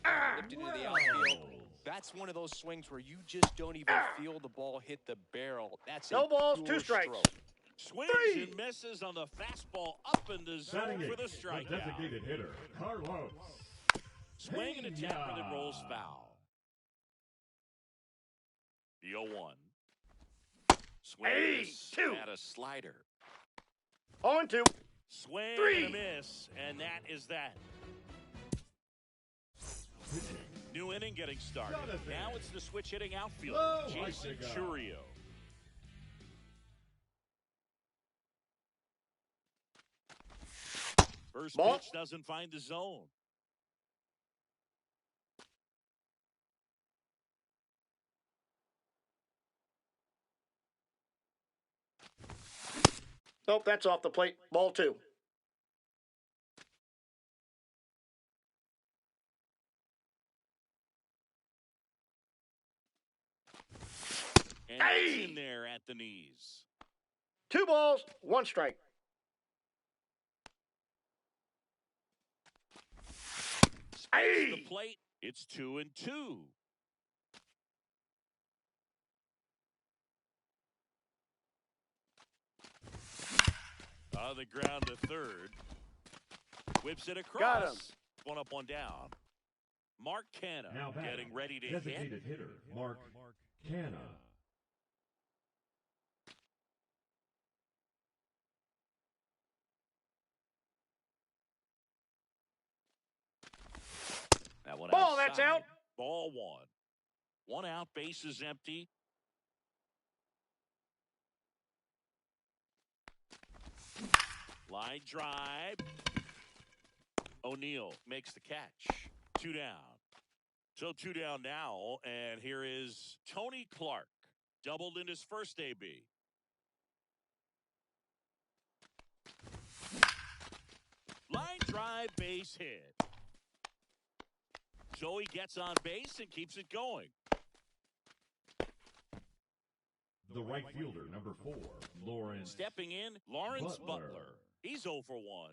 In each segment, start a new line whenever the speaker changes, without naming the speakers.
foul, lifted into the outfield. That's one of those swings where you just don't even feel the ball hit the barrel. That's
no
a
balls,
pure
2 strikes.
stroke.
Swings and misses on the fastball up in the zone for the strikeout.
The designated hitter, Carlos.
Swing and a tapper that rolls foul. The 0-1. Swing
two.
at a slider.
0-2.
Swing
3.
and a miss, and that is that. New inning getting started. Now it's the switch hitting outfielder, Jason Chourio. First pitch doesn't find the zone.
Nope, that's off the plate. Ball 2.
And it's in there at the knees.
2 balls, 1 strike.
The plate, it's 2-2. On the ground to third. Whips it across.
Got him.
1 up, 1 down. Mark Canha getting ready to
Designated
hit.
hitter, Mark Canha.
That one
Ball,
outside.
that's out.
Ball 1. 1 out, base is empty. Line drive. O'Neill makes the catch. 2 down. So 2 down now, and here is Tony Clark. Doubled in his first AB. Line drive, base hit. So he gets on base and keeps it going.
The right fielder, number 4, Lawrence.
Stepping in, Lawrence Butler. He's 0 for 1.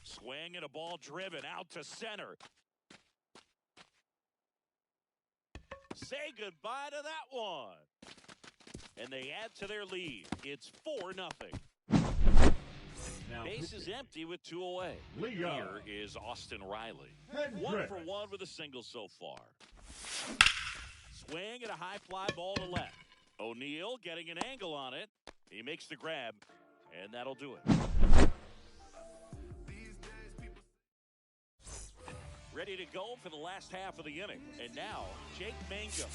Swing and a ball driven out to center. Say goodbye to that one. And they add to their lead. It's 4-0. Base is empty with 2 away. Here is Austin Riley. 1 for 1 with a single so far. Swing and a high fly ball to left. O'Neill getting an angle on it. He makes the grab, and that'll do it. Ready to go for the last half of the inning. And now, Jake Mangum.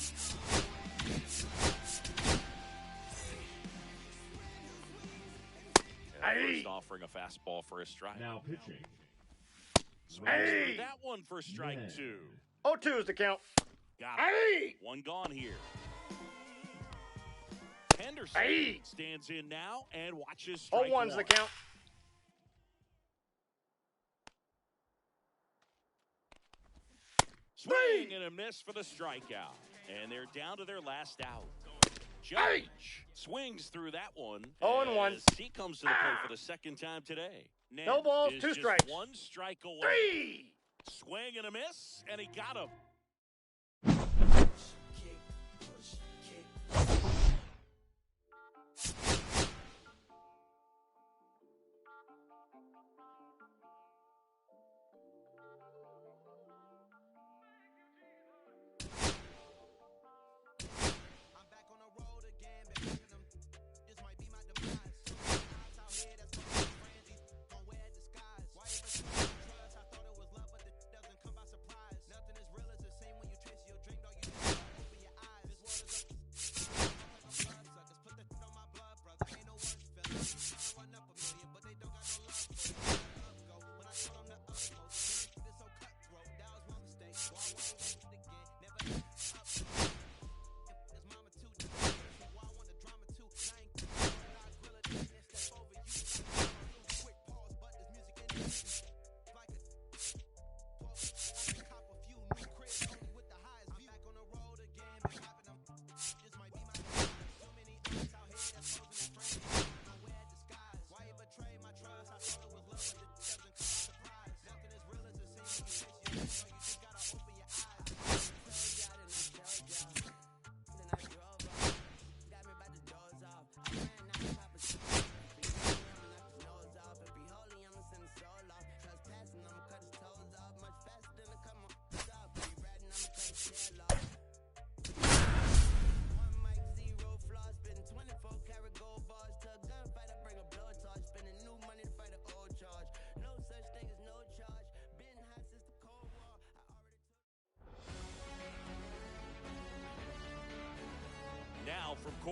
First offering a fastball for a strike.
Now pitching.
That one for strike 2.
0-2 is the count.
Got it. 1 gone here. Henderson stands in now and watches strike
0-1's the count.
Swing and a miss for the strikeout. And they're down to their last out. Judge swings through that one.
0-1.
He comes to the plate for the second time today.
No balls, 2 strikes.
1 strike away.
3.
Swing and a miss, and he got him.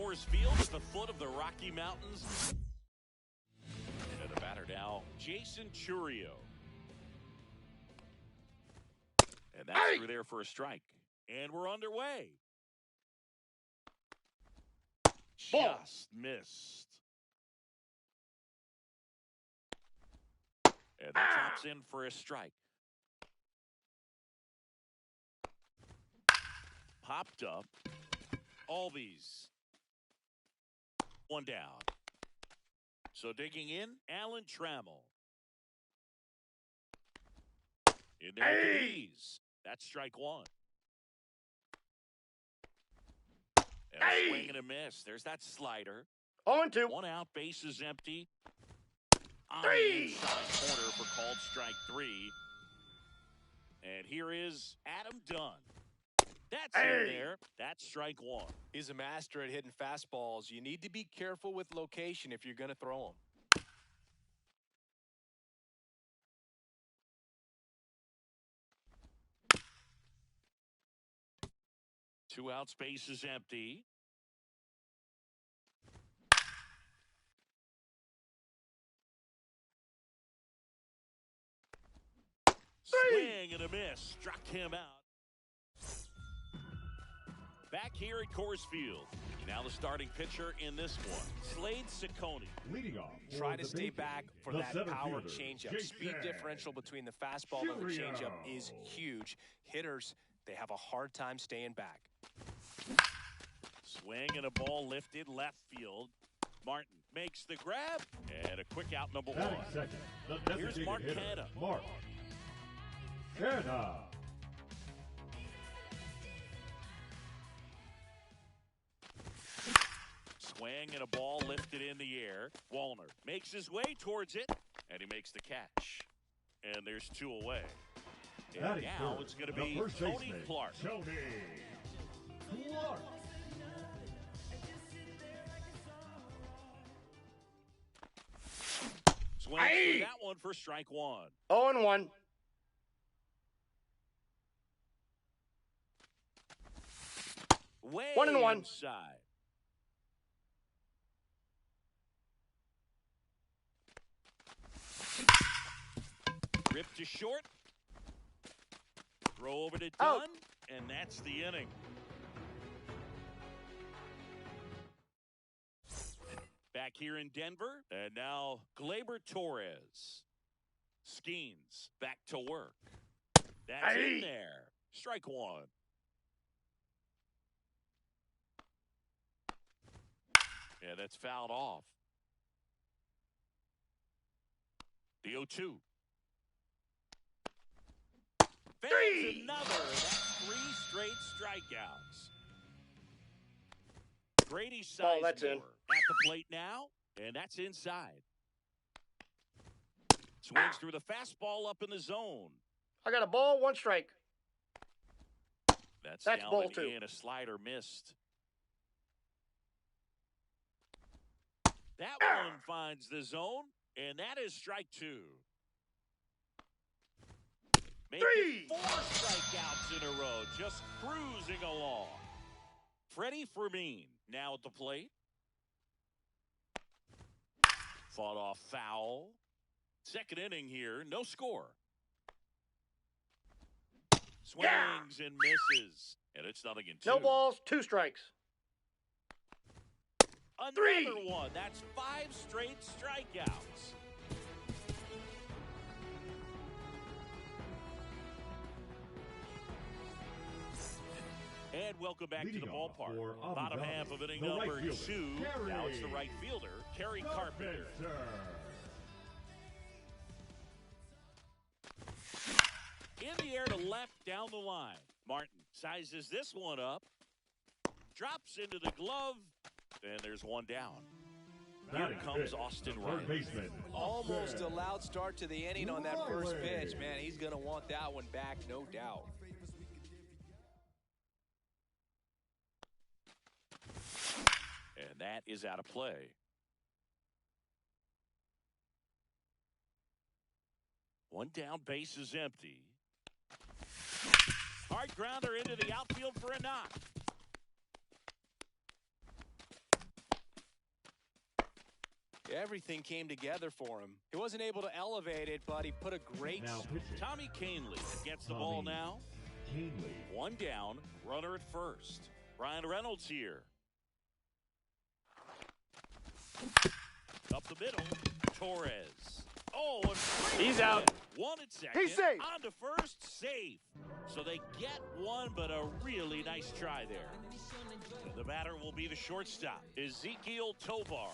Coors Field at the foot of the Rocky Mountains. And the batter now, Jason Churio. And that's through there for a strike. And we're underway.
Ball.
Just missed. And that chops in for a strike. Popped up. Albies. One down. So digging in, Alan Trammell. In there with the knees. That's strike one. And a swing and a miss. There's that slider.
0-2.
1 out, bases empty. On
Three.
the inside corner for called strike 3. And here is Adam Dunn. That's in there. That's strike 1.
He's a master at hitting fastballs. You need to be careful with location if you're going to throw them.
2 out, space is empty. Swing and a miss. Struck him out. Back here at Coors Field. Now the starting pitcher in this one, Slade Ciccone.
Leading off.
Try
for
to
the
stay
bases,
back for
the
that
center
power
fielder,
changeup.
Jason
Speed differential between the fastball and the changeup is huge. Hitters, they have a hard time staying back.
Swing and a ball lifted left field. Martin makes the grab and a quick out number
Batting
1.
second, the
Here's
designated
Mark
hitter,
Canha.
Mark Canha.
Swing and a ball lifted in the air. Wallner makes his way towards it, and he makes the catch. And there's 2 away. And
Batting
now
third,
it's going to
the
be
first
Tony
baseman,
Clark.
Tony Clark.
Swings through that one for strike 1.
0-1.
Way
1-1.
inside. Rip to short. Throw over to
Out.
Dunn, and that's the inning. Back here in Denver, and now Gleyber Torres. Skeens back to work. That's in there. Strike 1. Yeah, that's fouled off. The 0-2. There's another. That's 3 straight strikeouts. Grady
Ball, that's
Sizemore
in.
at the plate now, and that's inside. Swings through the fastball up in the zone.
I got a ball, 1 strike.
That's
That's
down
ball
and
2.
in. A slider missed. That one finds the zone, and that is strike 2. Make it 4 strikeouts in a row, just cruising along. Freddie Fermin now at the plate. Fought off foul. Second inning here, no score. Swings and misses, and it's 0-2.
No balls, 2 strikes.
Another one. That's 5 straight strikeouts. And welcome back to the
Leading off
ballpark.
for Abu
Bottom
Dhabi,
half of inning
the right
number
fielder,
2.
Kerry
Now it's the right fielder, Kerry Carpenter. In the air to left down the line. Martin sizes this one up. Drops into the glove. And there's one down. Here comes Austin Riley.
Almost a loud start to the inning on that first pitch. Man, he's going to want that one back, no doubt.
And that is out of play. One down, base is empty. Hard grounder into the outfield for a knock.
Everything came together for him. He wasn't able to elevate it, but he put a great...
Now pitching.
Tommy Canley gets the ball
Tommy
now.
Canley.
One down, runner at first. Ryan Reynolds here. Up the middle, Torres. Oh, and
He's out.
One at second.
He's safe.
On to first, safe. So they get one, but a really nice try there. The batter will be the shortstop, Ezekiel Tovar.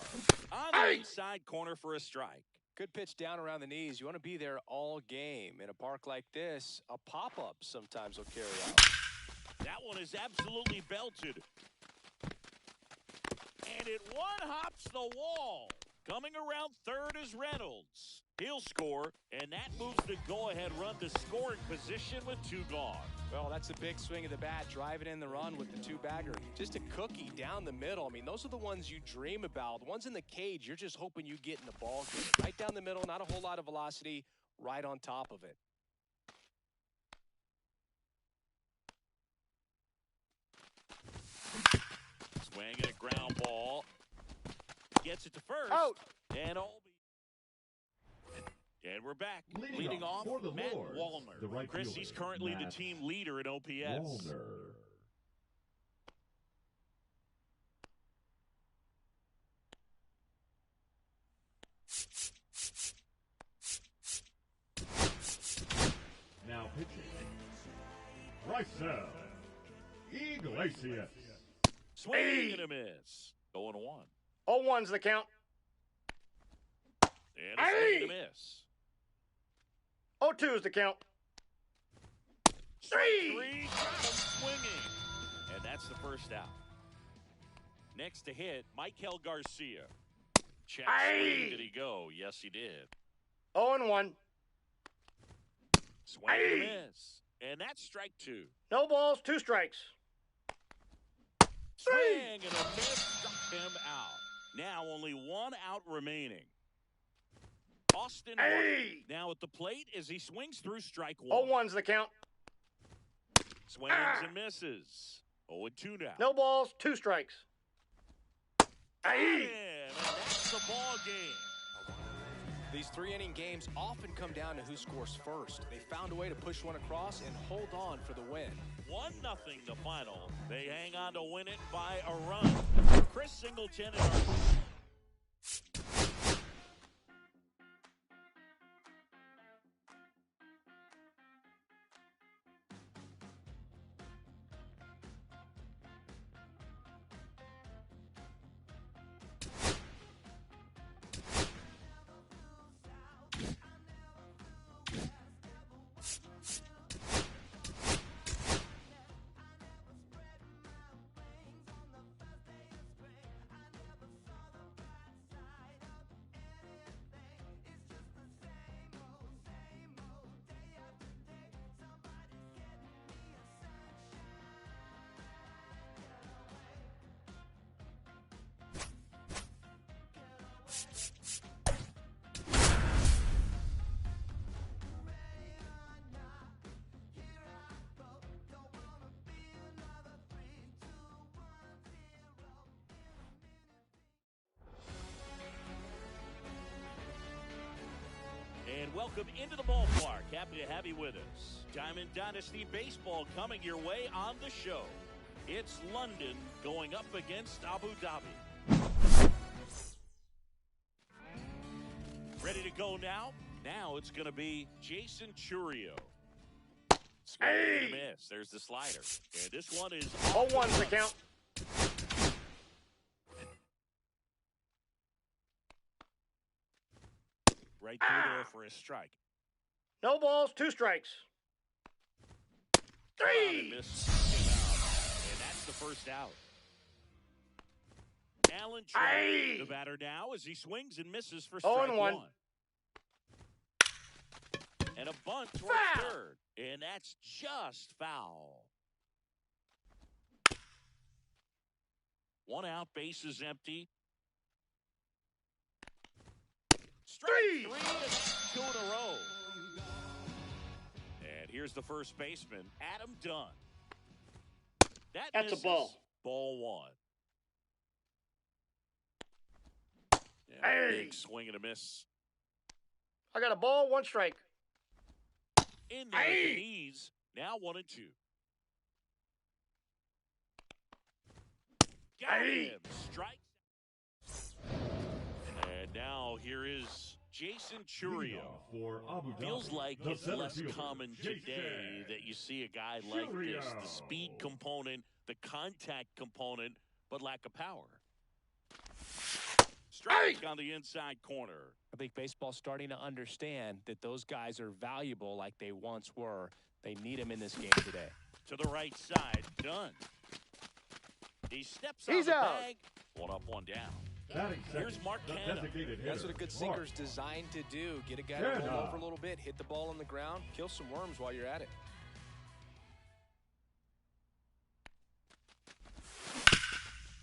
On the inside corner for a strike.
Good pitch down around the knees. You want to be there all game. In a park like this, a pop-up sometimes will carry out.
That one is absolutely belted. And it one-hops the wall. Coming around third is Reynolds. He'll score, and that moves the go-ahead run to scoring position with two gone.
Well, that's a big swing of the bat, driving in the run with the two-bagger. Just a cookie down the middle. I mean, those are the ones you dream about. The ones in the cage, you're just hoping you get in the ball game. Right down the middle, not a whole lot of velocity, right on top of it.
Swinging a ground ball. Gets it to first.
Out.
And all. And we're back.
Leading
Leading
off
off,
for the
Matt
Lords,
Wallner.
the right
Chris,
fielder,
he's currently the
Matt
team leader in OPS.
Wallner. Now pitching. Raisel Iglesias.
Swing and a miss. 0-1.
0-1's the count.
And a swing and a miss.
0-2's the count.
Three. Got him swinging. And that's the first out. Next to hit, Michael Garcia. Check swing. Did he go? Yes, he did.
0-1.
Swing and a miss. And that's strike two.
No balls, 2 strikes.
Swing and a miss. Struck him out. Now only one out remaining. Austin Martin now at the plate as he swings through strike one.
0-1's the count.
Swings and misses. 0-2 now.
No balls, 2 strikes.
And that's the ball game.
These 3-inning games often come down to who scores first. They found a way to push one across and hold on for the win.
1-0 the final. They hang on to win it by a run. Chris Singleton and our... And welcome into the ballpark. Happy to have you with us. Diamond Dynasty Baseball coming your way on the show. It's London going up against Abu Dhabi. Ready to go now? Now it's going to be Jason Churio. Swing and a miss. There's the slider. And this one is...
0-1's the count.
Right through there for a strike.
No balls, 2 strikes. 3.
Missed him out. And that's the first out. Alan Trout, the batter now, as he swings and misses for strike
0-1.
one. And a bunt towards third. And that's just foul. 1 out, bases empty. Strike 3, and that's 2 in a row. And here's the first baseman, Adam Dunn.
That's a ball.
Ball 1. Yeah,
Hey!
big swing and a miss.
I got a ball, 1 strike.
In there at
Hey!
the knees. Now 1-2. Got
Hey!
him. Strike. And now here is Jason
Leading
Churio.
off for Abu Dhabi,
Feels like
the
it's
center
less
fielder,
common
Jason
today that you see a guy like this. The
Churio.
speed component, the contact component, but lack of power. Strike on the inside corner.
I think baseball's starting to understand that those guys are valuable like they once were. They need them in this game today.
To the right side, done. He steps
He's
on the
out.
bag. 1 up, 1 down.
Batting
Here's
second,
Mark
the
Canha.
designated
That's what a
hitter,
good
Mark
sinker's designed to do. Get a guy to roll
Canha.
over a little bit, hit the ball on the ground, kill some worms while you're at it.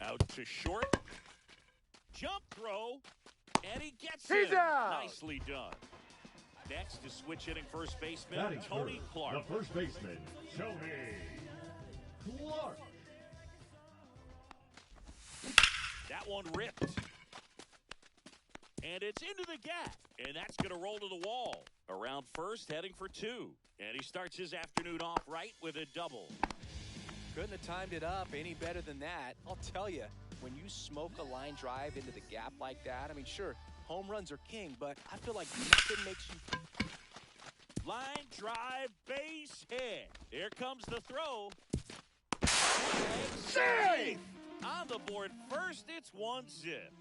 Out to short. Jump throw. And he gets
He's
it.
out.
Nicely done. Next is switch hitting first baseman
Batting
Tony
first,
Clark.
the first baseman, Tony Clark.
That one ripped. And it's into the gap. And that's going to roll to the wall. Around first, heading for 2. And he starts his afternoon off right with a double.
Couldn't have timed it up any better than that. I'll tell you, when you smoke a line drive into the gap like that, I mean, sure, home runs are king, but I feel like nothing makes you...
Line drive, base hit. Here comes the throw.
Save!
On the board first, it's 1-zip.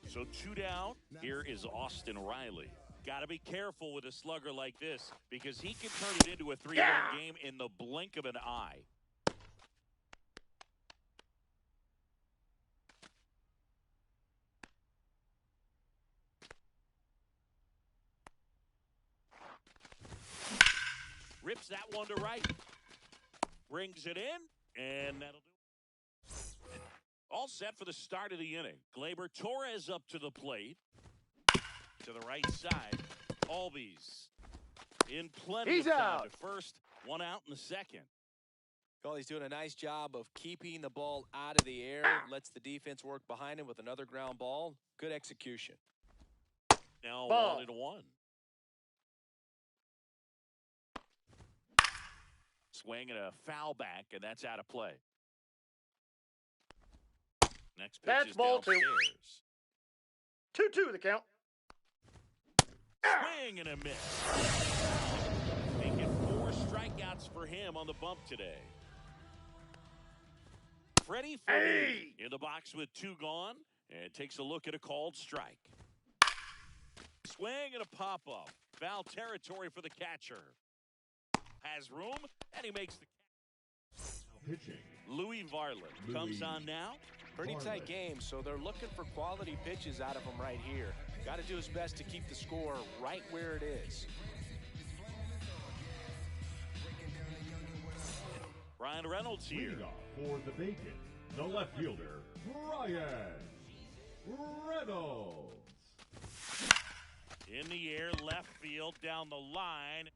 So 2 down. Here is Austin Riley. Got to be careful with a slugger like this because he can turn it into a 3-run
Yeah!
game in the blink of an eye. Rips that one to right. Brings it in, and that'll do it. All set for the start of the inning. Gleyber Torres up to the plate. To the right side. Albies in plenty
He's
of time
out.
to first. 1 out in the second.
He's doing a nice job of keeping the ball out of the air. Lets the defense work behind him with another ground ball. Good execution.
Now
Ball.
1-1. Swing and a foul back, and that's out of play. Next pitch
That's
is
ball 2.
downstairs.
2-2 the count.
Swing and a miss. Making 4 strikeouts for him on the bump today. Freddie
Hey!
in the box with 2 gone and takes a look at a called strike. Swing and a pop-up. Foul territory for the catcher. Has room, and he makes the
Pitching,
Louis Varland comes on now.
Pretty
Varland.
tight game, so they're looking for quality pitches out of him right here. Got to do his best to keep the score right where it is.
Ryan Reynolds here.
leading off for the Bacon, the left fielder, Ryan Reynolds.
In the air, left field, down the line.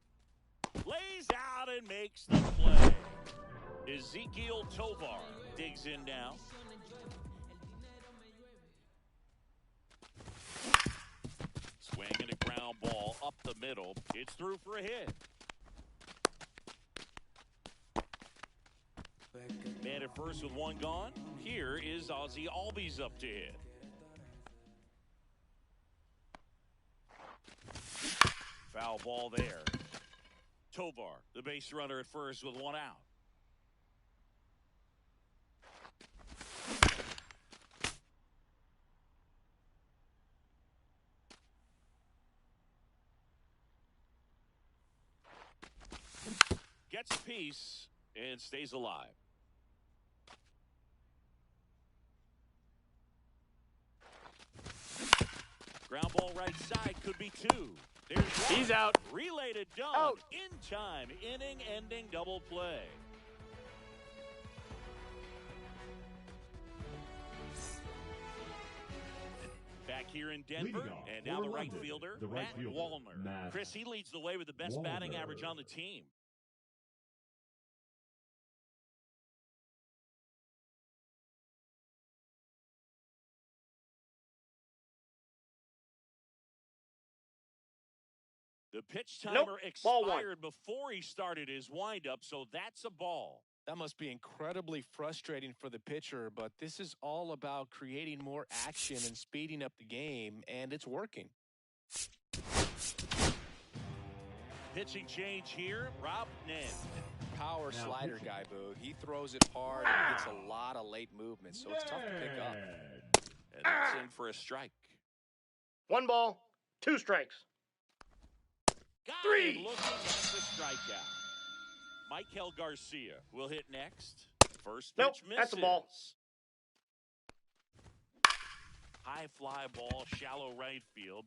Lays out and makes the play. Ezekiel Tovar digs in now. Swing and a ground ball up the middle. It's through for a hit. Man at first with 1 gone. Here is Ozzie Albies up to hit. Foul ball there. Tovar, the base runner at first with 1 out. Gets a piece and stays alive. Ground ball right side could be 2. There's 1.
He's out.
Relayed it done.
Out.
In time. Inning-ending double play. Back here in Denver,
Leading off
and now
for
the right
London,
fielder,
the right
Matt
fielder,
Wallner.
Matt
Chris, he leads the way with the best batting
Wallner.
average on the team. The pitch
Nope.
timer
Ball one.
expired before he started his windup, so that's a ball.
That must be incredibly frustrating for the pitcher, but this is all about creating more action and speeding up the game, and it's working.
Pitching change here, Rob Nen.
Power
Now
slider
pitching.
guy, Boog. He throws it hard and gets a lot of late movement, so it's tough to pick up.
And that's in for a strike.
1 ball, 2 strikes.
Got
Three.
him looking at the strikeout. Michael Garcia will hit next. First pitch
Nope,
misses.
that's a ball.
High fly ball, shallow right field.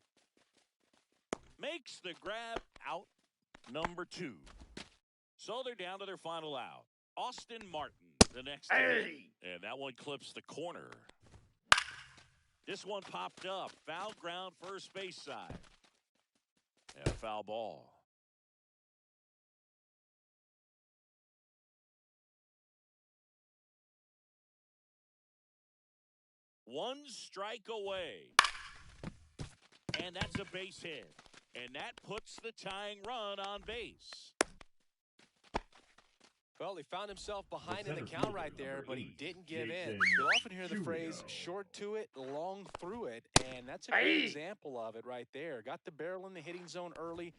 Makes the grab, out number 2. So they're down to their final out. Austin Martin, the next hitter.
Hey!
And that one clips the corner. This one popped up. Foul ground, first base side. And a foul ball. One strike away. And that's a base hit. And that puts the tying run on base.
Well, he found himself behind in the
center
count right
fielder,
there,
number
but he
8,
didn't give in.
Jason
You'll often hear the phrase
Julio.
short to it, long through it, and that's a great
Hey!
example of it right there. Got the barrel in the hitting zone early,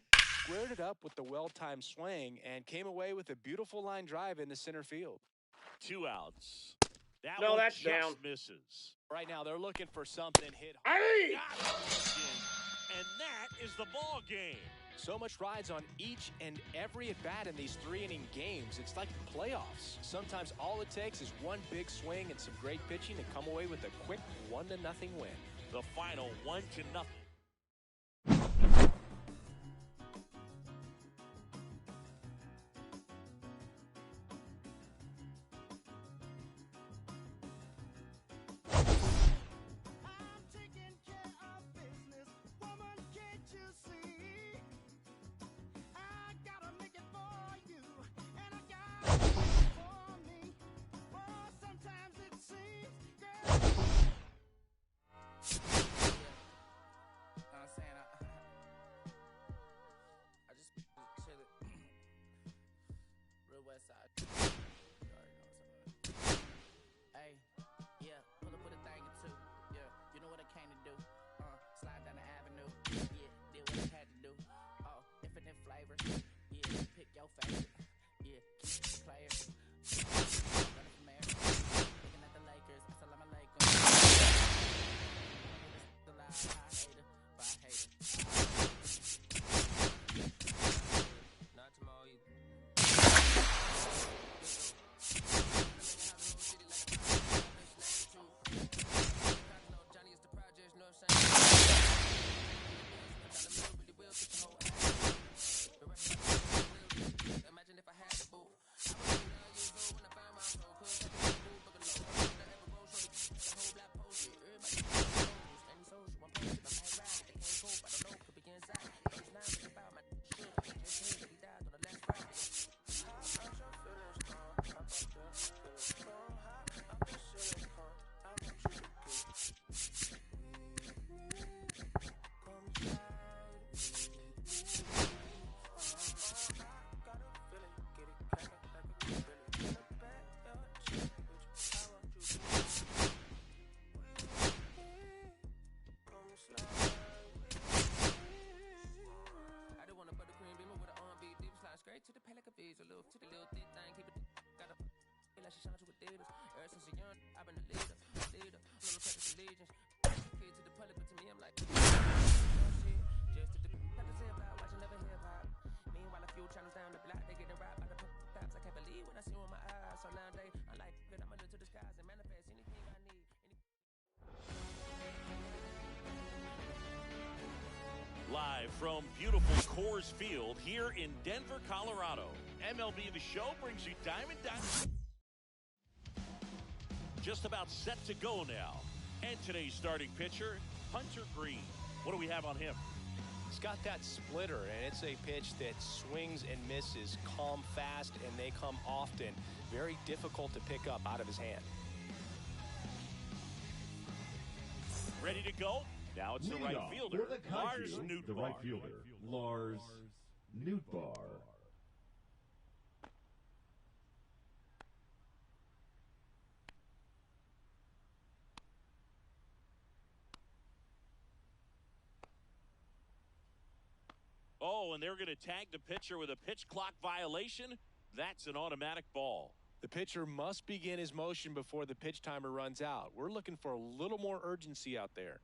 squared it up with the well-timed swing, and came away with a beautiful line drive into center field.
2 outs. That
No,
one
that's
just
down.
misses.
Right now, they're looking for something hit hard.
Hey!
Got it looking, and that is the ball game.
So much rides on each and every at-bat in these 3-inning games. It's like the playoffs. Sometimes all it takes is one big swing and some great pitching to come away with a quick 1-0 win.
The final 1-0.
I'm taking care of business, woman, can't you see? I gotta make it for you, and I got it for me. Oh, sometimes it seems, girl.
I'm saying I just chillin'. Real West Side. You already know what's up. Hey, yeah, pull up with a thing or two. Yeah, you know what I came to do. Slide down the avenue. Yeah, did what I had to do. Oh, infinite flavors. Yeah, pick your favorite. Yeah, keep it player. Running from there. Looking at the Lakers. Assalamu alaikum. The lie, I hate it, but I hate it. Not tomorrow either. Imagine if I had the boot. I was 9 years old when I found my soul. Couldn't take the boot, but the Lord that ever rose. The whole black post, everybody standing social. I'm posted, I'm mad ride. They can't cope, I don't know, could be inside. Those 9 was about my shit. Just heard that he died on the last Friday. How about your feelings gone? How about your feelings gone? How about your feelings gone? I want you to get. Come try got a feeling, get it crackin' like a feeling. In the back, chill with you. I want you to come slide. I don't want a buttercream beamer with an R&B deep slide straight to the pay like a visa, little to the little thick thing, keep it got a feel like she shine to Adidas. Ever since a young, I've been a leader, no practice allegiance. Kid to the public, but to me, I'm like, shit. Just to the got to say about watching never hip hop. Meanwhile, a few channels down the block, they getting robbed by the cops. I can't believe what I see with my eyes. So nowadays, I'm like, good, I'ma look to the skies and manifest anything I need.
Live from beautiful Coors Field here in Denver, Colorado. MLB The Show brings you Diamond. Just about set to go now. And today's starting pitcher, Hunter Green. What do we have on him?
He's got that splitter, and it's a pitch that swings and misses, come fast, and they come often. Very difficult to pick up out of his hand.
Ready to go? Now it's the
Leading
right
off
fielder,
for the
Lars
Kaiju, the
Nootbaar.
right fielder, Lars Nootbaar.
Oh, and they're going to tag the pitcher with a pitch clock violation. That's an automatic ball.
The pitcher must begin his motion before the pitch timer runs out. We're looking for a little more urgency out there.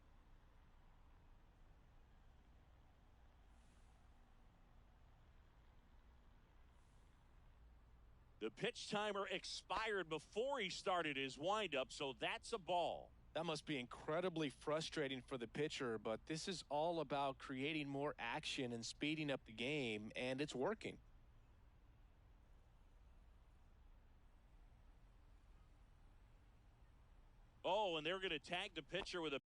The pitch timer expired before he started his windup, so that's a ball.
That must be incredibly frustrating for the pitcher, but this is all about creating more action and speeding up the game, and it's working.
Oh, and they're going to tag the pitcher with a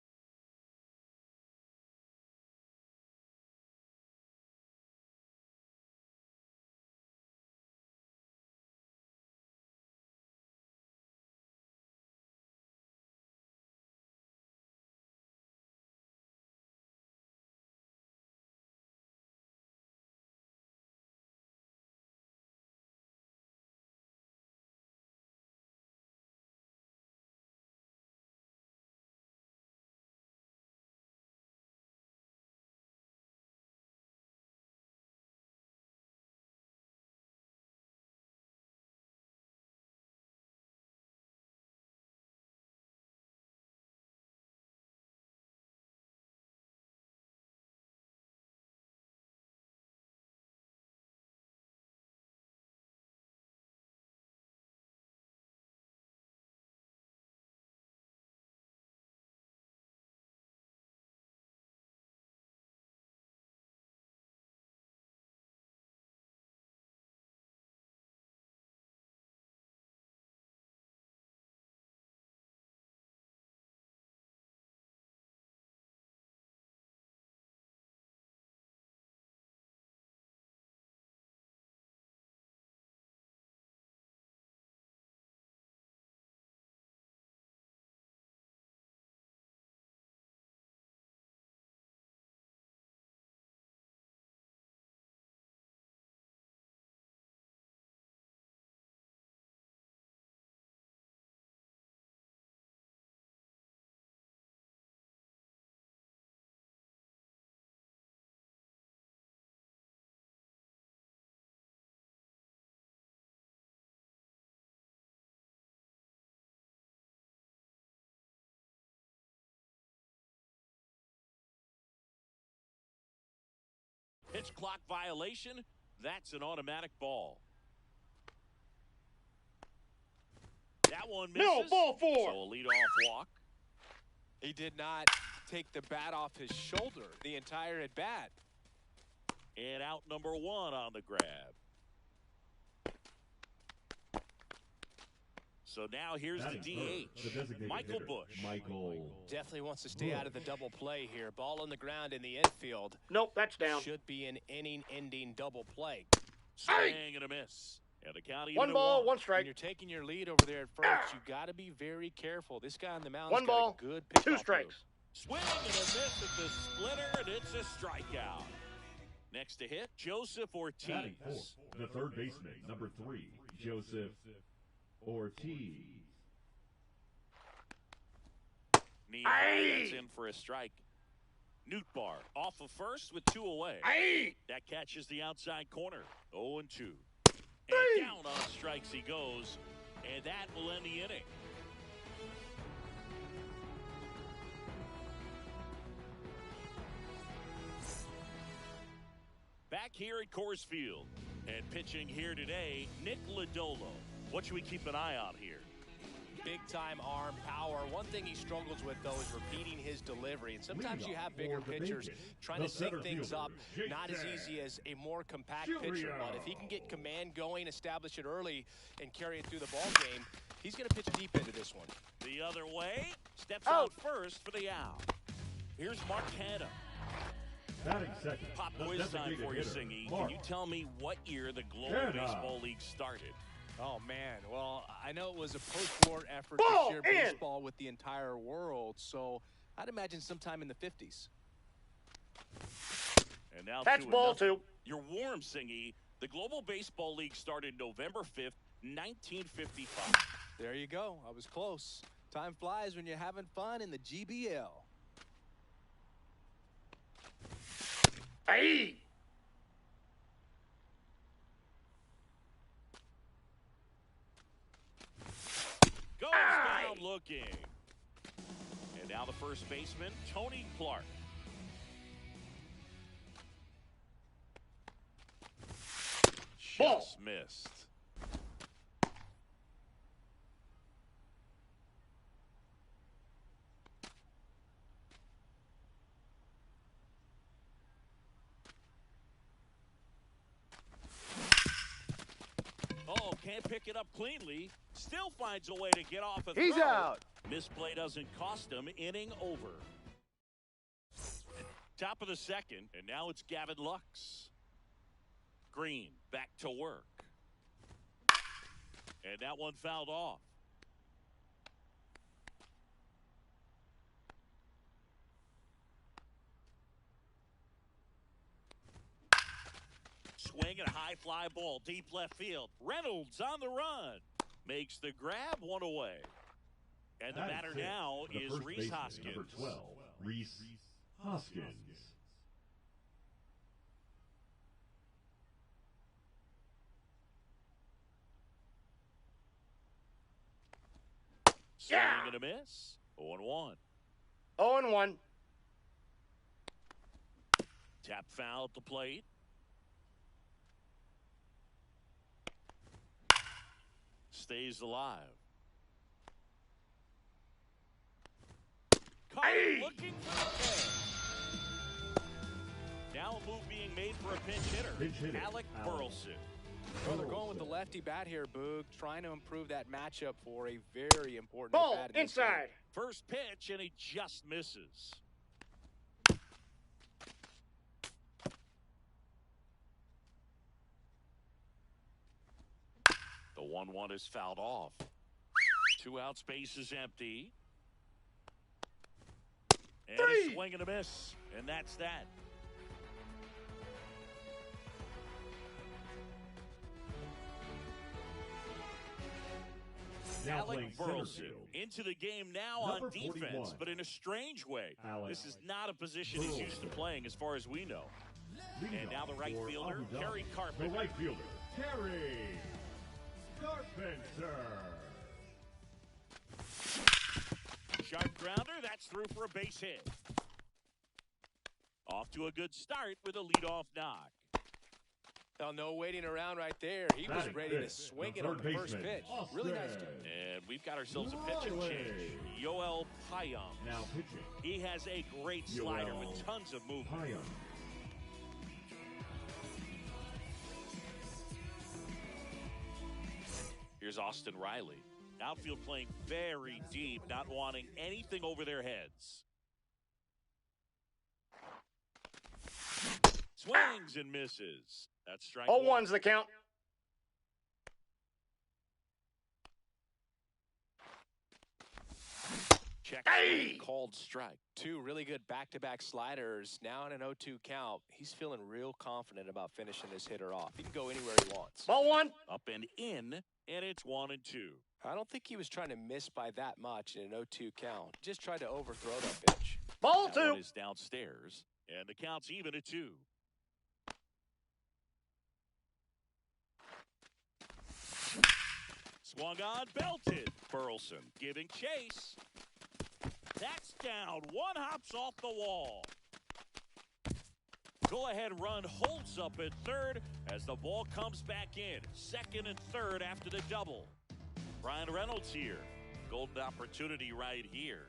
pitch clock violation. That's an automatic ball. That one misses.
No, ball four.
So a leadoff walk.
He did not take the bat off his shoulder the entire at bat.
And out number one on the grab. So now here's the
Batting first, the
DH,
designated
Michael
hitter,
Busch.
Michael
Definitely wants to stay out of the double play here. Ball on the ground in the infield.
Nope, that's down.
Should be an inning-ending double play.
Swing and a miss. And a count even
One
at
ball, one
When
strike.
you're taking your lead over there at first, you got to be very careful. This guy on the mound
One
got
ball,
a good pitch
two
off
strikes.
Swing and a miss at the splitter, and it's a strikeout. Next to hit, Joseph Ortiz.
batting fourth, the third baseman, number 3, Joseph Ortiz.
Gets in for a strike. Nootbaar off of first with 2 away. That catches the outside corner. 0-2. And down on strikes he goes, and that will end the inning. Back here at Coors Field, and pitching here today, Nick Lodolo. What should we keep an eye on here?
Big-time arm power. One thing he struggles with, though, is repeating his delivery. And sometimes you have bigger pitchers trying to sync things up. Not as easy as a more compact pitcher. But if he can get command going, establish it early, and carry it through the ball game, he's going to pitch deep into this one.
The other way, steps out first for the out. Here's Mark Hanna.
Batting second,
Pop
the
quiz time
designated
for you,
hitter,
Singy.
Mark
Can you tell me what year the Global
Hanna.
Baseball League started?
Oh, man. Well, I know it was a post-war effort
Ball
to share
in.
baseball with the entire world. So I'd imagine sometime in the 50s.
And now
That's
to
ball
another.
2.
You're warm, Singy. The Global Baseball League started November 5th, 1955.
There you go. I was close. Time flies when you're having fun in the GBL.
Hey!
Goes
Aye.
down looking. And now the first baseman, Tony Clark.
Ball.
Just missed. Oh, can't pick it up cleanly. Still finds a way to get off a throw.
He's out.
Misplay doesn't cost him. Inning over. Top of the second, and now it's Gavin Lux. Green back to work. And that one fouled off. Swing and a high fly ball deep left field. Reynolds on the run. Makes the grab, one away. And the batter now
The
is
first
Reese
baseman,
Hoskins.
Number 12, Reese Hoskins.
Swing
Yeah.
and a miss. 0-1.
0-1.
Tap foul at the plate. Stays alive. Carter
Hey!
looking for the catch. Now a move being made for a pinch hitter.
Pinch hitter,
Alec
Alec.
Burleson.
Well, they're going with the lefty bat here, Boog, trying to improve that matchup for a very important
Ball
at-bat in this game.
inside.
First pitch, and he just misses. The 1-1 is fouled off. 2 out, space is empty. And a swing and a miss. And that's that.
Now
Alec
playing center
Burleson
field.
into the game now
Number
on defense,
41.
but in a strange way.
Alec
This is not a position he's used to playing as far as we know.
Leading
And now the
off
right
for
fielder,
Abu Dhabi,
Terry Carpenter.
The right fielder, Terry Carpenter.
Sharp grounder, that's through for a base hit. Off to a good start with a leadoff knock.
Well, no waiting around right there. He was
Batting
ready to
fifth,
swing
the
it on
third
the first
baseman,
pitch. Really nice.
Austin.
And we've got ourselves a pitching
Riley.
change. Yoel Payam.
Now pitching,
He has a great slider
Yoel
with tons of movement.
Payam.
Here's Austin Riley. Outfield playing very deep, not wanting anything over their heads. Swings and misses. That's strike
0-1's the count.
Check
Hey!
swing, called strike.
2 really good back-to-back sliders. Now in an 0-2 count. He's feeling real confident about finishing this hitter off. He can go anywhere he wants.
Ball 1.
Up and in, and it's 1-2.
I don't think he was trying to miss by that much in an 0-2 count. Just tried to overthrow that pitch.
Ball
That
2.
one is downstairs, and the count's even at 2. Swung on, belted. Burleson giving chase. That's down. One hops off the wall. Go-ahead run holds up at third as the ball comes back in. Second and third after the double. Brian Reynolds here. Golden opportunity right here.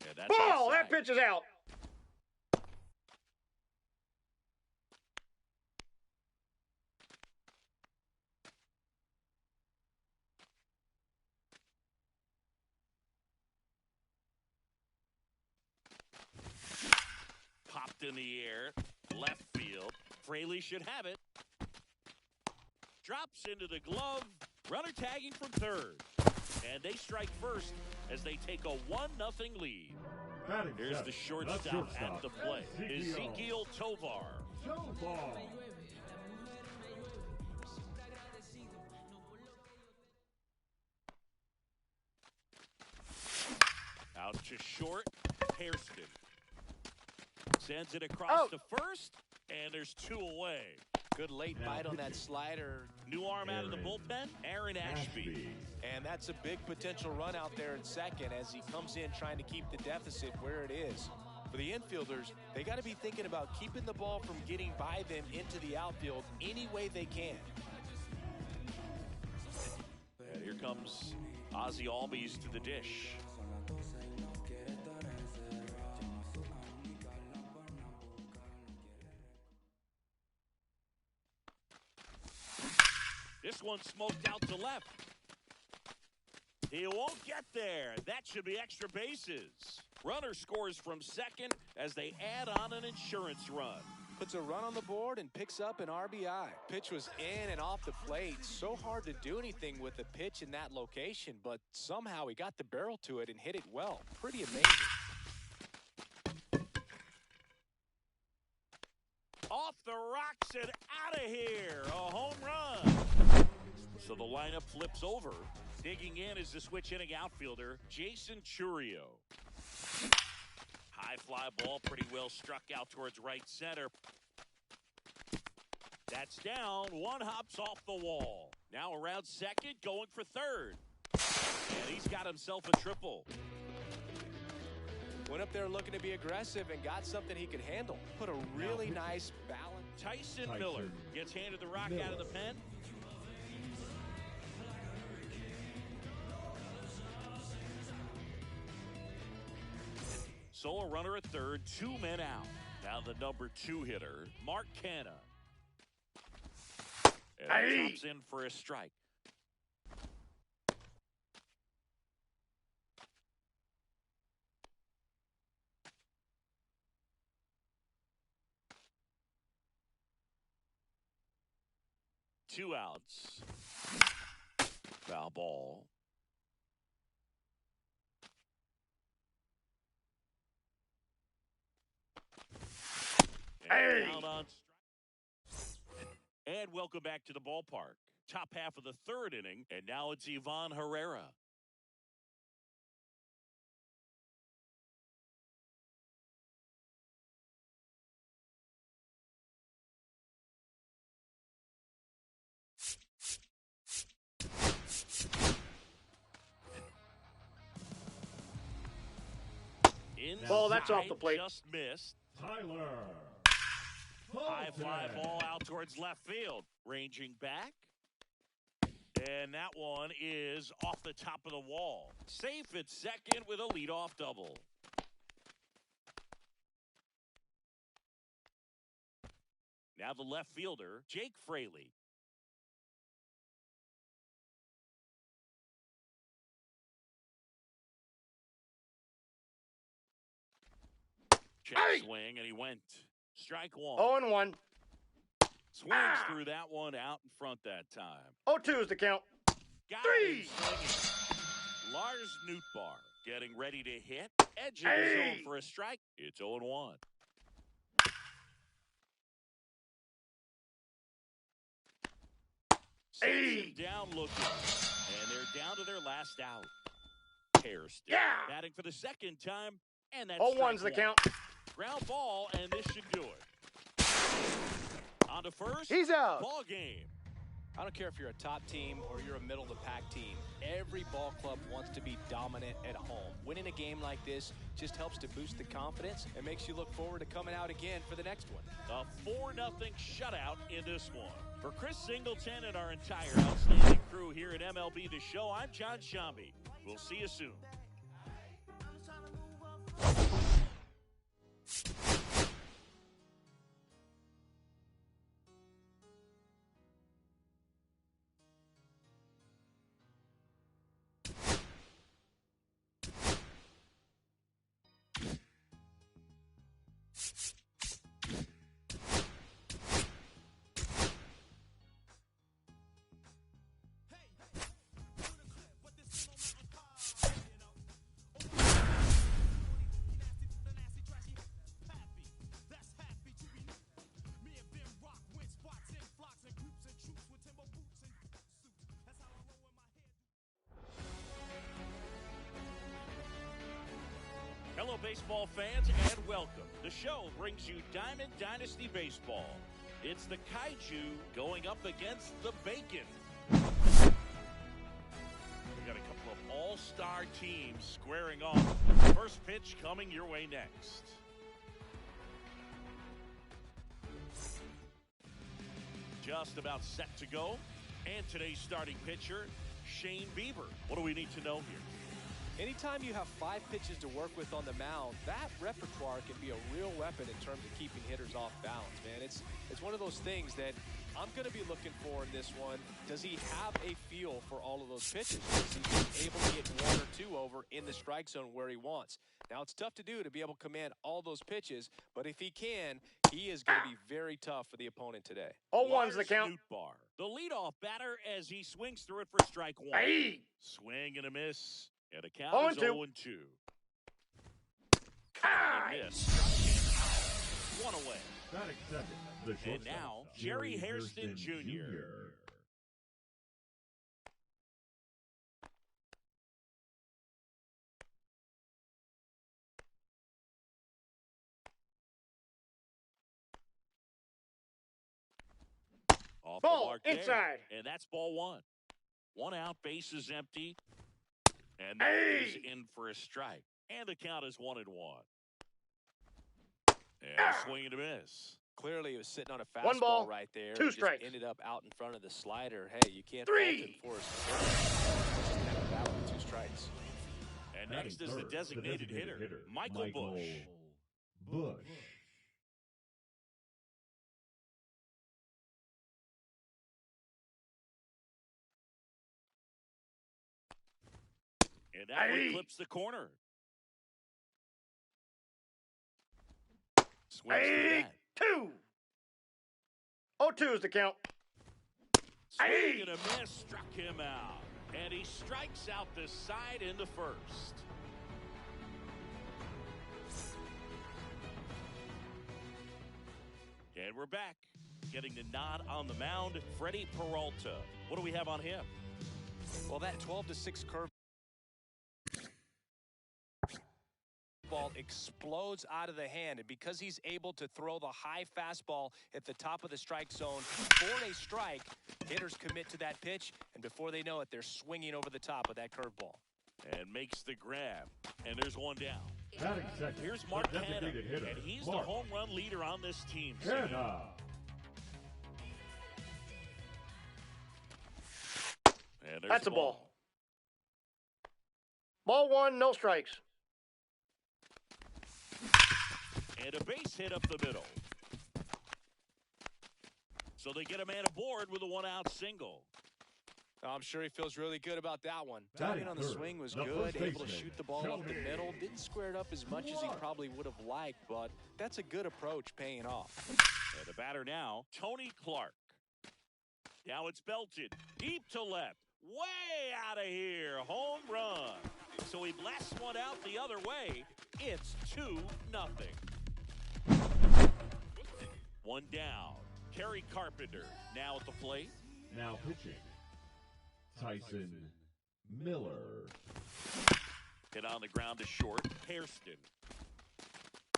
And that's
Ball.
outside.
That pitch is out.
Popped in the air. Left field. Fraley should have it. Drops into the glove. Runner tagging from third. And they strike first as they take a 1-0 lead.
Batting
Here's
seventh,
the shortstop at the plate, Ezekiel Tovar.
Tovar.
Out to short, Hairston. Sends it across to first, and there's 2 away.
Good late bite on that slider.
New arm out of the bullpen, Aaron Ashby.
And that's a big potential run out there in second as he comes in trying to keep the deficit where it is. For the infielders, they got to be thinking about keeping the ball from getting by them into the outfield any way they can.
And here comes Ozzie Albies to the dish. This one smoked out to left. He won't get there. That should be extra bases. Runner scores from second as they add on an insurance run.
Puts a run on the board and picks up an RBI. Pitch was in and off the plate. So hard to do anything with the pitch in that location, but somehow he got the barrel to it and hit it well. Pretty amazing.
Off the rocks and out of here. A home run. So the lineup flips over. Digging in is the switch hitting outfielder, Jason Churio. High fly ball pretty well struck out towards right center. That's down. One hops off the wall. Now around second, going for third. And he's got himself a triple.
Went up there looking to be aggressive and got something he could handle. Put a really nice balance.
Tyson Miller gets handed the rock out of the pen. So a runner at third, 2 men out. Now the number 2 hitter, Mark Canha. And he comes in for a strike. Two outs. Foul ball. And, and welcome back to the ballpark. Top half of the third inning, and now it's Ivan Herrera.
Ball, that's off the plate.
Just missed.
Tyler.
High fly ball out towards left field. Ranging back. And that one is off the top of the wall. Safe at second with a leadoff double. Now the left fielder, Jake Fraley. Check swing, and he went. Strike one.
0-1.
Swings through that one out in front that time.
0-2 is the count.
Got
3.
him swinging. Lars Nootbaar getting ready to hit. Edging the zone for a strike. It's 0-1. Sends him down looking. And they're down to their last out. Hairston batting for the second time. And that's
0-1's the count.
Ground ball, and this should do it. On to first.
He's out.
Ball game.
I don't care if you're a top team or you're a middle-of-the-pack team. Every ball club wants to be dominant at home. Winning a game like this just helps to boost the confidence and makes you look forward to coming out again for the next one.
A 4-0 shutout in this one. For Chris Singleton and our entire outstanding crew here at MLB The Show, I'm John Shambi. We'll see you soon. Hello, baseball fans, and welcome. The show brings you Diamond Dynasty Baseball. It's the Kaiju going up against the Bacon. We've got a couple of all-star teams squaring off. First pitch coming your way next. Just about set to go. And today's starting pitcher, Shane Bieber. What do we need to know here?
Anytime you have 5 pitches to work with on the mound, that repertoire can be a real weapon in terms of keeping hitters off balance, man. It's one of those things that I'm going to be looking for in this one. Does he have a feel for all of those pitches? Is he able to get 1 or 2 over in the strike zone where he wants? Now, it's tough to do to be able to command all those pitches, but if he can, he is going to be very tough for the opponent today.
0-1's the count.
Nootbaar, the leadoff batter as he swings through it for strike 1.
Hey!
Swing and a miss. And the count is 0-2. Miss. 1 away.
Batting second, the
And
shortstop,
now, Jerry Hairston Jr. Off the
Ball,
mark there.
inside.
And that's ball 1. 1 out, base is empty. And that is in for a strike. And the count is 1-1. And swing and a miss.
Clearly, he was sitting on a
1 ball,
fastball right there.
2
It just
strikes.
ended up out in front of the slider. Hey, you can't fault
3.
him for his that with 2 strikes.
And next is the designated hitter, Michael Bush.
Bush.
And that one clips the corner. Swings through that.
2. 0-2's the count.
Swing and a miss, struck him out. And he strikes out the side in the first. And we're back. Getting the nod on the mound, Freddie Peralta. What do we have on him?
Well, that 12-6 curve ball explodes out of the hand, and because he's able to throw the high fastball at the top of the strike zone for a strike, hitters commit to that pitch, and before they know it, they're swinging over the top of that curveball.
And makes the grab. And there's 1 down.
Batting second,
Here's
the
Mark Hanna,
designated hitter,
and he's
Mark
the home run leader on this team.
Hanna.
And there's
That's
the
a ball. Ball 1, no strikes.
And a base hit up the middle. So they get a man aboard with a 1-out single.
I'm sure he feels really good about that one.
Batting
Timing on the
third,
swing was
the
good,
first
able to
baseman,
shoot the ball up the
Tony.
middle. Didn't square it up as much as he probably would have liked, but that's a good approach paying off.
And the batter now, Tony Clark. Now it's belted. Deep to left. Way out of here. Home run. So he blasts one out the other way. It's 2-0. 1 down. Kerry Carpenter now at the plate.
Now pitching, Tyson Miller.
Hit on the ground to short. Hairston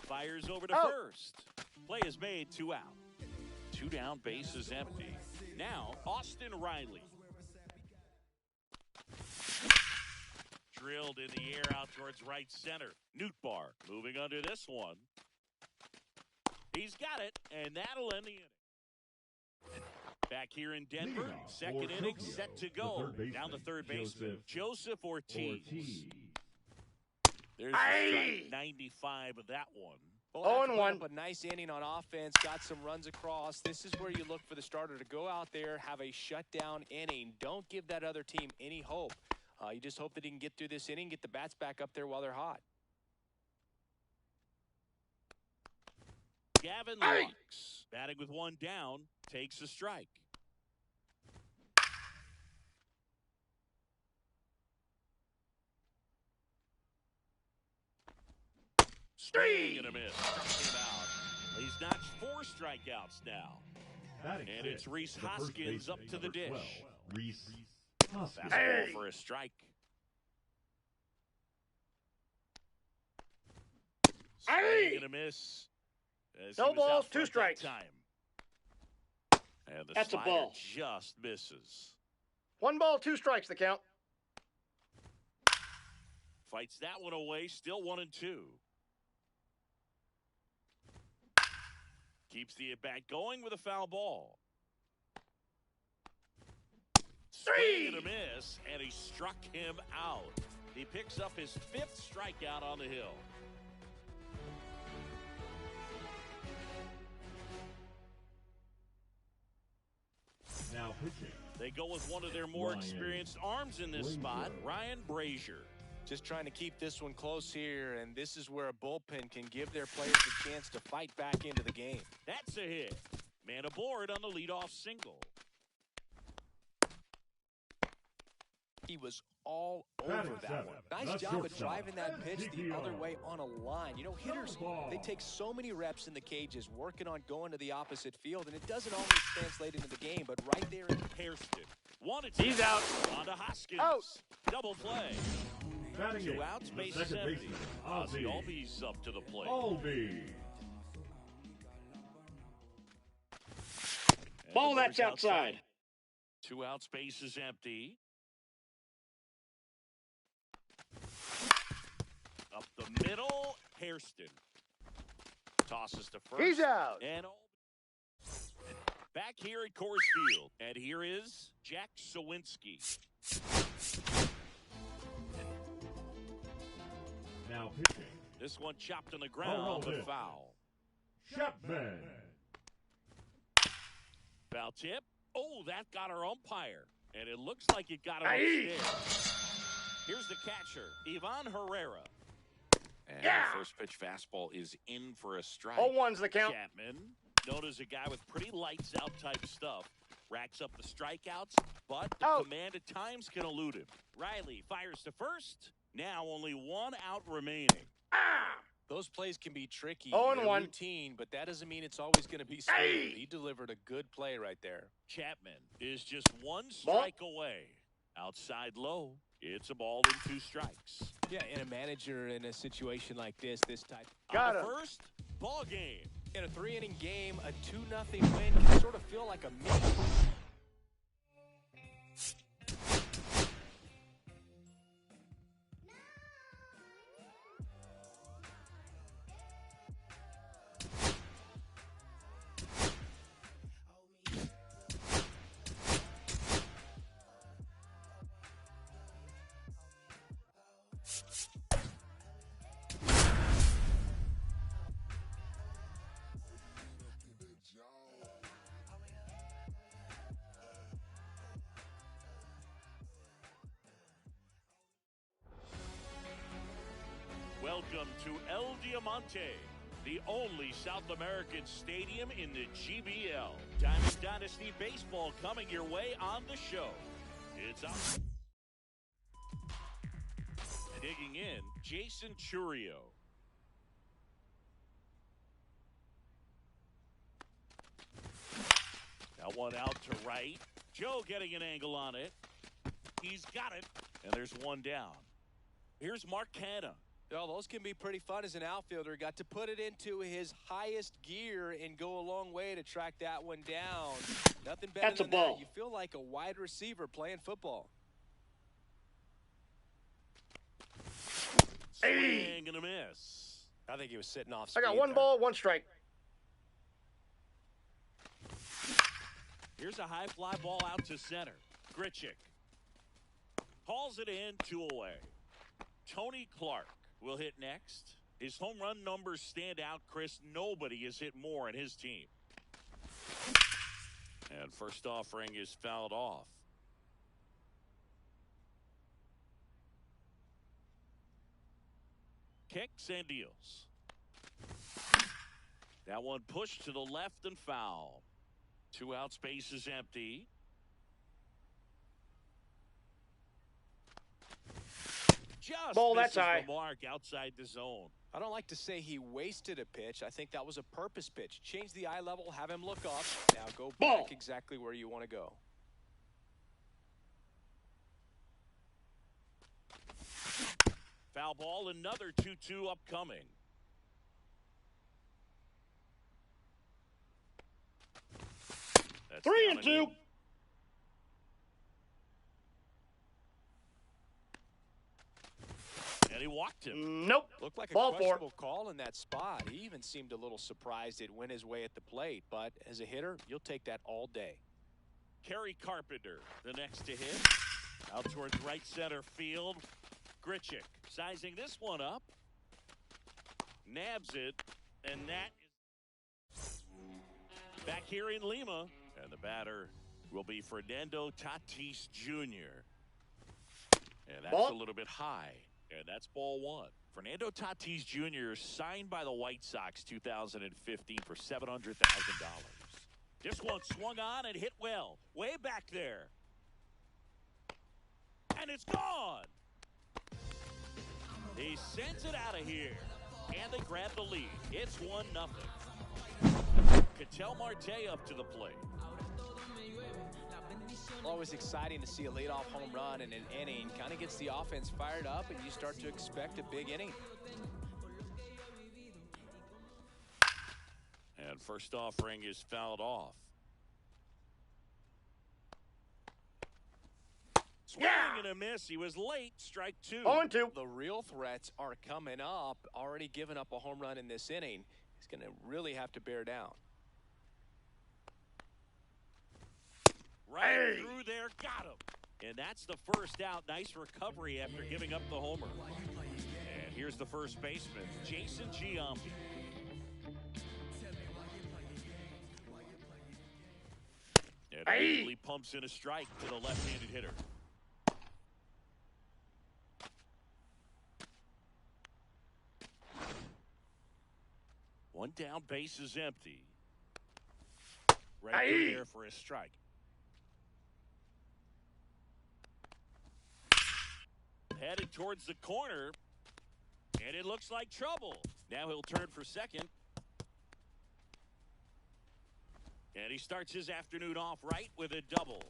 fires over to first. Play is made, 2 out. 2 down, base is empty. Now, Austin Riley. Drilled in the air out towards right center. Nootbaar moving under this one. He's got it, and that'll end the inning. Back here in Denver,
Leadoff
second
for
inning
Tokyo,
set to
the
go.
third baseman,
Down the third baseman, Joseph Ortiz. There's
Aye.
strike 95 of that one.
Well,
0-1.
after putting up a nice inning on offense, got some runs across. This is where you look for the starter to go out there, have a shutdown inning. Don't give that other team any hope. You just hope that he can get through this inning, get the bats back up there while they're hot.
Gavin Lux, batting with 1 down, takes a strike. Swing and a miss. Struck him out. He's notched 4 strikeouts now. And it's Rhys Hoskins up to the dish.
Rhys Hoskins.
Fastball for a strike. Swing and a miss. As he
No
was
balls,
out
2
front that
strikes.
time. And the
That's a
slider
ball.
just misses.
1 ball, 2 strikes the count.
Fights that one away, still 1-2. Keeps the at-bat going with a foul ball. Swing and a miss, and he struck him out. He picks up his 5th strikeout on the hill.
Now pitching.
They go with one of their more
Ryan
experienced arms in this spot,
Brazier.
Ryan Brazier.
Just trying to keep this one close here, and this is where a bullpen can give their players a chance to fight back into the game.
That's a hit. Man aboard on the leadoff single.
He was all
Batting
over that
seven,
one.
the
Nice job of
shortstop,
driving that pitch the
DiGio.
other way on a line. You know, hitters,
Ball.
they take so many reps in the cages working on going to the opposite field, and it doesn't always translate into the game, but right there in
Hairston. Wanted
He's out.
On to Hoskins.
Out.
Double play.
Batting
2
eighth,
outs,
the
base
second
empty.
baseman,
Ozzie
Ozzie.
Albies up to the plate.
Albies.
And
Ball,
the
that's
runner's
outside.
2 outs, base is empty. Up the middle, Hairston. Tosses to first.
He's out.
And back here at Coors Field. And here is Jack Sawinski.
Now pitching.
This one chopped on the ground, but
hit.
foul.
Chapman.
Foul tip. Oh, that got our umpire. And it looks like it got him
Aye.
upstairs. Here's the catcher, Ivan Herrera.
And
Yeah.
the first pitch fastball is in for a strike.
0-1's the count.
Chapman, known as a guy with pretty lights out type stuff, racks up the strikeouts, but the
Out.
command at times can elude him. Riley fires to first. Now only 1 out remaining.
Ah!
those plays can be tricky.
0-1.
Routine, but that doesn't mean it's always going to be smooth.
Hey.
He delivered a good play right there.
Chapman is just 1 strike away. Outside low. It's a ball and 2 strikes.
Yeah, and a manager in a situation like this type.
Got
On
him.
the first, ball game.
In a 3-inning game, a 2-0 win can sort of feel like a mini.
Welcome to El Diamante, the only South American stadium in the GBL. Diamond Dynasty Baseball coming your way on the show. It's up. Digging in, Jason Churio. That one out to right. Joe getting an angle on it. He's got it, and there's 1 down. Here's Mark Canha.
Oh, those can be pretty fun as an outfielder. Got to put it into his highest gear and go a long way to track that one down. Nothing better
That's a
than
ball.
that. You feel like a wide receiver playing football.
Swing and a miss.
I think he was sitting off
I got
speed
1
there.
ball, 1 strike.
Here's a high fly ball out to center. Grichuk hauls it in, 2 away. Tony Clark will hit next. His home run numbers stand out, Chris. Nobody has hit more in his team. And first offering is fouled off. Kicks and deals. That one pushed to the left and foul. 2 out, space is empty. Just
Ball,
misses
that's high.
the mark outside the zone.
I don't like to say he wasted a pitch. I think that was a purpose pitch. Change the eye level, have him look up. Now go
Ball.
back exactly where you want to go.
Foul ball, another 2-2 upcoming. That's
3
down
and 2.
in. And he walked him.
Nope.
Looked like a
Ball 4.
questionable call in that spot. He even seemed a little surprised it went his way at the plate. But as a hitter, you'll take that all day.
Kerry Carpenter, the next to hit. Out towards right center field. Grichuk sizing this one up. Nabs it. And that is back here in Lima. And the batter will be Fernando Tatis Jr. And that's
Ball.
a little bit high. And that's ball 1. Fernando Tatis Jr. signed by the White Sox 2015 for $700,000. This one swung on and hit well. Way back there. And it's gone. He sends it out of here. And they grab the lead. It's 1-0. Ketel Marte up to the plate.
Always exciting to see a leadoff home run in an inning. Kind of gets the offense fired up, and you start to expect a big inning.
And first offering is fouled off. Swing and a miss. He was late. Strike 2.
0 and 2.
The real threats are coming up. Already given up a home run in this inning. He's going to really have to bear down.
Right through there, got him. And that's the first out. Nice recovery after giving up the homer. And here's the first baseman, Jason Giambi. And immediately pumps in a strike to the left-handed hitter. One down, base is empty. Right through there for a strike. Headed towards the corner, and it looks like trouble. Now he'll turn for second. And he starts his afternoon off right with a double.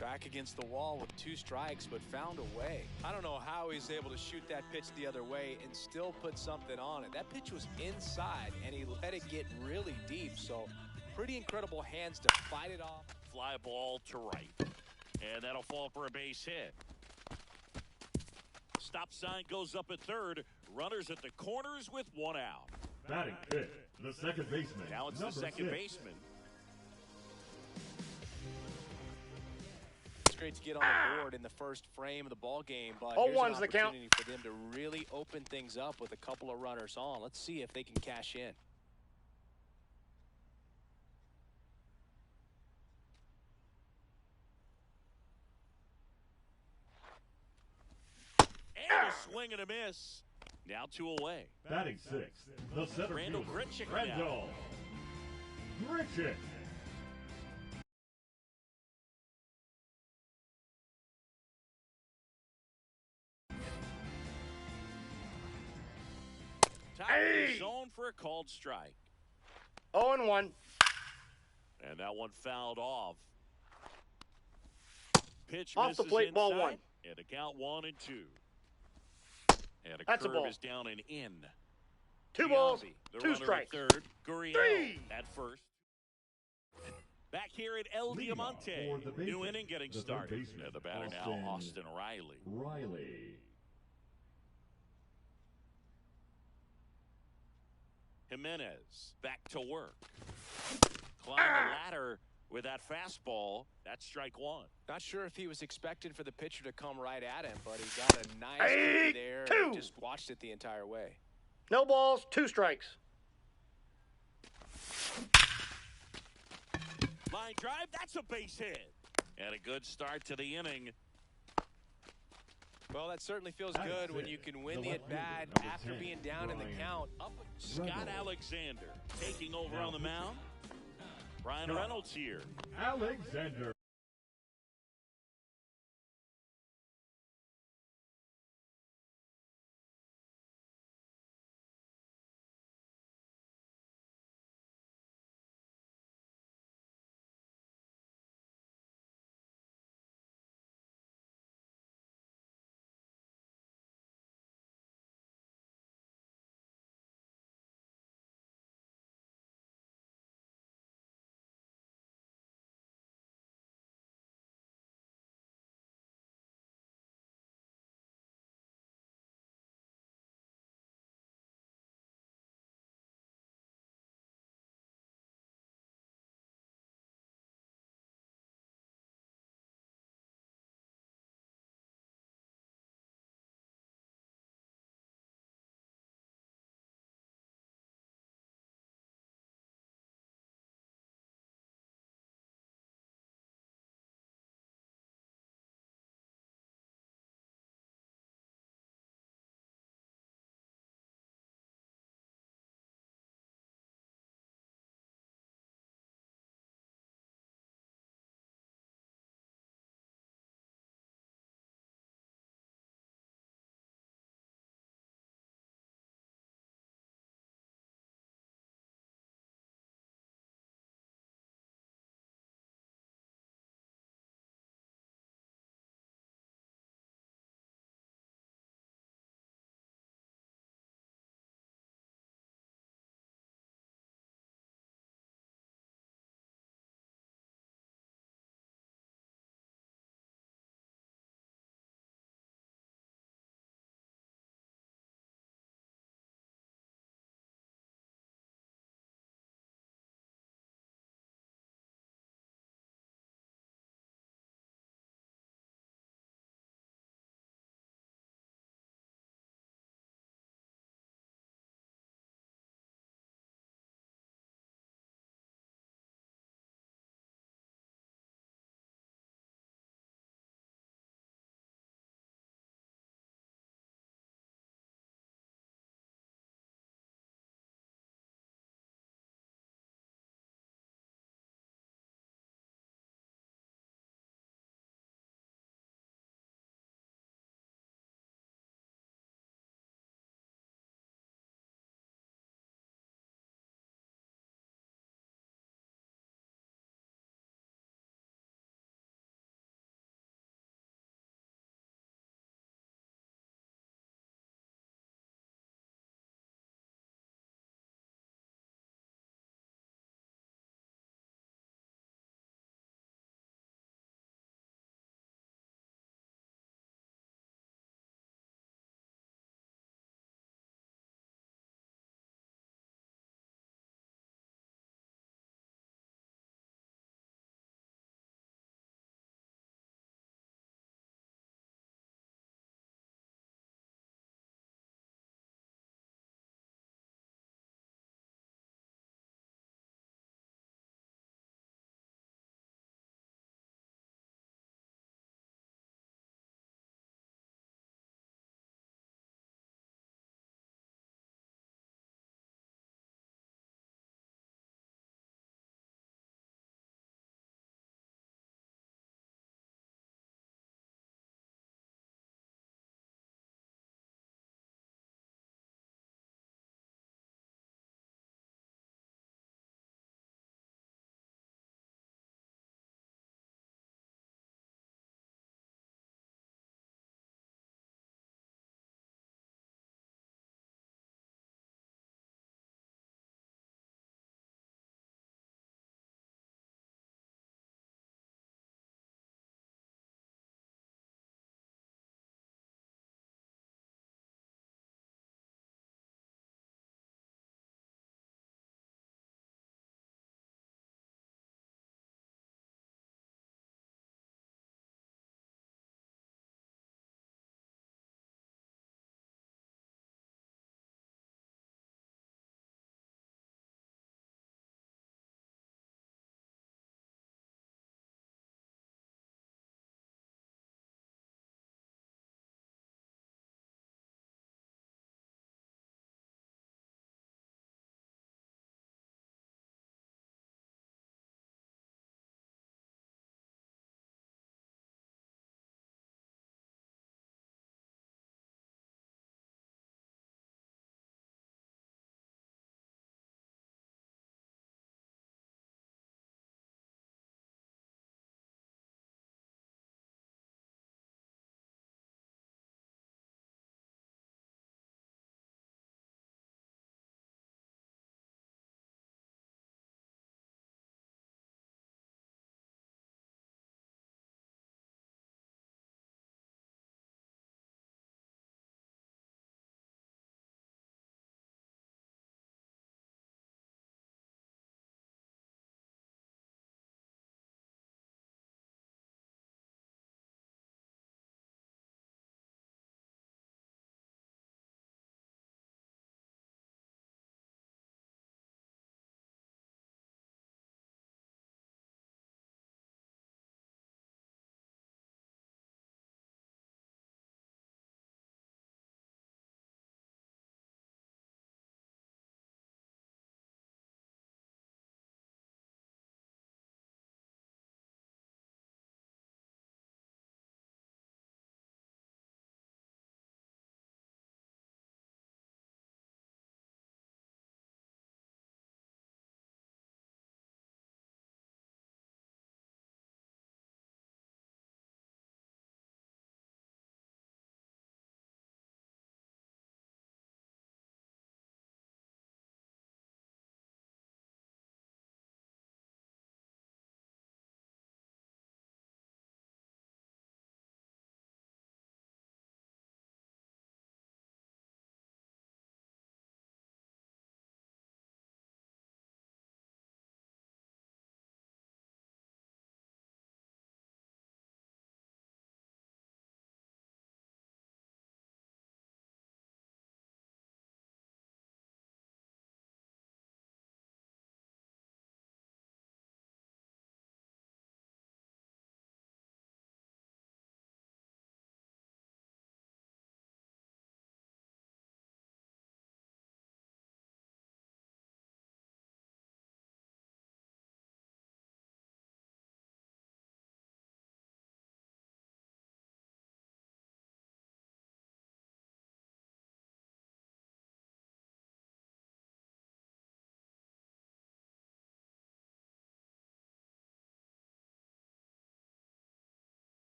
Back against the wall with 2 strikes, but found a way. I don't know how he's able to shoot that pitch the other way and still put something on it. That pitch was inside, and he let it get really deep. So pretty incredible hands to fight it off.
Fly ball to right. And that'll fall for a base hit. Stop sign goes up at third. Runners at the corners with 1 out.
Batting fifth, the second baseman.
Now it's the
number
second
6.
baseman.
It's great to get on the board in the first frame of the ball game, but here's an
0-1's the count.
opportunity for them to really open things up with a couple of runners on. Let's see if they can cash in.
And a swing and a miss. Now 2 away.
Batting sixth, the center
Randall
fielder,
Grichuk now.
Randall Grichuk.
Top of the zone for a called strike.
0 and 1.
And that one fouled off. Pitch
Off the
misses
plate, ball
inside,
1.
And a count 1 and 2. And a
That's a
curve
ball.
is down and in.
2 balls,
Giambi, the
2
runner
strikes.
at third. Gurriel
3.
at first. Back here at El
Leadoff
Diamante.
for the
New
bases,
inning getting
the third
started.
baseman,
And the batter now, Austin Riley.
Riley.
Jimenez back to work. Climb the ladder with that fastball. That's strike 1.
Not sure if he was expecting for the pitcher to come right at him, but he got a nice hit there and just watched it the entire way.
No balls, 2 strikes.
Line drive, that's a base hit. And a good start to the inning.
Well, that certainly feels
That's
good when
it.
you can win
The
the
left fielder,
at-bat
number
after
10,
being down in the
Brian
count.
Scott
Reynolds.
Alexander taking over
Now
on the
pitching.
mound. Brian
Scott.
Reynolds here.
Alexander.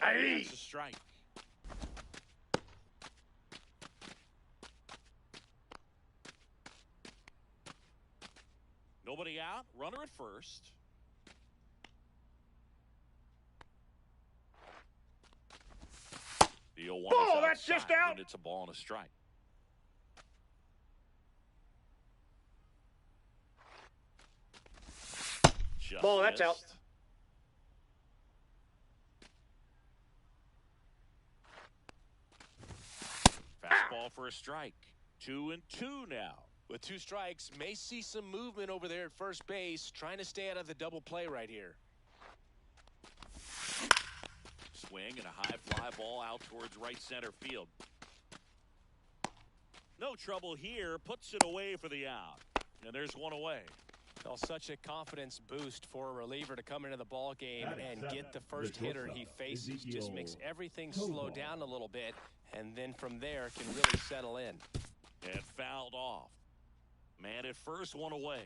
Aye.
That's a strike. Nobody out. Runner at first. The 0-1
Ball,
is
that's just
outside,
out.
and it's a ball and a strike. Just
Ball, that's out.
missed. Fastball for a strike. 2-2 now.
With 2 strikes, may see some movement over there at first base, trying to stay out of the double play right here.
Swing and a high fly ball out towards right center field. No trouble here. Puts it away for the out. And there's one away.
Well, such a confidence boost for a reliever to come into the ball game and get the first hitter he faces. Just makes everything slow down a little bit, and then from there can really settle in.
And fouled off. Man at first, one away.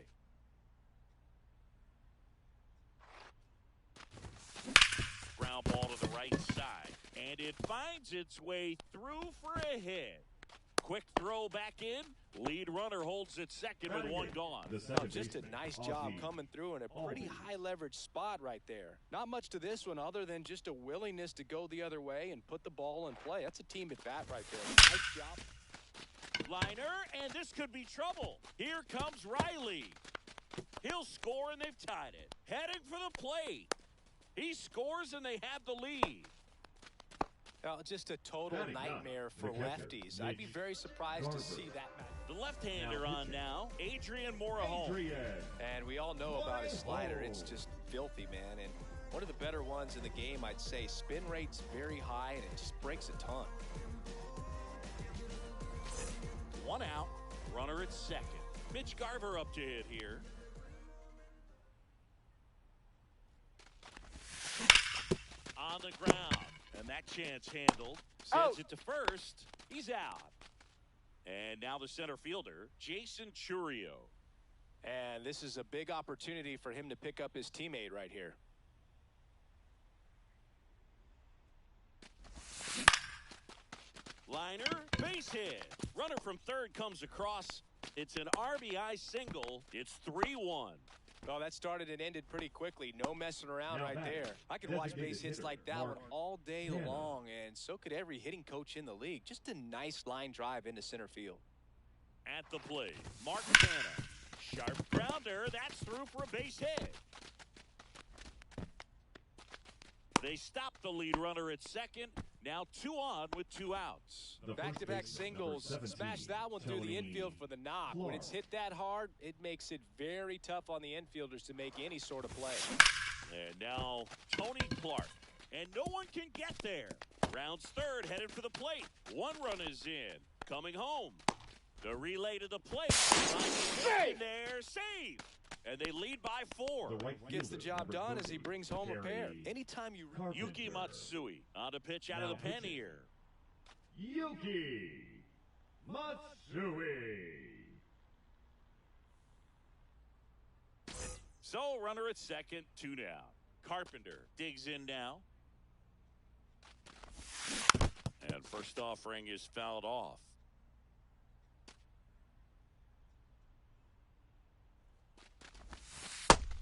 Ground ball to the right side. And it finds its way through for a hit. Quick throw back in. Lead runner holds it second with one gone.
The
Oh,
second
just a
baseman,
nice job
Ozzie.
coming through in a pretty
Ozzie.
high leverage spot right there. Not much to this one other than just a willingness to go the other way and put the ball in play. That's a team at bat right there. Nice job.
Liner, and this could be trouble. Here comes Riley. He'll score, and they've tied it. Heading for the plate. He scores, and they have the lead.
Well, just a total
Batting
nightmare
ninth,
for
the catcher,
lefties. I'd be
Mitch
very surprised to
Garver.
see that match.
The left-hander
Now
on
pitching.
now, Adrian Morejon.
Adrian.
And we all know about his slider. It's
Morejon.
just filthy, man. And one of the better ones in the game, I'd say. Spin rate's very high, and it just breaks a ton.
One out, runner at second. Mitch Garver up to hit here. On the ground, and that chance handled. Sends
Out.
it to first. He's out. And now the center fielder, Jason Churio.
And this is a big opportunity for him to pick up his teammate right here.
Liner, base hit. Runner from third comes across. It's an RBI single. It's 3-1.
Well, that started and ended pretty quickly. No messing around
Now
right
batting,
there. I could watch
designated
base hits
hitter,
like that
Mark
one all day
Canha.
long, and so could every hitting coach in the league. Just a nice line drive into center field.
At the plate, Mark Canha. Sharp grounder. That's through for a base hit. They stop the lead runner at second. Now 2 on with 2 outs.
The first
Back-to-back
baseman, number
singles.
17,
Smash that one through the
Tony
infield for the knock. When it's
Clark.
hit that hard, it makes it very tough on the infielders to make any sort of play.
And now Tony Clark. And no one can get there. Rounds third, headed for the plate. 1 run is in. Coming home. The relay to the plate.
Save!
There, save. And they lead by 4.
The right
Gets the
fielder,
job
number
done as
30,
he brings home a pair.
Gary
Anytime you
Carpenter.
Yuki Matsui on the pitch out of
Now
the pen
pitching.
here.
Yuki Matsui.
So runner at second, 2 down. Carpenter digs in now. And first offering is fouled off.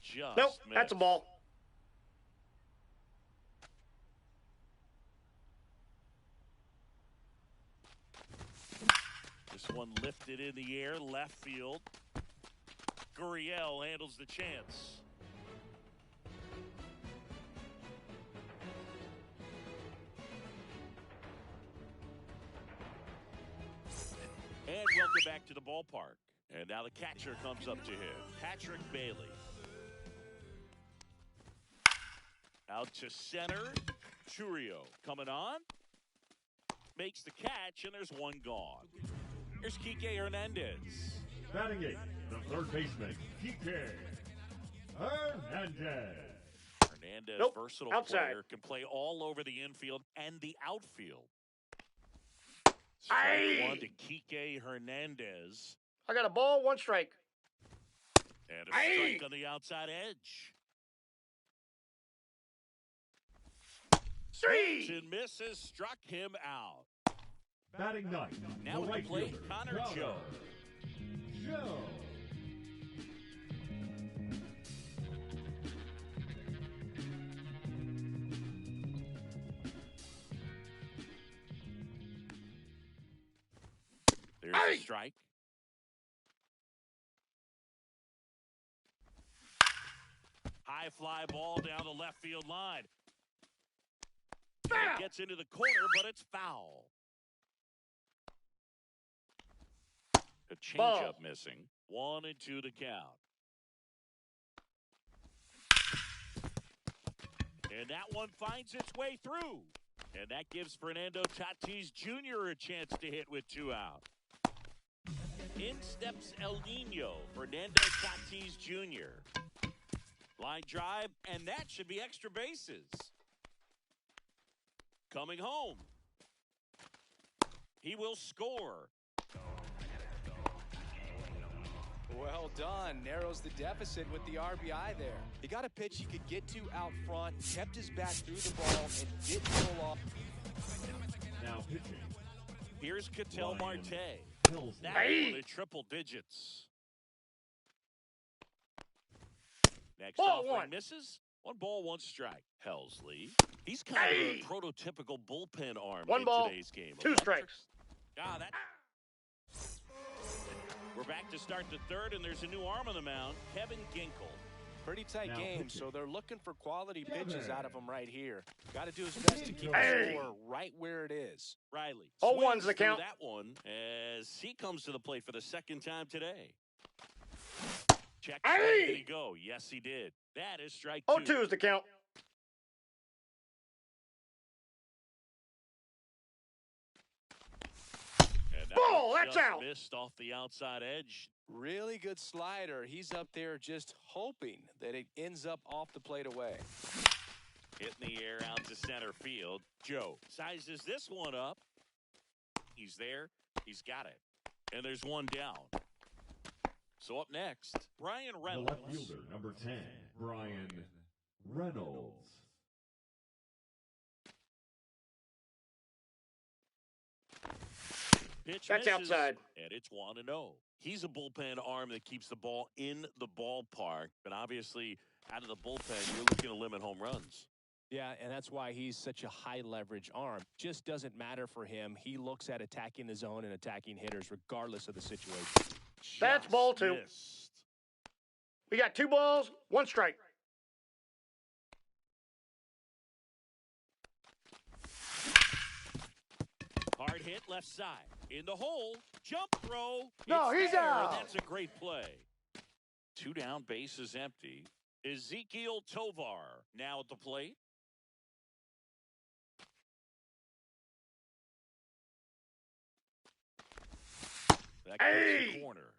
Just
Nope, that's a
missed.
ball.
This one lifted in the air, left field. Gurriel handles the chance. And welcome back to the ballpark. And now the catcher comes up to him, Patrick Bailey. Out to center, Churio coming on. Makes the catch, and there's 1 gone. Here's Kike Hernandez.
Batting 8, the third baseman, Kike Hernandez.
Hernandez,
Nope,
versatile
outside.
player, can play all over the infield and the outfield.
Aye.
Strike 1 to Kike Hernandez.
I got a ball, 1 strike.
And a
Aye.
strike on the outside edge.
Three.
And misses, struck him out.
Batting ninth,
Now
the
at
right
the plate,
fielder,
Connor Joe.
Joe.
There's a strike. High fly ball down the left field line. It gets into the corner, but it's foul. A changeup missing. 1-2 to count. And that one finds its way through. And that gives Fernando Tatis Jr. a chance to hit with 2 out. In steps El Nino, Fernando Tatis Jr. Line drive, and that should be extra bases. Coming home. He will score.
Well done. Narrows the deficit with the RBI there. He got a pitch he could get to out front, kept his back through the ball, and didn't pull off.
Now pitching,
Here's Ketel
Ryan
Marte.
Helsley.
That
Hey!
one in triple digits. Next
Ball
offering
one.
misses. 1 ball, 1 strike. Helsley. He's kind
Hey!
of a prototypical bullpen arm
1
in
ball,
today's game.
2 strikes.
Ah, that. We're back to start the third, and there's a new arm on the mound, Kevin Ginkel.
Pretty tight
Now
game,
pitching.
so they're looking for quality pitches
Kevin.
out of him right here. Got to do his best to keep
Hey!
the score right where it is.
Riley.
0-1's
swings
the
through
count.
That one as he comes to the plate for the second time today. Check.
Hey!
Did he go? Yes, he did. That is strike 2.
0-2 is the count.
And that
Ball,
one
that's
just
out.
missed off the outside edge.
Really good slider. He's up there just hoping that it ends up off the plate away.
Hit in the air out to center field. Joe sizes this one up. He's there. He's got it. And there's one down. So up next, Brian
The
Reynolds.
left fielder, number 10, Brian Reynolds.
Pitch
That's
misses,
outside.
and it's 1-0. He's a bullpen arm that keeps the ball in the ballpark, but obviously out of the bullpen, you're looking to limit home runs.
Yeah, and that's why he's such a high leverage arm. Just doesn't matter for him. He looks at attacking the zone and attacking hitters regardless of the situation.
That's
Just
ball 2.
missed.
We got 2 balls, 1 strike.
Hard hit left side. In the hole. Jump throw.
No,
It's
he's
there.
out.
That's a great play. 2 down, base is empty. Ezekiel Tovar now at the plate. That gets the
Hey!
corner.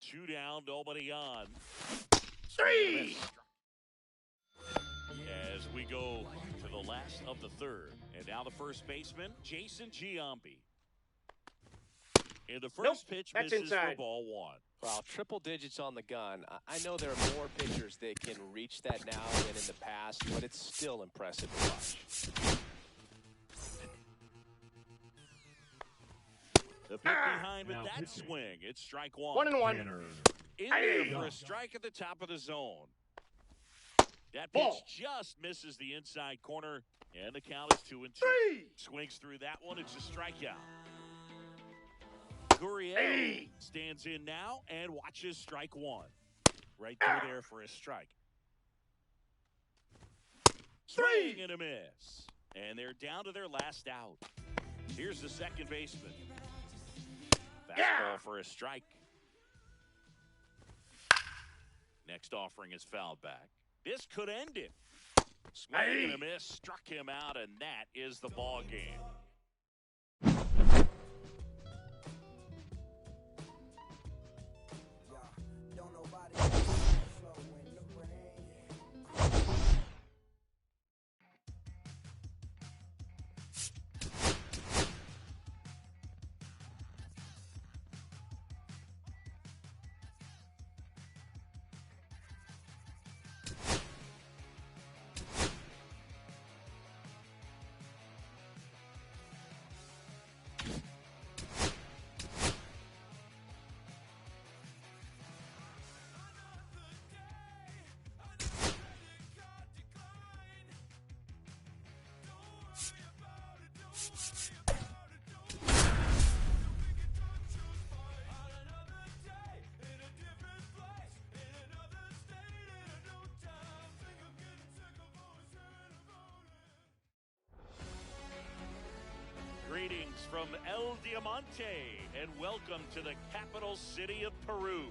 Two down, nobody on.
3.
As we go to the last of the third. And now the first baseman, Jason Giambi. And the first pitch
that's
misses
inside.
for ball 1.
Wow, triple digits on the gun. I know there are more pitchers that can reach that now than in the past, but it's still impressive to watch.
The pick behind with
Now
that
pitching.
swing. It's strike 1.
1-1.
Tanner
In there
Hey!
for a strike at the top of the zone. That pitch
Ball.
just misses the inside corner, and the count is 2-2.
3.
Swings through that one. It's a strikeout. Gurriel
Hey!
stands in now and watches strike 1. Right through there for a strike. Swing
3.
and a miss. And they're down to their last out. Here's the second baseman. Fastball
Yeah!
for a strike. Next offering is fouled back. This could end it. Swing and a miss, struck him out, and that is the ball game. from El Diamante, and welcome to the capital city of Peru.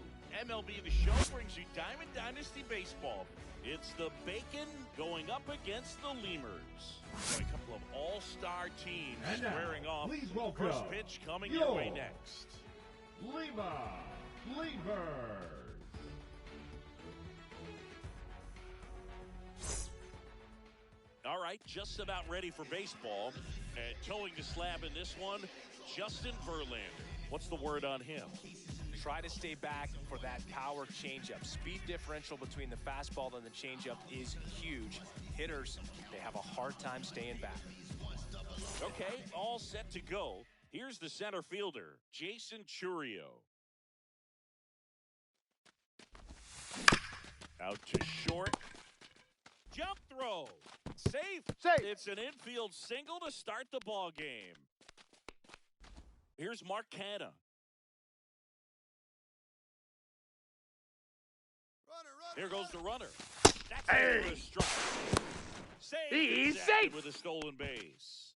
MLB The Show brings you Diamond Dynasty Baseball. It's the Bacon going up against the Lemurs. A couple of all-star teams
And now,
squaring off.
please welcome
First pitch coming your way next.
Lima Lemurs.
All right, just about ready for baseball. And towing the slab in this one, Justin Verlander. What's the word on him?
Try to stay back for that power changeup. Speed differential between the fastball and the changeup is huge. Hitters, they have a hard time staying back.
Okay, all set to go. Here's the center fielder, Jason Churio. Out to short. Jump throw. Safe.
Safe.
It's an infield single to start the ball game. Here's Mark Canha. Here goes the runner. That's
Hey.
a strike. Save
He's
exacted
safe.
with a stolen base.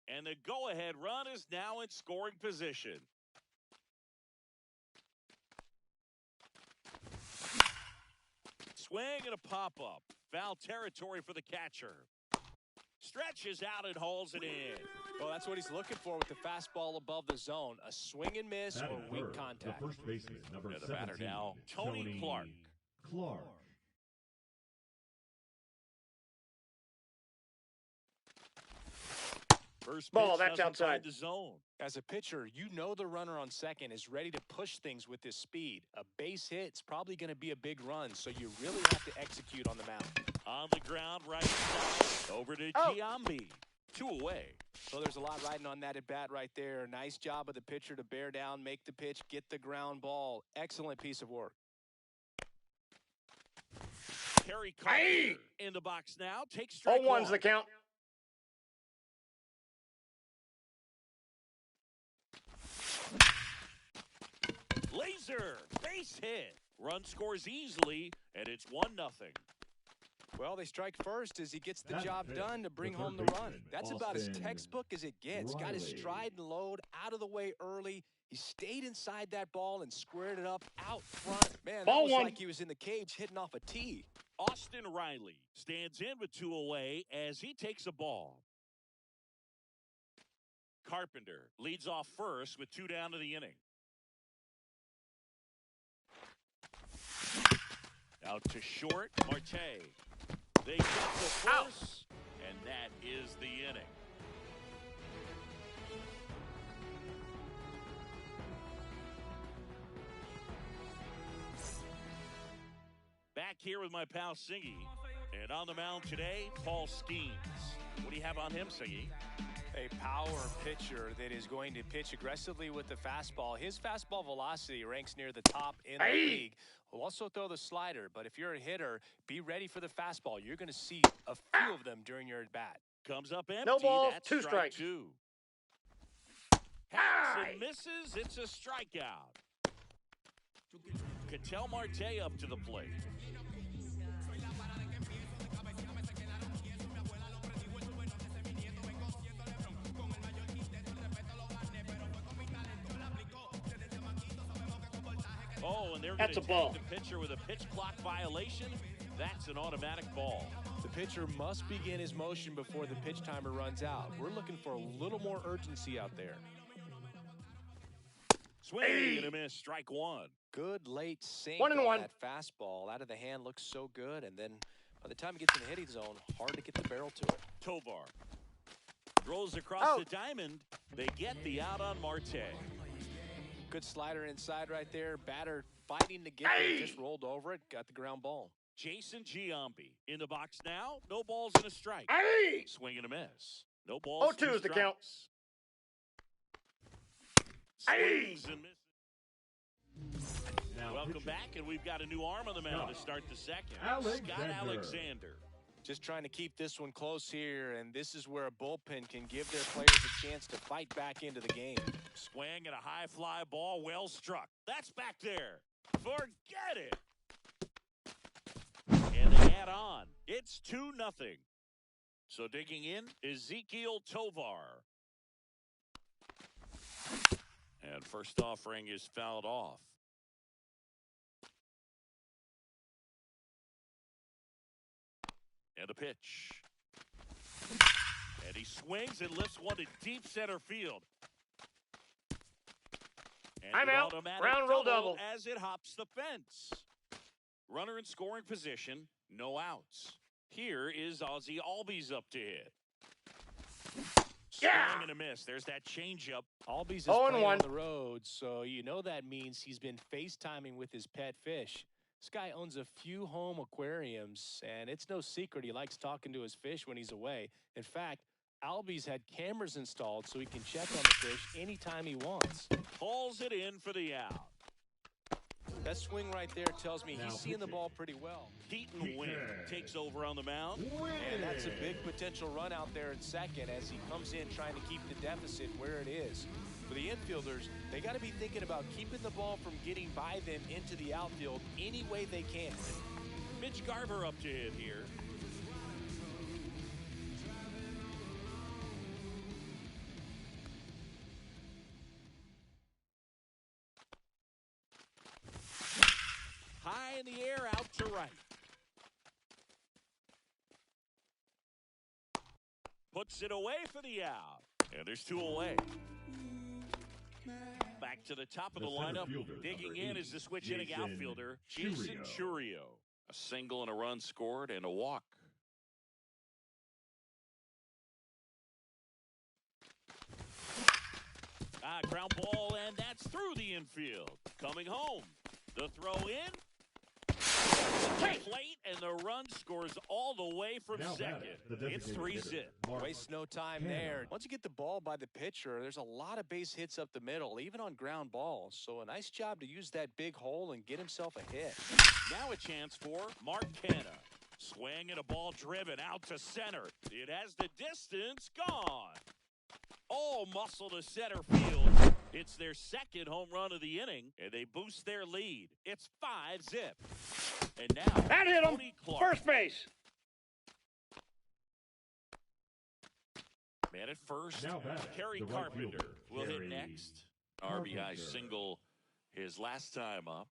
And the go-ahead run is now in scoring position. Swing and a pop-up. Foul territory for the catcher. Stretches out and hauls it in.
Well, that's what he's looking for with the fastball above the zone. A swing and miss
At
or weak
third,
contact.
the first baseman, number
And the
17,
batter now, Tony Clark.
Clark.
First
Ball,
pitch
that's
doesn't
outside.
find the zone.
As a pitcher, you know the runner on second is ready to push things with his speed. A base hit's probably going to be a big run, so you really have to execute on the mound.
On the ground, right side. Over to
Oh.
Giambi. 2 away.
So there's a lot riding on that at bat right there. Nice job of the pitcher to bear down, make the pitch, get the ground ball. Excellent piece of work.
Terry Carpenter in the box now. Takes
Oh,
strike
one's
one.
the count.
Laser. Base hit. Run scores easily, and it's 1-0.
Well, they strike first as he gets the
That's
job
it.
done to bring
The
home the
third
run.
baseman,
That's about as
Austin
textbook as it gets. Got his
Riley.
stride and load out of the way early. He stayed inside that ball and squared it up out front. Man, that
Ball
was
one.
like he was in the cage hitting off a tee.
Austin Riley stands in with 2 away as he takes a ball. Carpenter leads off first with 2 down to the inning. Out to short, Marte. They get to
Out.
first, and that is the inning. Back here with my pal Singy. And on the mound today, Paul Skeens. What do you have on him, Singy?
A power pitcher that is going to pitch aggressively with the fastball. His fastball velocity ranks near the top in the league. Will also throw the slider, but if you're a hitter, be ready for the fastball. You're going to see a few of them during your at-bat.
Comes up empty.
No balls,
That's
2
strike
strikes.
2. Hacks
Aye.
and misses. It's a strikeout. Ketel Marte up to the plate. Oh, and they're going
That's
to
a ball.
tag the pitcher with a pitch clock violation. That's an automatic ball.
The pitcher must begin his motion before the pitch timer runs out. We're looking for a little more urgency out there.
Swing and a miss. Strike 1.
Good late sink
1-1.
on that fastball. Out of the hand looks so good, and then by the time it gets in the hitting zone, hard to get the barrel to it.
Tovar throws across
Out.
the diamond. They get the out on Marte.
Good slider inside right there. Batter fighting to get there. Just rolled over it. Got the ground ball.
Jason Giambi in the box now. No balls and a strike.
Hey!
Swing and a miss. No balls.
0-2 is the count. Hey!
Swings and misses.
Now
Welcome
pitching.
back, and we've got a new arm on the mound to start the second.
Alexander.
Scott Alexander.
Just trying to keep this one close here, and this is where a bullpen can give their players a chance to fight back into the game.
Swing and a high fly ball, well struck. That's back there. Forget it. And they add on. It's 2-0. So digging in, Ezequiel Tovar. And first offering is fouled off. And a pitch. And he swings and lifts one to deep center field. And
I'm
an
out.
automatic
Round roll double.
as it hops the fence. Runner in scoring position, no outs. Here is Ozzie Albies up to hit.
Yeah!
Swing and a miss. There's that changeup.
Albies is
0-1.
playing on the road, so you know that means he's been FaceTiming with his pet fish. This guy owns a few home aquariums, and it's no secret he likes talking to his fish when he's away. In fact, Albies had cameras installed so he can check on the fish anytime he wants.
Pulls it in for the out.
That swing right there tells me he's seeing the ball pretty well.
Keaton Wynn takes over on the mound.
And that's a big potential run out there in second as he comes in trying to keep the deficit where it is. For the infielders, they got to be thinking about keeping the ball from getting by them into the outfield any way they can.
Mitch Garver up to hit here. High in the air, out to right. Puts it away for the out. And there's two away. Back to the top of the lineup. Digging in is the switch hitting outfielder, Jason Churio.
A single and a run scored and a walk.
Ground ball, and that's through the infield. Coming home. The throw in. Plate, and the run scores all the way from second. It's 3-zip.
Waste no time there. Once you get the ball by the pitcher, there's a lot of base hits up the middle, even on ground balls. So a nice job to use that big hole and get himself a hit.
Now a chance for Mark Canha. Swing and a ball driven out to center. It has the distance gone. All muscle to center field. It's their second home run of the inning, and they boost their lead. It's 5-zip. And now,
That hit him.
Tony Clark.
First base.
Man at first,
Now back,
Kerry
the right
Carpenter
fielder,
will hit
Kerry
next.
RBI
Carpenter.
single his last time up.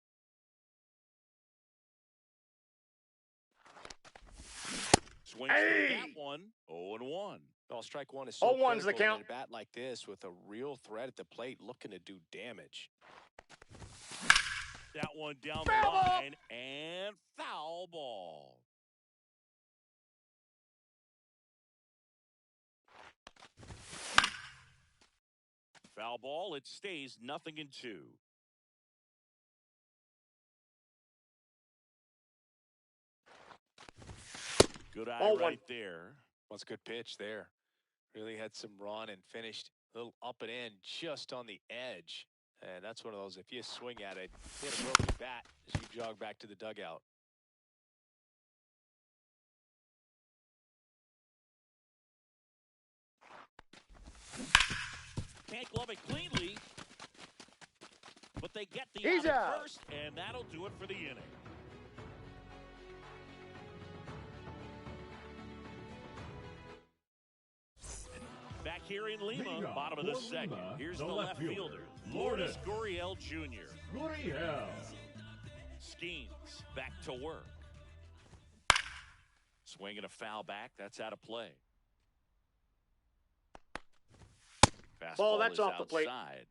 Swings
Hey!
through that one, 0-1.
Well, strike one is so
0-1's the
critical
count.
in a bat like this with a real threat at the plate looking to do damage.
That one down
Foul
the
ball!
line, and foul ball. Foul ball, it stays 0-2. Good eye
0-1.
right there.
That's a good pitch there. Really had some run and finished a little up and in just on the edge. And that's one of those, if you swing at it, hit a broken bat as you jog back to the dugout.
Can't glove it cleanly, but they get the
He's
out
out.
at first, and that'll do it for the inning. Back here in Lima,
Lima,
bottom of the
for
second.
Lima,
Here's
the
the
left
left
fielder,
fielder,
Lourdes
Lourdes Gurriel Jr.
Gurriel.
Schemes back to work.
Swinging a foul back. That's out of play. Fastball
Ball, that's
is
off the plate.
outside.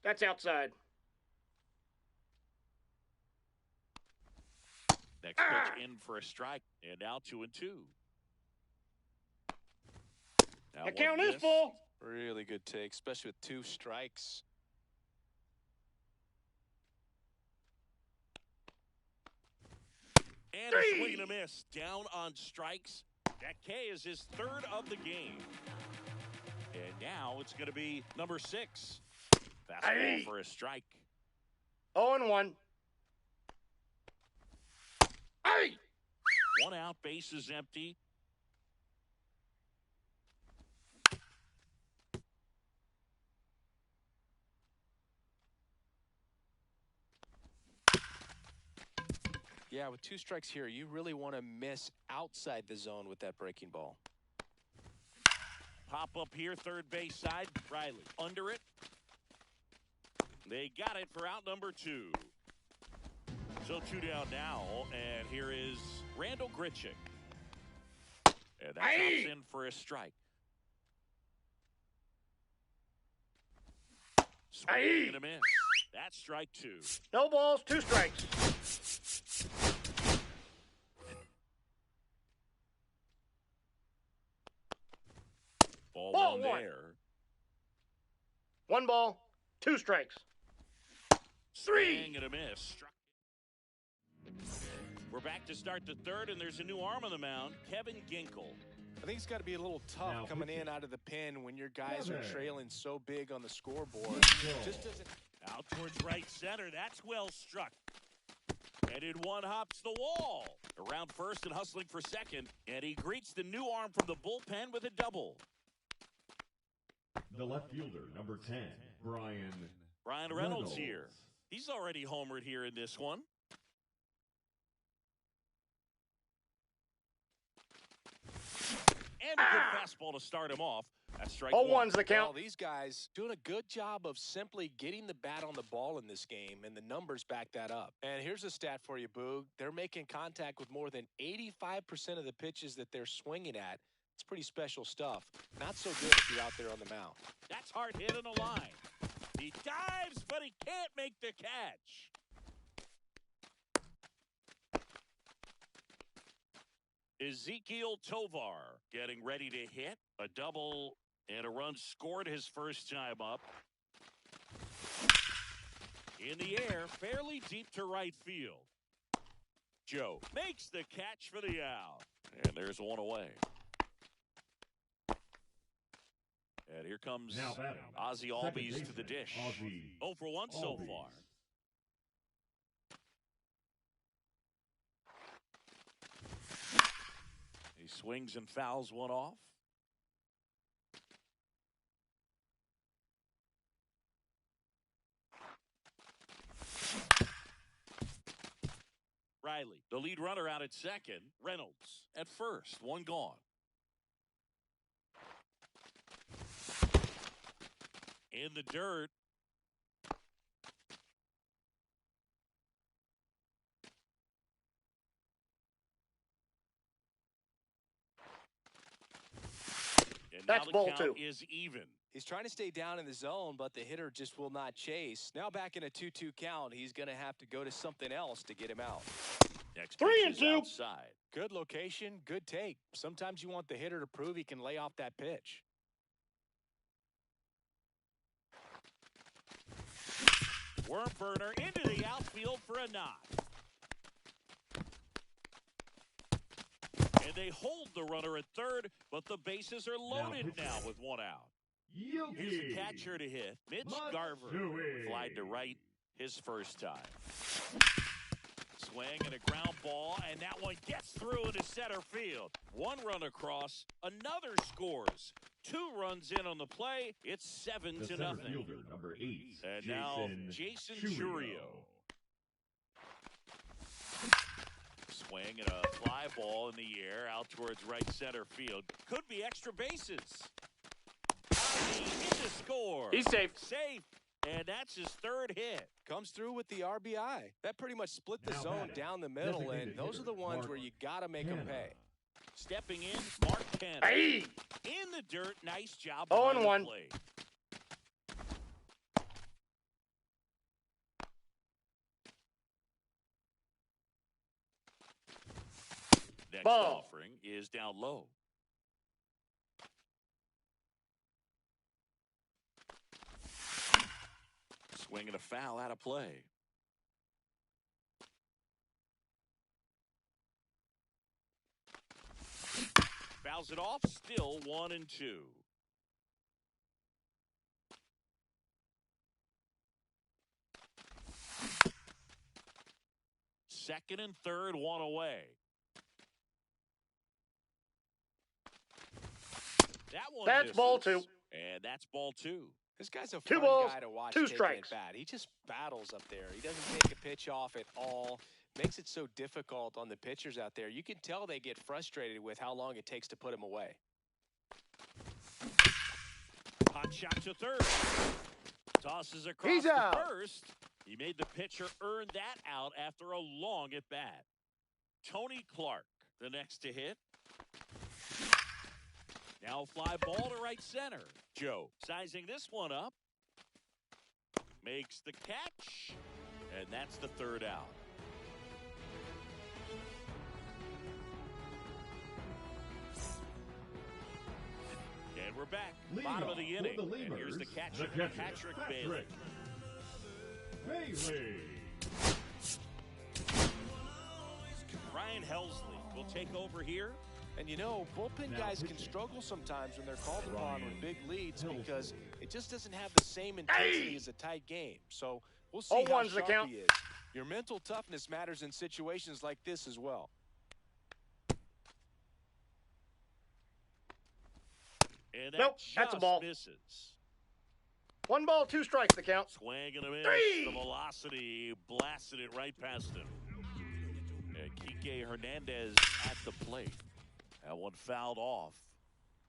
That's outside.
Next pitch in for a strike, and now 2-2. Now
The
one
count is
miss.
full.
Really good take, especially with 2 strikes.
And a swing and a miss. Down on strikes. That K is his third of the game. And now it's going to be number 6. Fastball
Hey.
for a strike.
0-1. Hey!
One out, base is empty.
Yeah, with 2 strikes here, you really want to miss outside the zone with that breaking ball.
Pop up here, third base side. Riley under it. They got it for out number 2. So 2 down now, and here is Randall Grichuk. And that drops in for a strike. Swing and a miss. That's strike 2.
No balls, 2 strikes.
Ball
Ball
1
one.
there.
1 ball, 2 strikes. 3.
Swing and a miss. We're back to start the third, and there's a new arm on the mound, Kevin Ginkel.
I think it's got to be a little tough
Now,
coming
pitching.
in out of the pen when your guys are
Seven.
trailing so big on the scoreboard. Just doesn't.
Out towards right center. That's well struck. Headed one hops the wall. Around first and hustling for second. And he greets the new arm from the bullpen with a double.
The left fielder, number 10, Brian
Brian Reynolds here. He's already homered here in this one. And a good fastball to start him off. That's strike
0-1's the
Well,
count.
these guys doing a good job of simply getting the bat on the ball in this game, and the numbers back that up. And here's a stat for you, Boog. They're making contact with more than 85% of the pitches that they're swinging at. It's pretty special stuff. Not so good if you're out there on the mound.
That's hard hit on the line. He dives, but he can't make the catch. Ezekiel Tovar getting ready to hit. A double and a run scored his first time up. In the air, fairly deep to right field. Joe makes the catch for the out. And there's one away. And here comes
Now batting.
Ozzy
Second
Albies to
baseman,
the dish.
Ozzy
0 for 1 so
Albies.
far. He swings and fouls one off. Riley, the lead runner out at second. Reynolds at first. One gone. In the dirt. And
That's
now the
ball
count
2.
is even.
He's trying to stay down in the zone, but the hitter just will not chase. Now back in a 2-2 count, he's going to have to go to something else to get him out.
Next
3
pitch
and
is
2.
outside.
Good location, good take. Sometimes you want the hitter to prove he can lay off that pitch.
Worm burner into the outfield for a knock. And they hold the runner at third, but the bases are loaded
pitching.
now with one out. Here's a
Yuki
catcher to hit. Mitch
Matsui.
Garver flied to right his first time. Swing and a ground ball, and that one gets through into center field. One run across, another scores. 2 runs in on the play. It's 7
The
to
center
nothing.
fielder, number 8,
And now Jason Churio. Swing and a fly ball in the air out towards right center field. Could be extra bases. Ozzy in to score.
He's safe.
Safe. And that's his third hit.
Comes through with the RBI. That pretty much split the
Now
zone
batting.
down the middle, and
Designated
those are the
hitter,
ones
Mark
where you got to make them
Canha.
pay.
Stepping in, Mark Canha.
Aye.
In the dirt, nice job
0
behind
and
the
1.
plate. Next
Ball.
offering is down low. Swing and a foul out of play. Fouls it off, still 1 and 2. Second and third, one away. That one
That's ball
misses.
2.
And that's ball 2.
This guy's a
2
fun
balls,
guy to watch
2
take
strikes.
at bat. He just battles up there. He doesn't take a pitch off at all. Makes it so difficult on the pitchers out there. You can tell they get frustrated with how long it takes to put him away.
Hot shot to third. Tosses across
He's
to
out.
first. He made the pitcher earn that out after a long at bat. Tony Clark, the next to hit. Now a fly ball to right center. Joe sizing this one up. Makes the catch. And that's the third out. And we're back.
Leading
Bottom
off
of the
for
inning.
the
And here's the
Lemurs,
catcher, Patrick Bailey.
Bailey.
Ryan Helsley will take over here.
And you know, bullpen
Now
guys can
pitching.
struggle sometimes when they're called upon with
Ryan
big leads
Helsley.
because it just doesn't have the same intensity as a tight game. So we'll see how
0-1's the
sharp
count.
he is. Your mental toughness matters in situations like this as well.
And that
Nope, that's a
just
ball.
misses.
1 ball, 2 strikes, the count.
Swing and a miss.
3.
The velocity blasted it right past him. And Kike Hernandez at the plate. That one fouled off.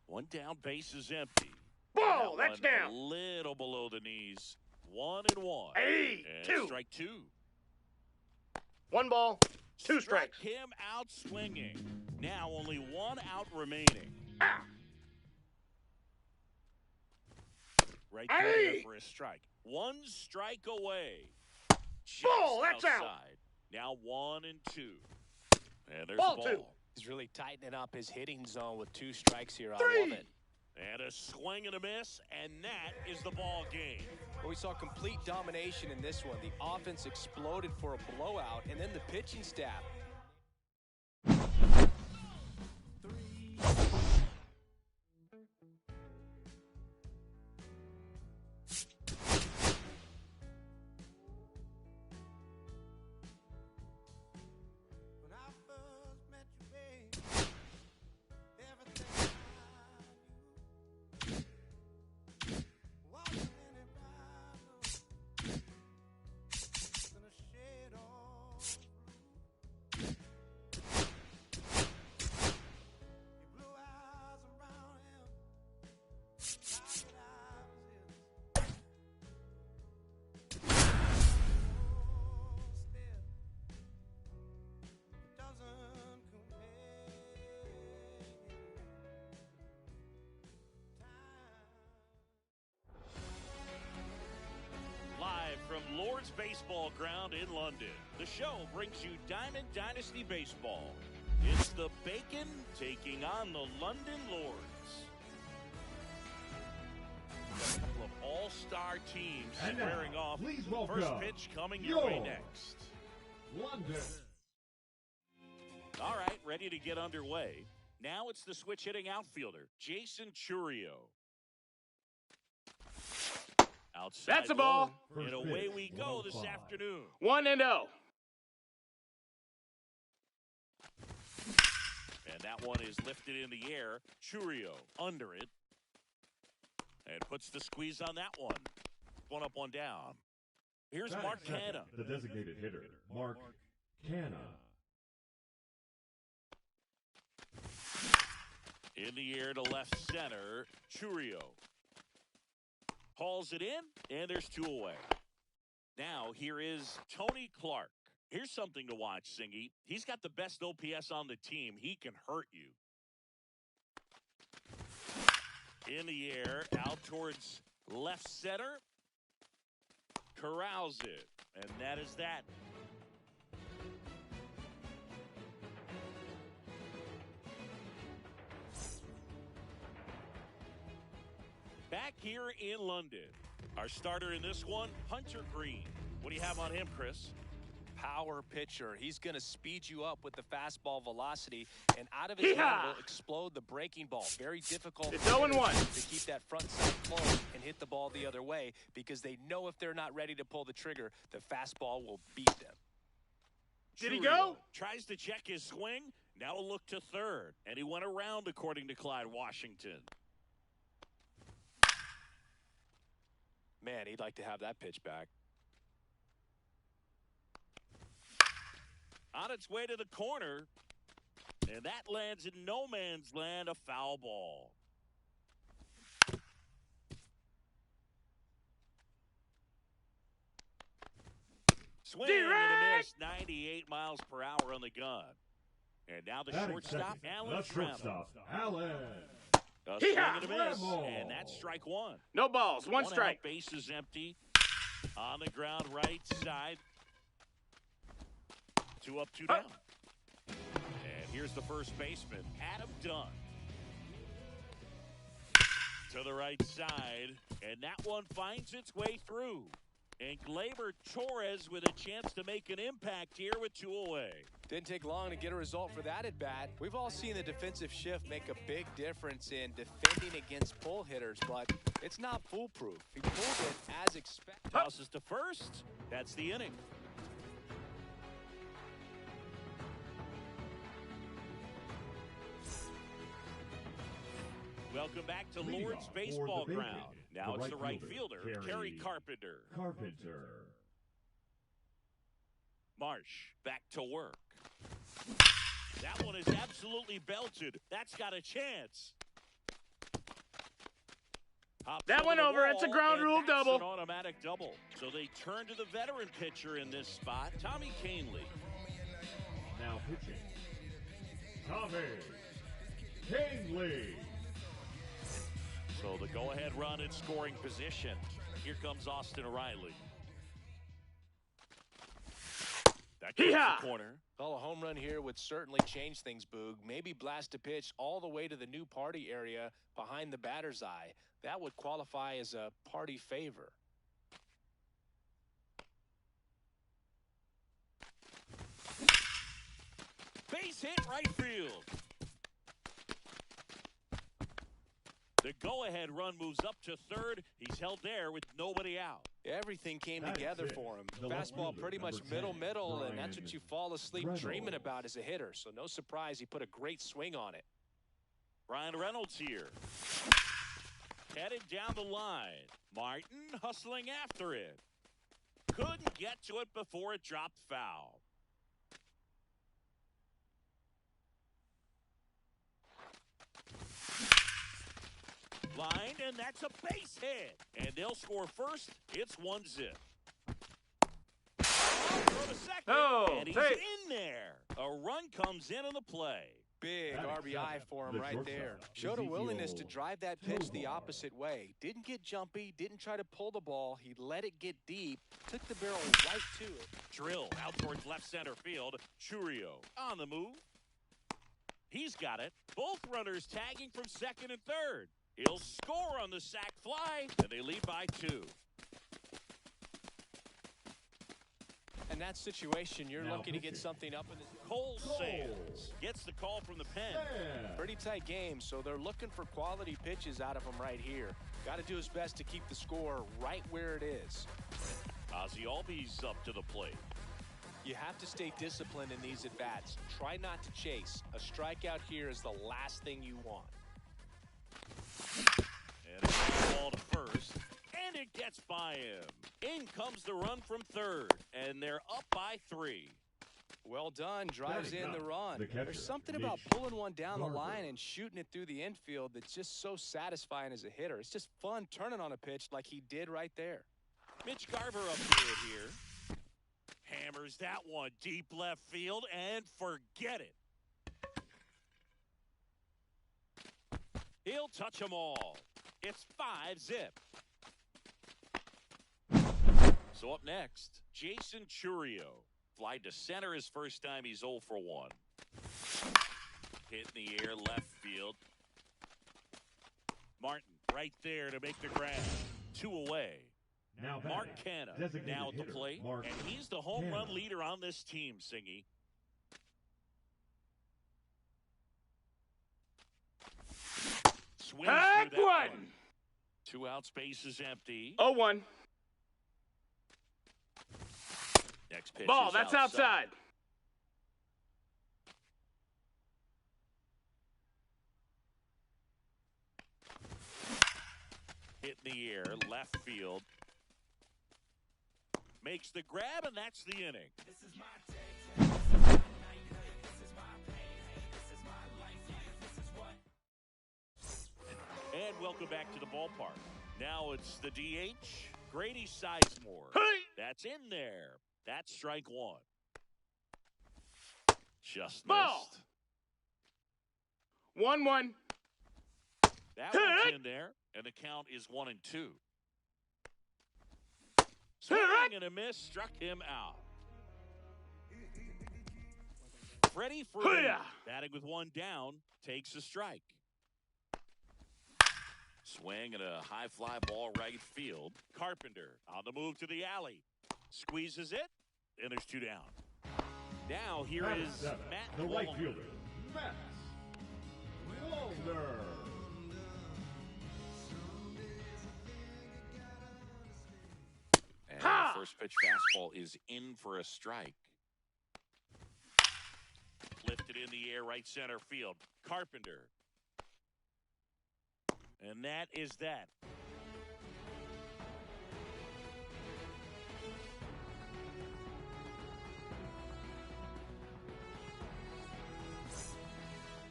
One down, base is empty.
Ball,
That
that's
one
down.
A little below the knees. 1-1.
Hey,
And
2.
strike 2.
1 ball, 2
Struck
strikes.
him out swinging. Now only 1 out remaining.
Ah.
Right there
Hey!
for a strike. 1 strike away. Just
Ball, that's out.
outside. Now 1 and 2. And there's
Ball
the
2.
ball.
He's really tightening up his hitting zone with 2 strikes here. I
3.
love it.
And a swing and a miss, and that is the ball game.
Well, we saw complete domination in this one. The offense exploded for a blowout, and then the pitching staff.
When I first met you, babe, everything I knew wasn't any brighter than a shade of blue. Your blue eyes around him, like that I was his. Still doesn't compare.
Live from Lord's Baseball Ground in London, the show brings you Diamond Dynasty Baseball. It's the Bacon taking on the London Lords. A couple of all-star teams
And now,
squaring off.
please
First
welcome
pitch coming your way
your
next.
London.
All right, ready to get underway. Now it's the switch hitting outfielder, Jason Churio. Outside
That's a ball.
low, and
First
away
pitch,
we go this
105.
afternoon.
1-0.
And that one is lifted in the air. Churio under it. And puts the squeeze on that one. 1 up, 1 down. Here's
Batting
Mark
second,
Canna.
the designated hitter, Mark Canna.
In the air to left center. Churio. Hauls it in, and there's 2 away. Now, here is Tony Clark. Here's something to watch, Singy. He's got the best OPS on the team. He can hurt you. In the air, out towards left center. Corrals it, and that is that. Back here in London, our starter in this one, Hunter Green. What do you have on him, Chris?
Power pitcher. He's going to speed you up with the fastball velocity, and out of his hand will explode the breaking ball. Very difficult
It's
for
0-1.
hitters to keep that front side closed and hit the ball the other way because they know if they're not ready to pull the trigger, the fastball will beat them.
Did he
Churio
go?
Tries to check his swing. Now a look to third, and he went around according to Clyde Washington.
Man, he'd like to have that pitch back.
On its way to the corner, and that lands in no man's land, a foul ball. Swing and a
Direct!
miss, 98 miles per hour on the gun. And now the
Batting
shortstop,
second,
Alan
the
Trammell.
shortstop, Allen.
A swing
Hee-haw!
and a miss,
Trammell.
and that's strike one.
No balls. One
Out,
strike.
base is empty. On the ground, right side. 2 up, 2 down. And here's the first baseman, Adam Dunn. To the right side, and that one finds its way through. And Gleyber Torres with a chance to make an impact here with 2 away.
Didn't take long to get a result for that at bat. We've all seen the defensive shift make a big difference in defending against pull hitters, but it's not foolproof. He pulled it as expected.
Tosses to first. That's the inning. Welcome back to
Leading
Lord's
off
Baseball
for the
Ground.
Bacon,
Now
the
it's the right
right
fielder,
fielder,
Kerry
Kerry
Carpenter.
Carpenter.
Marsh back to work. That one is absolutely belted. That's got a chance. Hops
That went
the
over. It's a
wall,
ground
and
rule
that's
double.
An automatic double. So they turn to the veteran pitcher in this spot, Tommy Canley.
Now pitching. Tommy Canley.
So the go-ahead run in scoring position. Here comes Austin Riley. That goes
Hee-haw!
the corner.
Well, a home run here would certainly change things, Boog. Maybe blast a pitch all the way to the new party area behind the batter's eye. That would qualify as a party favor.
Base hit right field. The go-ahead run moves up to third. He's held there with nobody out.
Everything came
That's
together
it.
for him.
The left
Fastball
fielder,
pretty much
number 10,
middle, and that's
Brian
what you fall asleep dreaming
Reynolds.
about as a hitter. So no surprise he put a great swing on it.
Ryan Reynolds here. Headed down the line. Martin hustling after it. Couldn't get to it before it dropped foul. Lined, and that's a base hit. And they'll score first. It's 1-0. Throw to second,
Oh,
and he's
hey.
in there. A run comes in on the play.
Big
Batting
RBI
second,
for him
the
right
shortstop,
there. Showed a willingness to
Ezekiel
drive that pitch the
Tovar.
opposite way. Didn't get jumpy, didn't try to pull the ball. He let it get deep, took the barrel right to it.
Drill out towards left center field. Churio on the move. He's got it. Both runners tagging from second and third. He'll score on the sac fly, and they lead by 2.
In that situation, you're
Now
looking to get
pitching.
something up in the
Cole Sands gets the call from the pen.
Yeah.
pretty tight game, so they're looking for quality pitches out of him right here. Got to do his best to keep the score right where it is.
Ozzie Albies up to the plate.
You have to stay disciplined in these at-bats. Try not to chase. A strikeout here is the last thing you want.
And a ball to first, and it gets by him. In comes the run from third, and they're up by 3.
Well done. Drives
Batting
in the
ninth,
run.
the catcher,
There's something about
Mitch
pulling one down the
Garver.
line and shooting it through the infield that's just so satisfying as a hitter. It's just fun turning on a pitch like he did right there.
Mitch Garver up to it here. Hammers that one deep left field, and forget it. He'll touch them all. It's 5-zip. So up next, Jason Churio. Fly to center his first time. He's 0 for 1. Hit in the air, left field. Martin right there to make the grab. 2 away.
Now
Mark
batting,
Canna
designated
now at the
hitter,
plate,
Mark
and he's the home run
Canna.
leader on this team, Singy. Swings
Back
through that
one.
2 outs, base is empty.
0-1.
Next pitch
Ball.
is
That's outside.
Hit in the air, left field. Makes the grab, and that's the inning. And welcome back to the ballpark. Now it's the DH, Grady Sizemore.
Hey!
That's in there. That's strike one. Just
Ball.
missed.
1-1.
That
Hit.
one's in there, and the count is 1-2. Swing and a miss, struck him out. Freddie Freeman,
Hiya.
batting with one down, takes a strike. Swing and a high fly ball right field. Carpenter on the move to the alley. Squeezes it, and there's two down. Now here
Batter
is
seven,
Matt
the right
Wallner.
fielder, Matt Wallner.
And
Ha!
the first pitch fastball is in for a strike.
Lifted in the air, right center field. Carpenter. And that is that.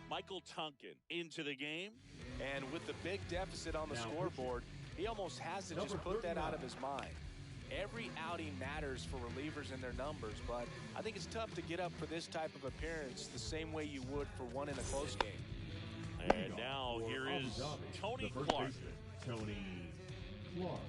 Michael Tonkin into the game.
And with the big deficit on the
Now
scoreboard, he almost has to just
Number
put that out of
39.
his mind. Every outing matters for relievers and their numbers, but I think it's tough to get up for this type of appearance the same way you would for one in a close game.
And now
For
here
Abu
is
Dhabi,
Tony
the first
Clark.
baseman, Tony Clark.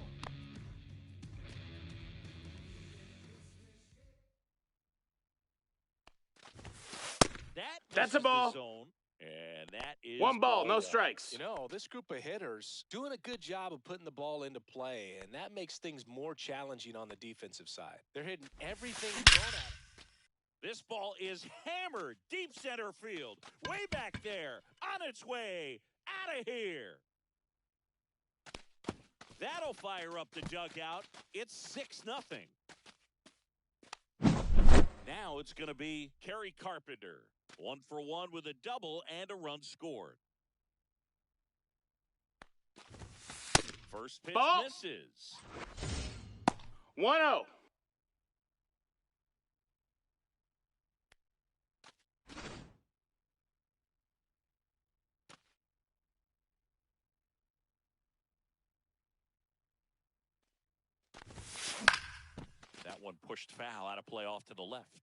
That's a
misses
ball.
the zone, and that is
1 ball, no
one.
strikes.
You know, this group of hitters doing a good job of putting the ball into play, and that makes things more challenging on the defensive side. They're hitting everything thrown at them.
This ball is hammered deep center field, way back there, on its way, out of here. That'll fire up the dugout. It's 6-0. Now it's going to be Kerry Carpenter. 1 for 1 with a double and a run scored. First pitch
Ball.
misses.
1-0.
That one pushed foul out of play off to the left.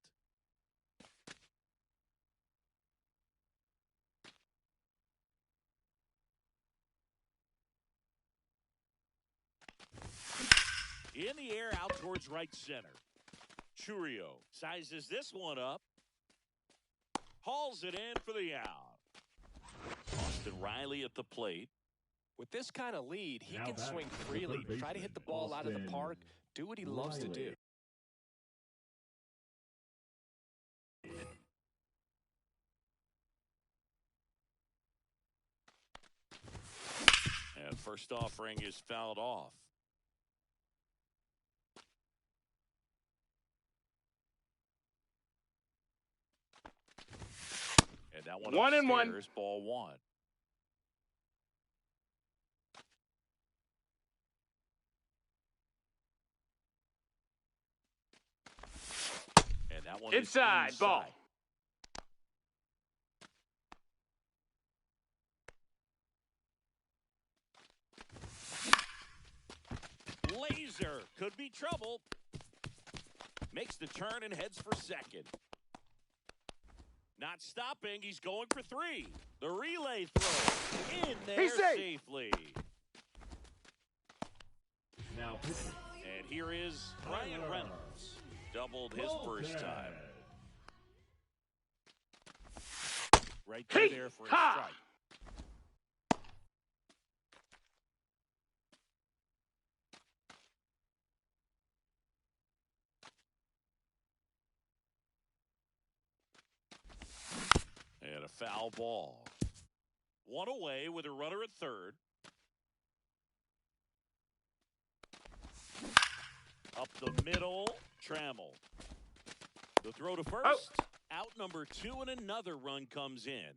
In the air, out towards right center. Churio sizes this one up. Hauls it in for the out. Austin Riley at the plate.
With this kind of lead, he
Now
can
batting,
swing
the
freely,
third
try to hit the ball out of the
baseman,
park, do what he loves to do.
Riley.
And first offering is fouled off. And that one
1-1.
upstairs, ball one. And that one is
Inside, ball.
Laser could be trouble. Makes the turn and heads for second. Not stopping. He's going for 3. The relay throw in there
He's safe.
safely.
Now pitching,
And here is Ryan
Tyler
Reynolds. Doubled his first
Lopez.
time. Right through
Hey,
there for a
ha!
strike. And a foul ball. One away with a runner at third. Up the middle, Trammell. The throw to first. Out number 2, and another run comes in.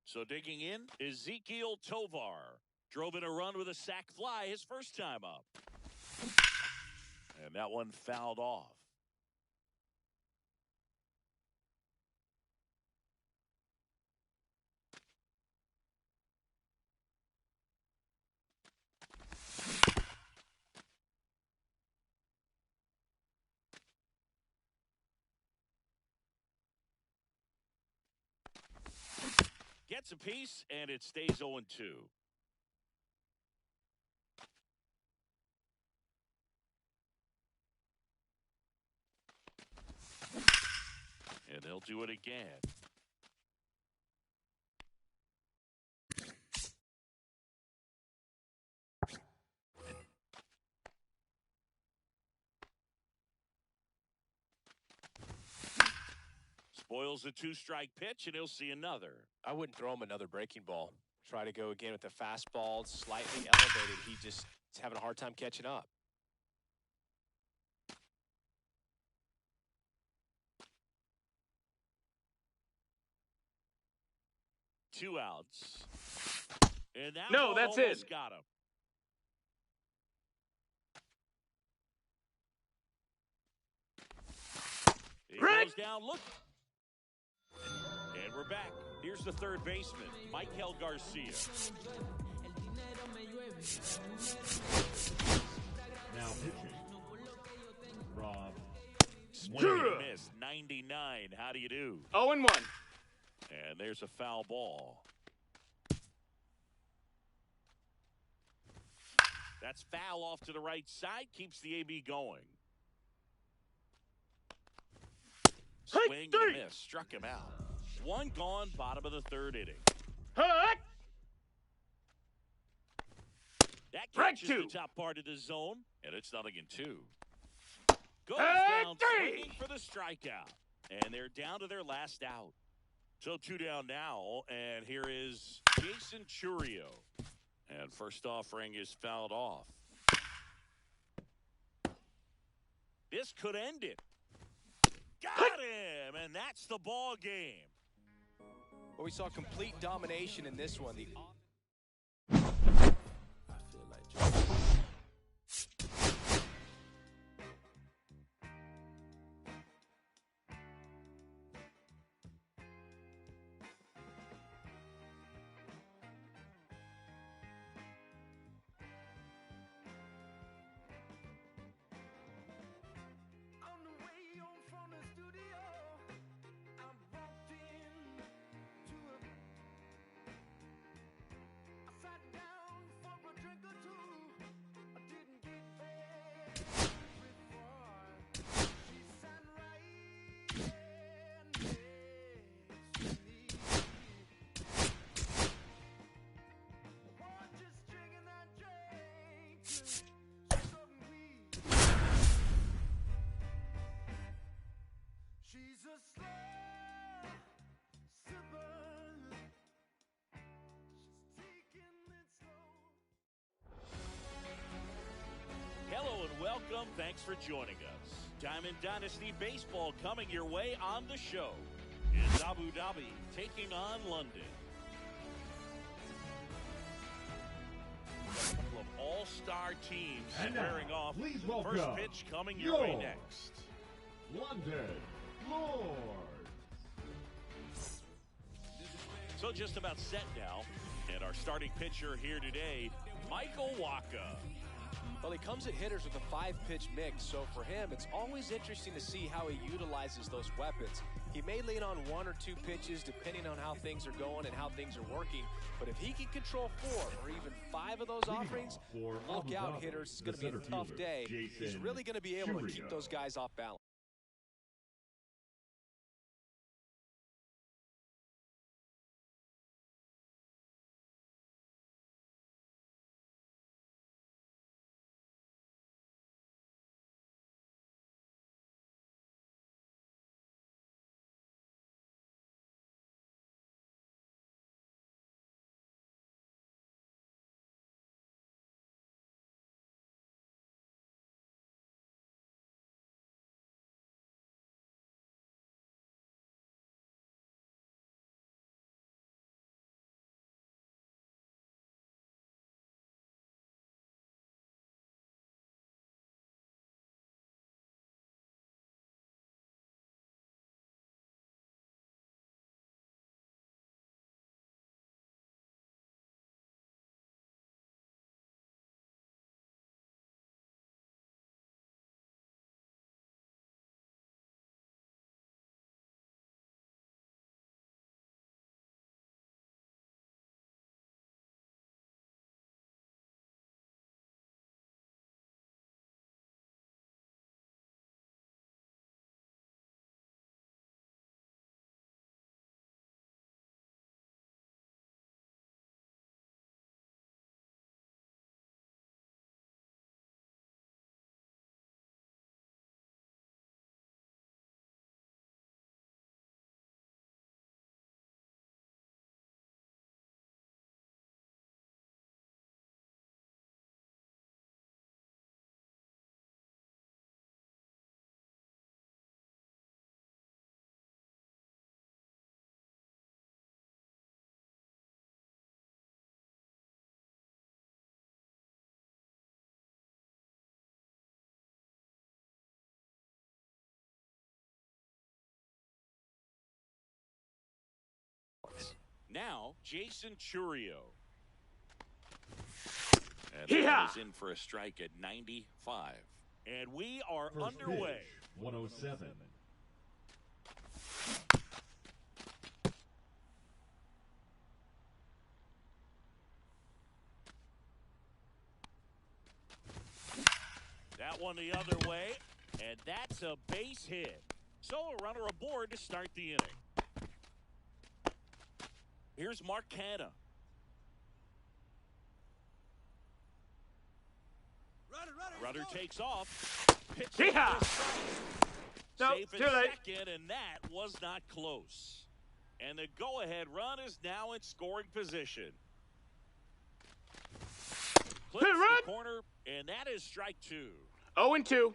So digging in, Ezekiel Tovar. Drove in a run with a sac fly his first time up. And that one fouled off. Gets a piece, and it stays 0-2. And they'll do it again. Spoils the 2-strike pitch, and he'll see another.
I wouldn't throw him another breaking ball. Try to go again with the fastball, slightly elevated. He just is having a hard time catching up.
Two outs. And that
No,
one
that's
almost
it.
got him. He
Rick!
goes down, look. And we're back. Here's the third baseman, Michael Garcia.
Now pitching. Rob.
Swing and a miss, 99. How do you do?
0-1.
And there's a foul ball. That's foul off to the right side. Keeps the AB going. Swing and a miss. Struck him out. One gone, bottom of the third inning.
Hut!
That
Strike
catches
two.
the top part of the zone, and it's 0-2. Goes
Hey,
down
three.
swinging for the strikeout. And they're down to their last out. So 2 down now, and here is Jason Churio. And first offering is fouled off. This could end it. Got him, and that's the ball game.
Well, we saw complete domination in this one.
I feel like
On the way home from the studio, I walked in to I sat down for a drink or two. I didn't get there before she sat right there next to me. Was just drinking that drink, smoking weed. She's a slow sipper. She's taking it slow.
Hello and welcome. Thanks for joining us. Diamond Dynasty Baseball coming your way on the show. It's Abu Dhabi taking on London. A couple of all-star teams
And now,
squaring off.
please
First
welcome
pitch coming your way
your
next.
London Lords.
So just about set now. And our starting pitcher here today, Michael Wacha.
Well, he comes at hitters with a 5-pitch mix, so for him, it's always interesting to see how he utilizes those weapons. He may lean on 1 or 2 pitches depending on how things are going and how things are working, but if he can control 4 or even 5 of those
Leading
offerings,
off for
look
Abu
out,
Dhabi,
hitters. It's
the
going to be a
center
tough
fielder,
day. He's
Jason
really going to be able to keep
Churio.
those guys off balance.
Now, Jason Churio. And
Hee-haw!
that is in for a strike at 95. And we are
First
underway.
pitch, 107.
That one the other way, and that's a base hit. So a runner aboard to start the inning. Here's Mark Canha. Runner takes off. Pitch
Hee-haw! No,
safe
too
at
late.
second, and that was not close. And the go-ahead run is now in scoring position. Clips
Hey, run!
the corner, and that is strike 2.
0-2.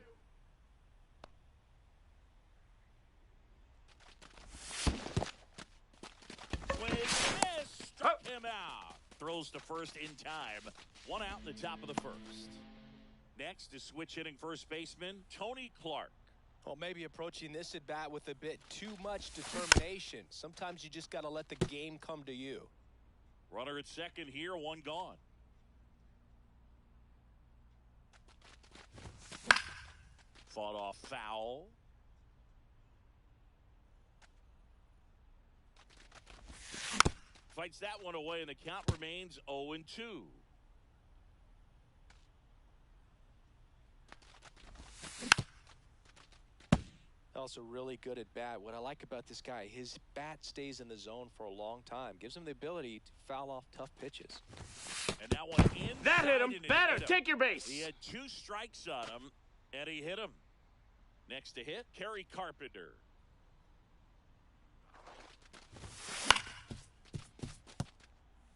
Swing and miss, struck him out. Throws to first in time. One out in the top of the first. Next is switch hitting first baseman Tony Clark.
Well, maybe approaching this at bat with a bit too much determination. Sometimes you just got to let the game come to you.
Runner at second here, one gone. Fought off foul. Fights that one away, and the count remains 0-2.
Also really good at bat. What I like about this guy, his bat stays in the zone for a long time. Gives him the ability to foul off tough pitches.
And that one in.
That hit him. Better. Take your base.
He had 2 strikes on him, and he hit him. Next to hit, Kerry Carpenter.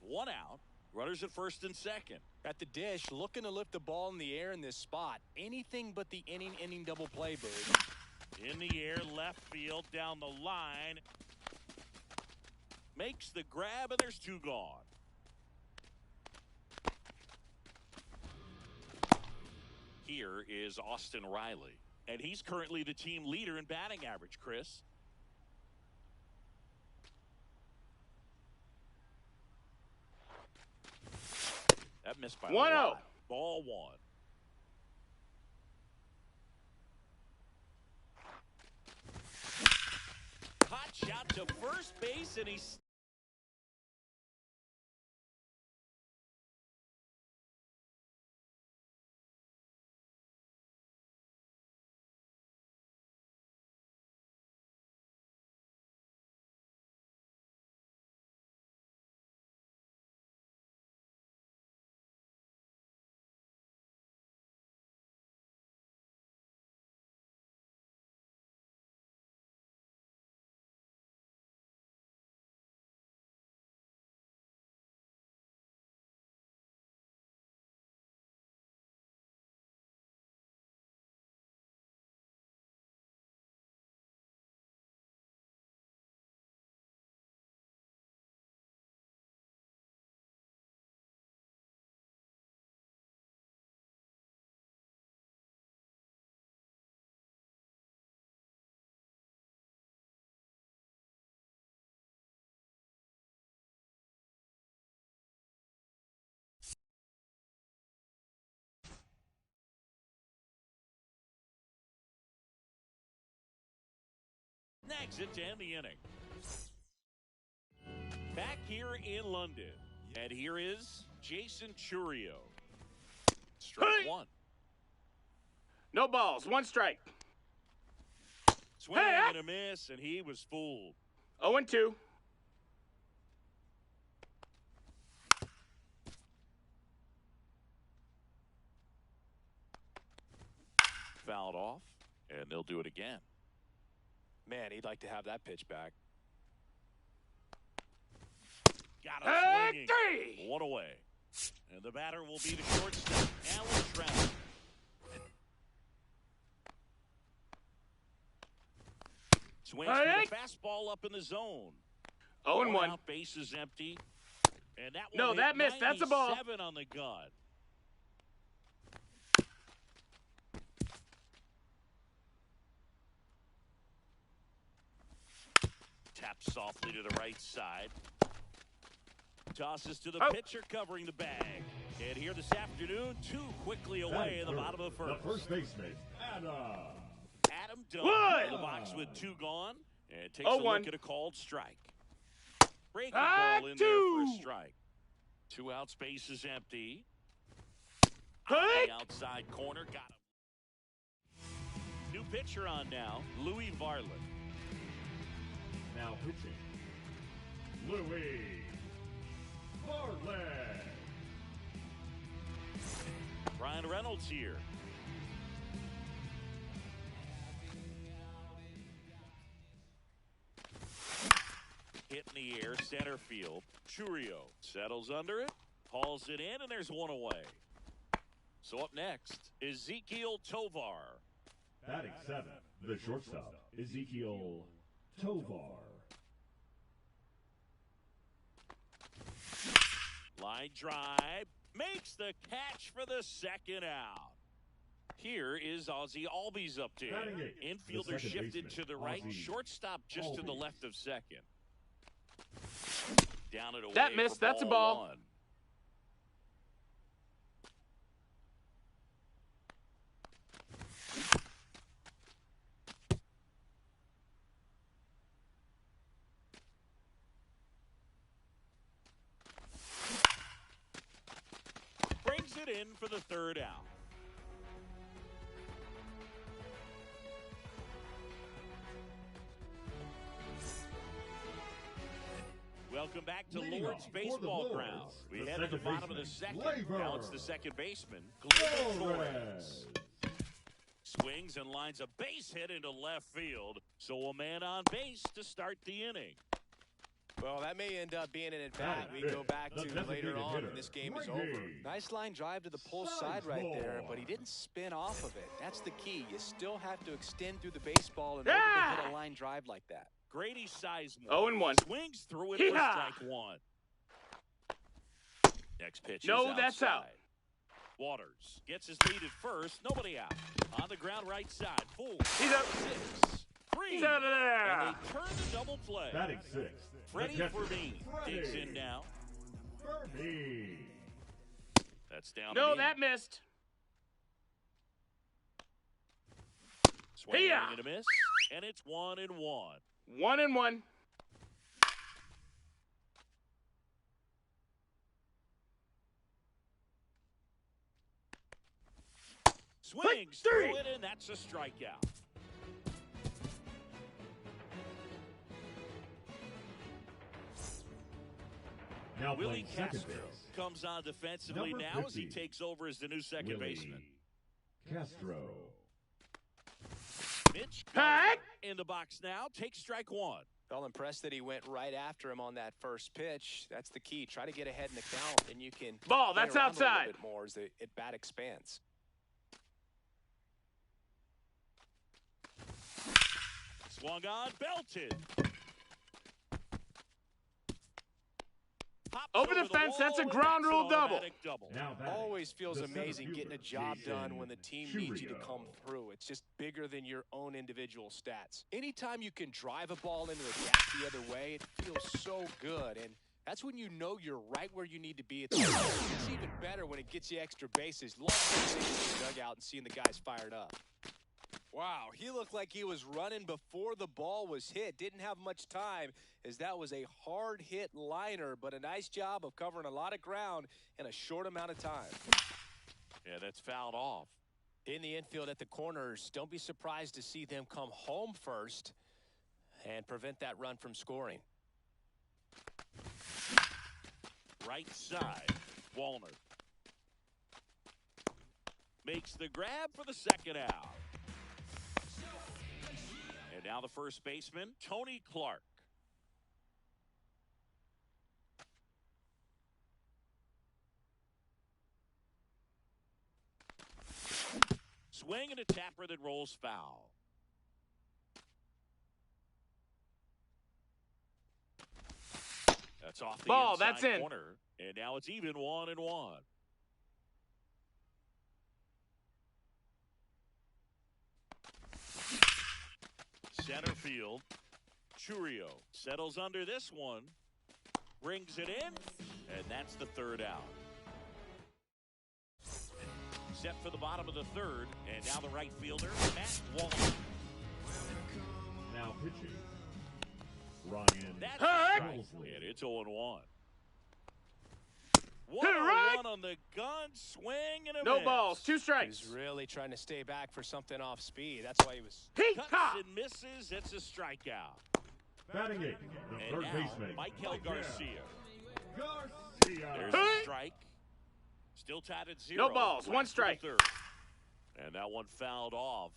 One out. Runners at first and second.
At the dish, looking to lift the ball in the air in this spot. Anything but the inning double play, Bird.
In the air, left field, down the line. Makes the grab, and there's 2 gone. Here is Austin Riley. And he's currently the team leader in batting average, Chris. That missed by
1-0.
a lot. Ball 1. Hot shot to first base, and he's... Exit to end the inning. Back here in London. And here is Jason Churio. Strike
Hey!
1.
No balls. 1 strike.
Swing
Hey!
and a miss, and he was fooled.
0-2.
Fouled off, and they'll do it again.
Man, he'd like to have that pitch back.
Got him swinging.
Hey!
1 away. And the batter will be the shortstop, Alan Trout. Swings for
Hey!
the fastball up in the zone.
0-1.
Out, base is empty. And that
No,
one
that
hit
missed. That's a ball.
97 on the gun. Taps softly to the right side. Tosses to the
Oh.
pitcher covering the bag. And here this afternoon, too quickly away in the bottom of the
The
first.
first baseman, Adam.
Adam Dunn
Wood.
in the box with 2 gone. And takes a
0-1.
look at a called strike. Breaking
Ah,
ball in there for a
2.
strike. 2 out, space is empty.
Hey.
On the outside corner, got him. New pitcher on now, Louis Varland.
Now pitching, Louis Varland.
Brian Reynolds here. Hit in the air, center field. Churio settles under it, hauls it in, and there's 1 away. So up next, Ezekiel Tovar.
Batting 7th, the shortstop, Ezekiel Tovar.
Line drive, makes the catch for the 2nd out. Here is Ozzie Albies up there.
Batting 8th,
Infielder
the second
shifted
baseman,
to the right,
Ozzie
shortstop just to the
Albies.
left of second. Down and away.
That missed.
for
That's a ball.
1. Brings it in for the 3rd out. Welcome back to
Leading
Lord's
off for the
Baseball
Lords,
Grounds. We
the
head to the
second
bottom of the
baseman,
2nd.
Gleyber
Now it's the 2nd baseman, Gleyber
Torres.
Torres. Swings and lines a base hit into left field. So a man on base to start the inning.
Well, that may end up being an at-bat
Batting
we go
5th,
back
the
to later
designated
on
hitter,
when this game is
Grady
over. Nice line drive to the pull side right there, but he didn't spin off of it. That's the key. You still have to extend through the baseball in order to hit a line drive like that.
Grady Sizemore
0-1.
swings through it for
Yeehaw!
strike 1. Next pitch
No,
is
that's out.
outside. Waters gets his lead at first. Nobody out. On the ground right side. 4,
He's up.
6, 3.
He's out of there.
And they turn the double play.
Batting 6th,
Freddie
the catcher,
Fermin digs in now.
Fermin.
That's down.
No,
and in.
that missed.
Swinging
Hiya!
and a miss. And it's 1-1.
1-1.
Swings
three.
through it, and that's a strikeout.
Now
Willie
playing second
Castro
base,
comes on defensively
Number
now as he
50.
takes over as the new second
Willie
baseman.
Castro.
Mitch
Hey!
in the box now, takes strike 1.
Felt impressed that he went right after him on that first pitch. That's the key. Try to get ahead in the count, and you can
Ball,
play
that's
around a
outside.
little bit more as the at-bat expands.
Swung on, belted. Pops
Over the fence, that's a
wall, and
ground
an
rule double.
automatic double.
Now batting,
Always feels
the center
amazing getting a
fielder,
job done
Jason
when the team needs you to
Churio.
come through. It's just bigger than your own individual stats. Anytime you can drive a ball into the gap the other way, it feels so good. And that's when you know you're right where you need to be at the time. It's even better when it gets you extra bases. Love sitting in the dugout and seeing the guys fired up. Wow, he looked like he was running before the ball was hit. Didn't have much time as that was a hard hit liner, but a nice job of covering a lot of ground in a short amount of time.
Yeah, that's fouled off.
In the infield at the corners, don't be surprised to see them come home first and prevent that run from scoring.
Right side, Walner makes the grab for the second out. And now the first baseman, Tony Clark. Swing and a tapper that rolls foul. That's off the
Ball,
inside
that's in.
corner. And now it's even 1-1. Center field. Churio settles under this one. Brings it in. And that's the third out. Set for the bottom of the third, and now the right fielder, Matt Wallner.
Now pitching, Ryan
That's
Hey!
a strike,
Mosley.
and it's 0-1.
Hit it right!
1-on-1 on the gun, swing, and a
No
miss.
balls, 2
He
strikes.
was really trying to stay back for something off speed. That's why he was.
Cuts
Ha!
and misses, it's a strikeout.
Batting eighth, the
And
third
now,
baseman,
Michael Garcia.
Garcia.
There's a strike. Still tied at 0.
No balls,
Last
1
of the
strike.
third. And that one fouled off.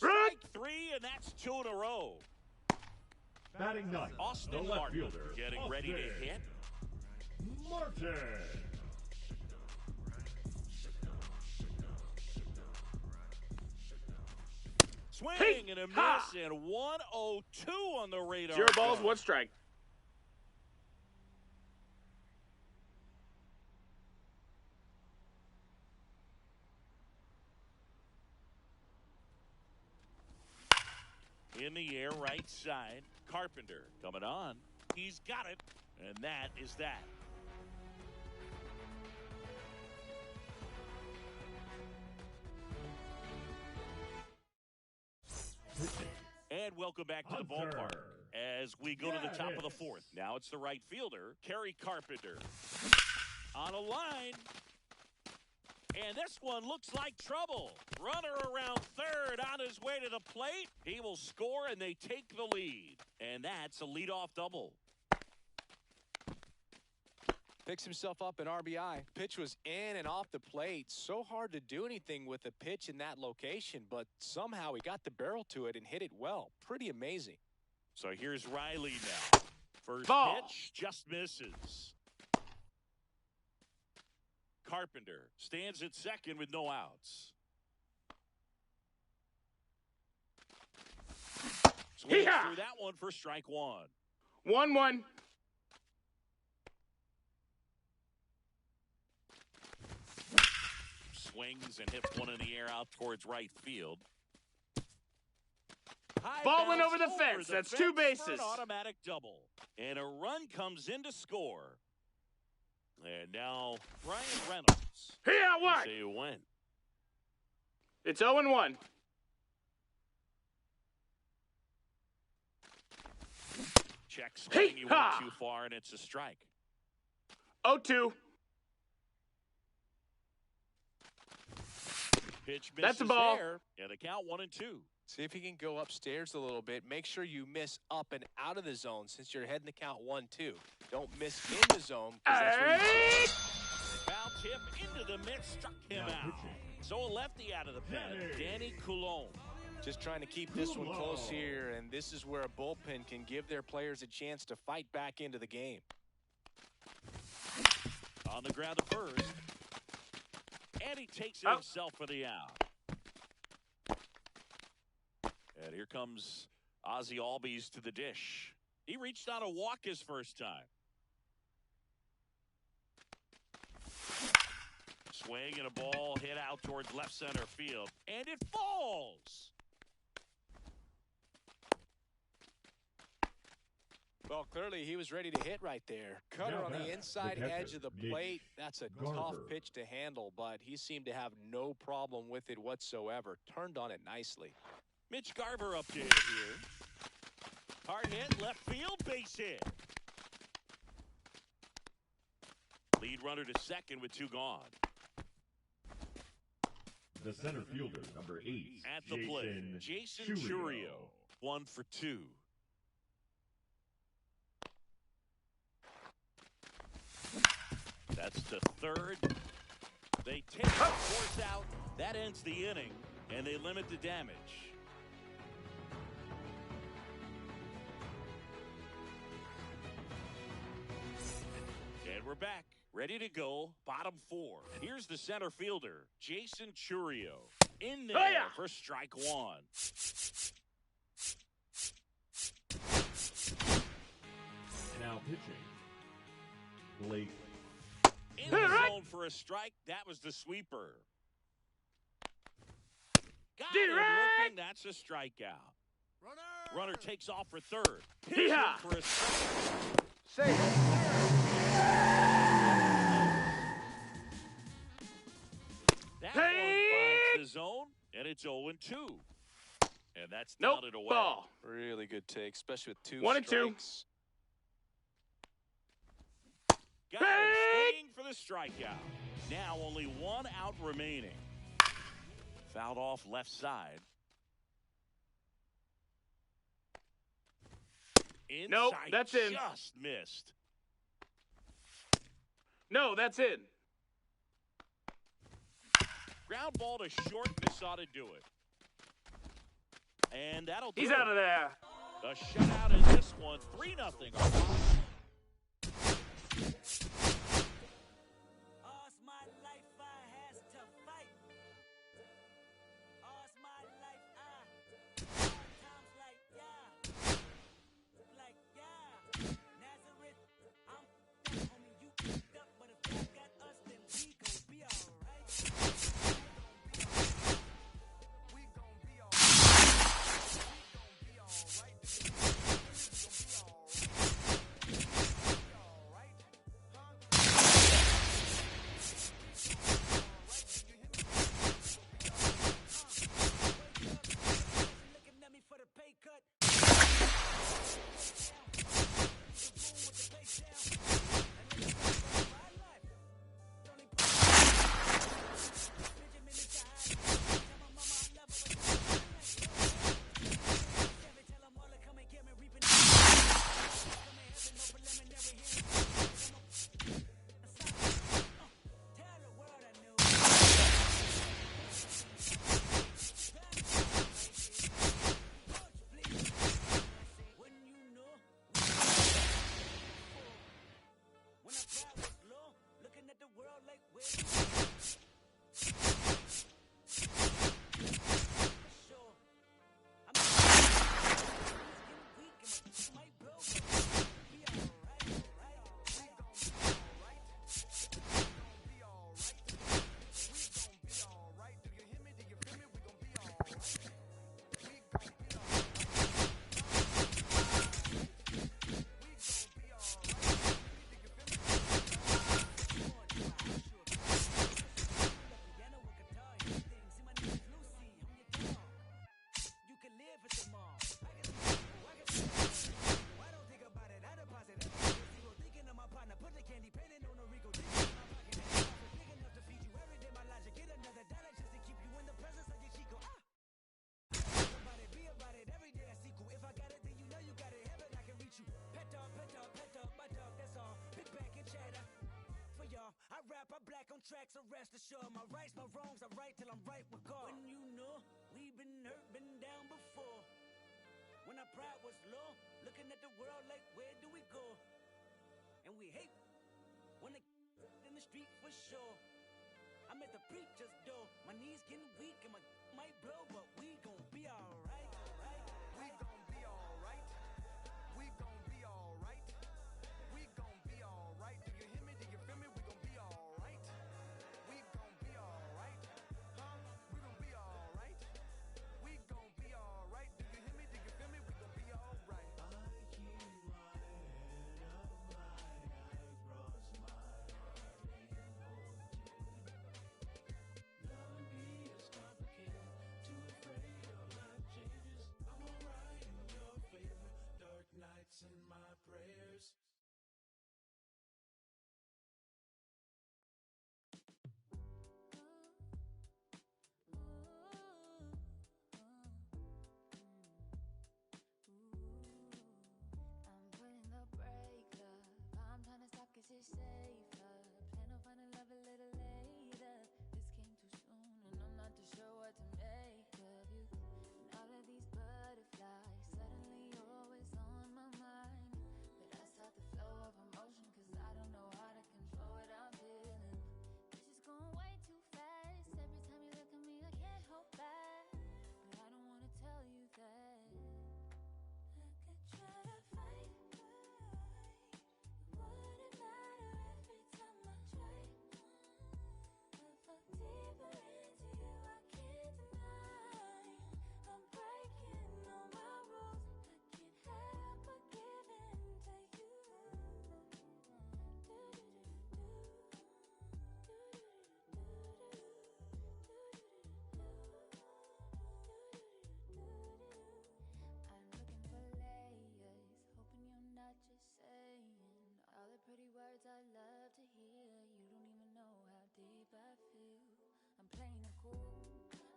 Right.
Strike 3, and that's 2 in a row.
Batting ninth, the
Austin
left
Martin
fielder,
getting ready to
Austin
hit.
Martin.
Swing and a miss,
Ha!
and 102 on the radar.
0 balls,
gun.
1 strike.
In the air, right side. Carpenter coming on. He's got it, and that is that.
Pitching,
And welcome back to the
Hunter.
ballpark as we go to the top of the
Yes.
fourth. Now it's the right fielder, Kerry Carpenter. On a line. And this one looks like trouble. Runner around third on his way to the plate. He will score, and they take the lead. And that's a leadoff double.
Picks himself up an RBI. Pitch was in and off the plate. So hard to do anything with a pitch in that location, but somehow he got the barrel to it and hit it well. Pretty amazing.
So here's Riley now. First
Ball.
pitch just misses. Carpenter stands at second with no outs. Swings
Hee-haw!
through that one for strike 1.
1-1.
Swings and hits one in the air out towards right field. High
Ball went
bounce
over the fence. That's 2
for
bases.
an automatic double. And a run comes in to score. And now Ryan Reynolds.
Here, what?
Say a win.
It's 0-1.
Check swing. He went
Hee-haw!
too far, and it's a strike.
0-2.
Pitch misses
That's a ball.
there. And the count 1-2.
See if he can go upstairs a little bit. Make sure you miss up and out of the zone since you're heading the count 1-2. Don't miss in the zone. 'Cause that's where you
Hey!
Foul tip into the mid, struck him
Now
out.
pitching.
So a lefty out of the pen, Danny Coulomb.
Just trying to keep this one close here, and this is where a bullpen can give their players a chance to fight back into the game.
On the ground at first. And he takes it
Out.
himself for the out. And here comes Ozzie Albies to the dish. He reached on a walk his first time. Swing and a ball hit out towards left center field. And it falls.
Well, clearly he was ready to hit right there. Cutter
Now
on the
back,
inside
the
edge
catcher,
of the
Mitch
plate. That's a
Garver.
tough pitch to handle, but he seemed to have no problem with it whatsoever. Turned on it nicely.
Mitch Garver updated here. Hard hit, left field, base hit. Lead runner to second with 2 gone.
The center fielder, number 8,
At the plate, Jason Churio. 1 for 2. That's the third. They take the 4th out. That ends the inning, and they limit the damage. And we're back, ready to go, bottom 4. Here's the center fielder, Jason Churio. In there
Oh, yeah.
for strike 1.
Now pitching, Blake
In the zone for a strike. That was the sweeper. Got
Get
it
right.
looking. That's a strikeout.
Runner
Runner takes off for third. Hits him
Yeehaw!
for a strike.
Safe.
That
Hey!
one finds the zone, and it's 0-2. And that's
Nope.
down and away.
Ball.
Really good take, especially with 2
1 and 2.
strikes.
Got him
Hey!
swinging for the strikeout. Now only 1 out remaining. Fouled off left side. Inside,
Nope, that's in.
Just missed.
No, that's in.
Ground ball to short. This ought to do it. And that'll do
He's
it.
out of there.
The shutout in this one, 3-0.
All's my life I has to fight. All's my life I hard times like Nazareth. I'm that homie you picked up, but if God got us, then we gon' be alright. We gon' be alright. We gon' be alright. Looking at me for the pay cut. When I pride was low, looking at the world like where you sure. I'm weak and my blow. Be alright, right? We gon' be alright. We gon' be alright. We gon' be alright. Do you hear me? Do you feel me? We gon' be alright. We gon' be alright. You can live at the mall. I can I don't think about it. I deposit everything. Thinking of my partner, put the candy painting on a Rico. Thinking in my pocket, big enough to feed you every day. My logic, get another dollar just to keep you in the presence of your Chico. Think about it, be about it. Every day I see cool. If I got it, then you know you got it. Heaven, I can reach you. Pet dog, my dog. That's all. Big back and chatter. For y'all, I rap, I black on tracks, so rest assured. My rights, my wrongs, I right till I'm right with God. When you know we've been hurt, been down before. When our pride was low, looking at the world like where do we go? And we hate when they in the street for sure. I'm at the preacher's door, my knees getting weak and my might blow, but we gon' be alright. We gon' be alright. We gon' be alright. We gon' be alright. Do you hear me? Do you feel me? We gon' be alright. We gon' be alright. Huh? We gon' be alright. We gon' be alright. Do you hear me? Do you feel me? We gon' be alright. In my prayers.
I'm putting the brake up. I'm trying to stop 'cause it's safer. Plan on finding love a little later. This came too soon and I'm not too sure what to make of you. And all of these butterflies, suddenly you're always on my mind. But I start the flow of emotion 'cause I don't know how to control what I'm feeling. This is going way too fast. Every time you look at me, I can't hold back. But I don't wanna tell you that. I could try to fight, but it wouldn't matter if words I love to hear. You don't even know how deep I feel. I'm playing it cool,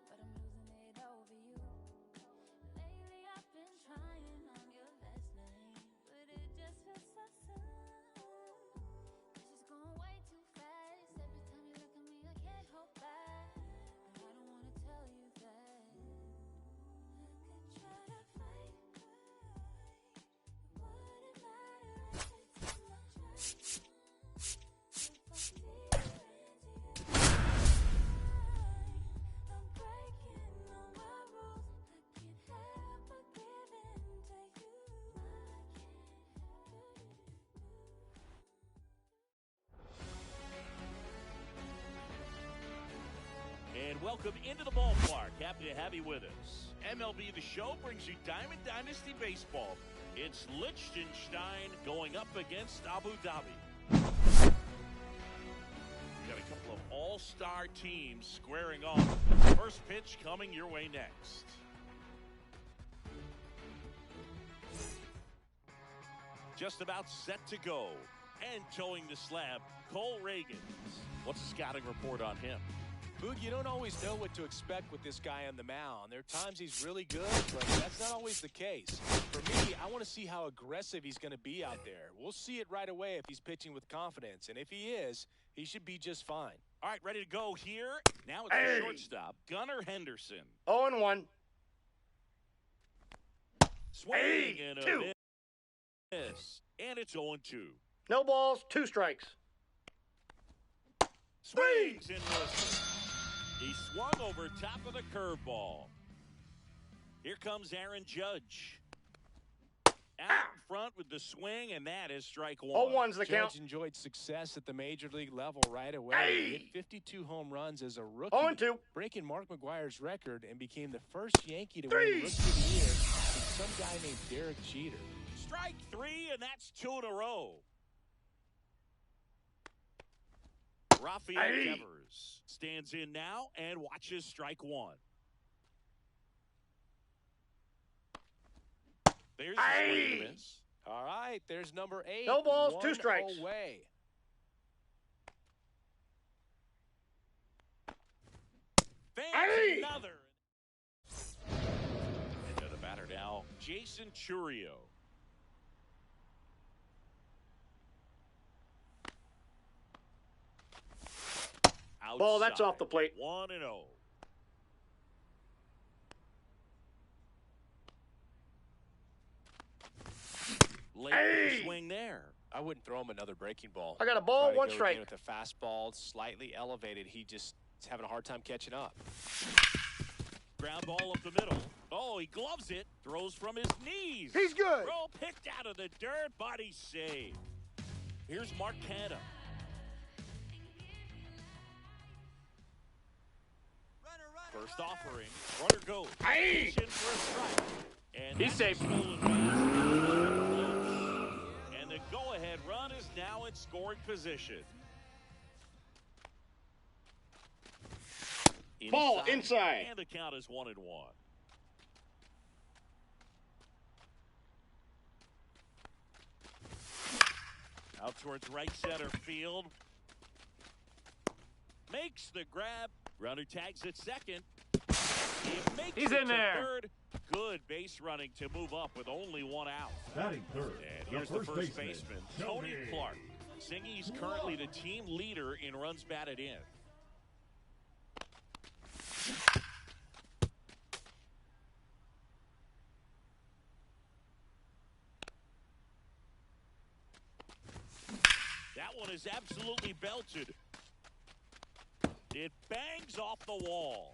but I'm losing it over you. Lately I've been trying on your last name, but it just feels so soon. This is going way too fast. Every time you look at me, I can't hold back. But I don't wanna tell you that. I could try to fight, but wouldn't matter if it's too much fight. If I see you into your eyes, I'm breaking all my rules. I can't help but give in to you.
And welcome into the ballpark. Happy to have you with us. MLB The Show brings you Diamond Dynasty Baseball. It's Liechtenstein going up against Abu Dhabi. Got a couple of all-star teams squaring off. First pitch coming your way next. Just about set to go. And towing the slab, Cole Reagans. What's the scouting report on him?
Boog, you don't always know what to expect with this guy on the mound. There are times he's really good, but that's not always the case. For me, I want to see how aggressive he's going to be out there. We'll see it right away if he's pitching with confidence. And if he is, he should be just fine.
All right, ready to go here. Now it's the shortstop, Gunnar Henderson.
0-1.
Swing and a miss. And it's 0-2.
No balls, 2 strikes.
Swings and misses. He swung over top of the curveball. Here comes Aaron Judge. Out in front with the swing, and that is strike 1.
0-1's the count.
Judge enjoyed success at the major league level right away. He hit 52 home runs as a rookie,
0-2.
breaking Mark McGwire's record and became the first Yankee to win Rookie of the Year since some guy named Derek Jeter.
Strike 3, and that's 2 in a row. Rafael Devers stands in now and watches strike 1. There's the swing and a miss.
All right, there's number 8.
No balls, 2
1
strikes.
Away.
There's another. Into the batter now, Jason Churio.
Ball, that's
Outside.
off the plate.
1-0. Late with the swing there.
I wouldn't throw him another breaking ball.
I got a ball,
Try to
1
go
strike.
again with a fastball, slightly elevated. He just is having a hard time catching up.
Ground ball up the middle. Oh, he gloves it. Throws from his knees.
He's good.
Throw picked out of the dirt, but he's saved. Here's Mark Canha. First offering. Runner goes. Position for a strike. And
He's safe.
And the go-ahead run is now in scoring position.
Ball inside.
And the count is 1-1. Out towards right center field. Makes the grab. Runner tags at second. He's
in there.
Third. Good base running to move up with only 1 out.
Batting third,
And here's the first baseman, Tony Clark. Singy's currently the team leader in runs batted in. That one is absolutely belted. It bangs off the wall.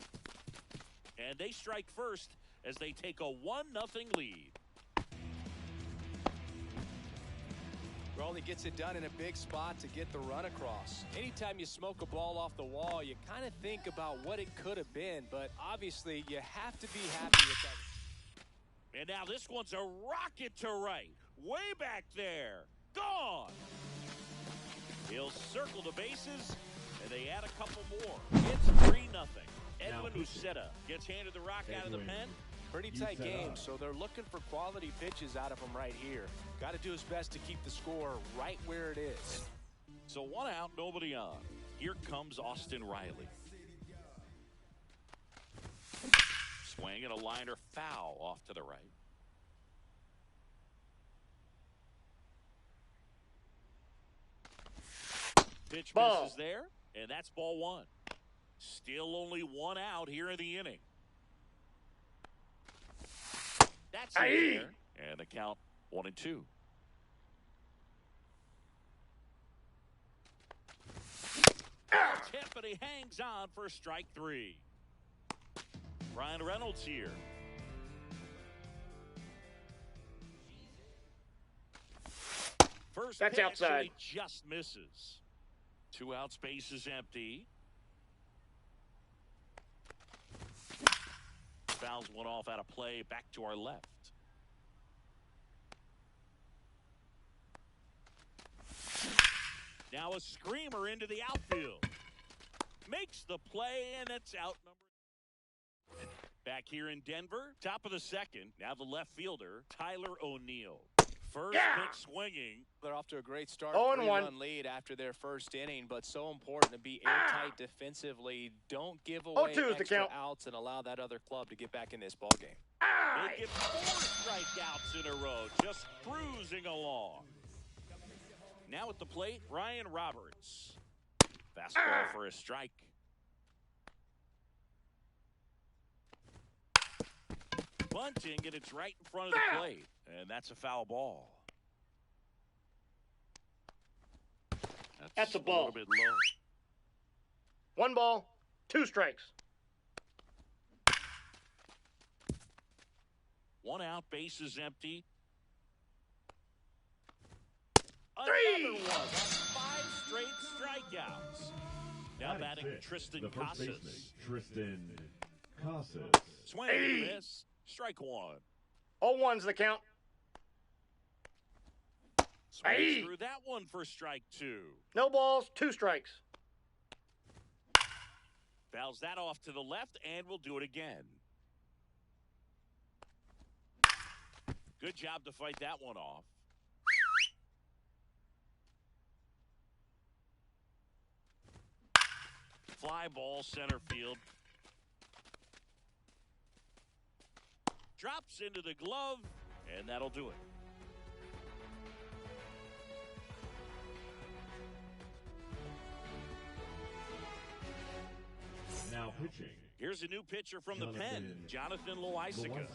And they strike first as they take a 1-0 lead.
Raleigh gets it done in a big spot to get the run across. Anytime you smoke a ball off the wall, you kind of think about what it could have been, but obviously you have to be happy with that.
And now this one's a rocket to right. Way back there. Gone. He'll circle the bases, and they add a couple more. It's 3-0. Edwin Uceta gets handed the rock out of the pen.
Pretty tight game, so they're looking for quality pitches out of him right here. Got to do his best to keep the score right where it is.
So 1 out, nobody on. Here comes Austin Riley. Swing and a liner foul off to the right. Pitch
Ball.
misses there, and that's ball 1. Still only 1 out here in the inning. That's in there, and the count 1-2. Tip, and he hangs on for strike 3. Ryan Reynolds here. First
That's
pitch,
outside.
and he just misses. 2 out, space is empty. Fouls one off out of play, back to our left. Now a screamer into the outfield. Makes the play, and it's out number. Back here in Denver, top of the second. Now the left fielder, Tyler O'Neill. First pitch swinging.
They're off to a great start.
0-1.
3-run lead after their first inning, but so important to be airtight defensively. Don't give away
0-2 is the
extra
count.
outs and allow that other club to get back in this ball game.
They get 4 strikeouts in a row, just cruising along. Now at the plate, Ryan Roberts. Fastball for a strike. Bunting, and it's right in front of the plate. And that's a foul ball.
That's a ball.
little bit low.
1 ball, 2 strikes.
1 out, base is empty.
3.
Another one. That's 5 straight strikeouts. Now batting
Six,
Tristan
the first baseman,
Casas.
Tristan Casas.
Swing and miss. Strike 1.
0-1's the count.
Swings through that one for strike 2.
No balls, 2 strikes.
Fouls that off to the left, and we'll do it again. Good job to fight that one off. Fly ball center field. Drops into the glove, and that'll do it.
Now pitching.
Here's a new pitcher from the pen, Jonathan Loaisiga.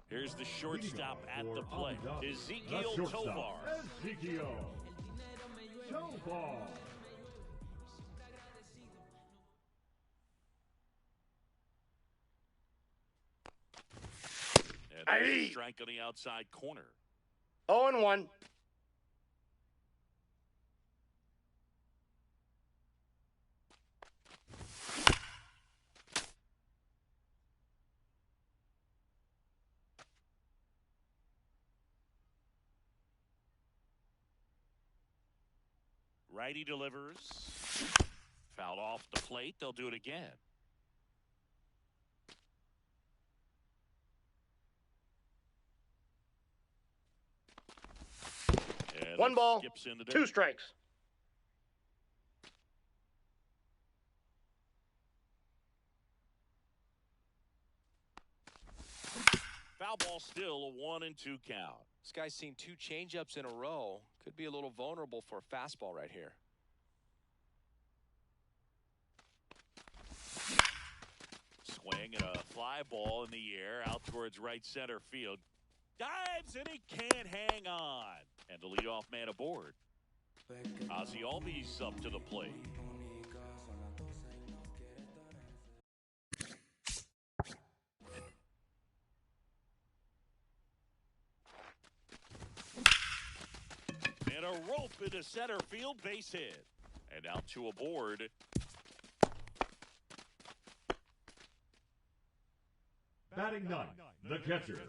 Here's the shortstop at the plate, Ezekiel Tovar.
Ezekiel Tovar.
And there's a strike on the outside corner.
0-1.
Righty delivers. Fouled off the plate. They'll do it again. And
1 ball,
skips in the
2
dirt.
strikes.
Foul ball still, a 1-2 count.
This guy's seen 2 changeups in a row. Could be a little vulnerable for a fastball right here.
Swing and a fly ball in the air out towards right center field. Dives and he can't hang on. And the leadoff man aboard. Ozzy Albies up to the plate. And a rope into center field, base hit. And out to aboard.
Batting ninth, the catcher,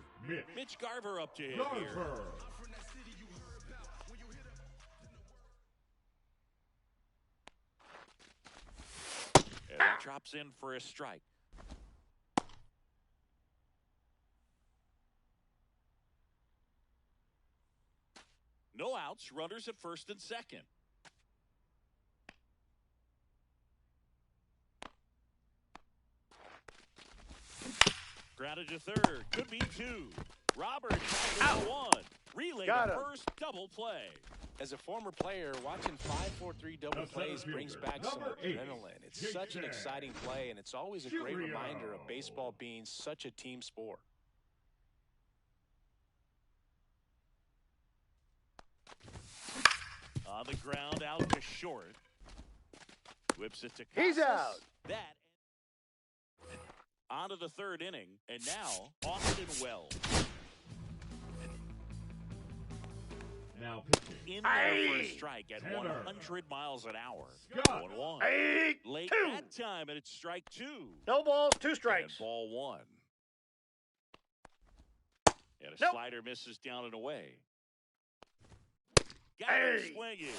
Mitch Garver up to hit here.
Garver.
And that drops in for a strike. No outs, runners at first and second. Grounded to third. Could be two. Roberts has one. Relay
Got
to
him.
first. Double play.
As a former player, watching 5-4-3 double
The
plays
center
brings
fielder,
back some
number 8,
adrenaline. It's
Jake
such an
Jack.
exciting play, and it's always a great
Cheerio.
reminder of baseball being such a team sport.
On the ground, out to short. Whips it to Casas.
He's out.
That. On to the third inning, and now Austin Wells.
Now pitching.
In there for a
Aye.
strike at
Tanner.
100 miles an hour.
Scott.
1-1.
Hey,
Late
2.
that time, and it's strike two.
No balls, 2
And
strikes.
ball one. And a
Nope.
slider misses down and away. Got
Hey.
him swinging.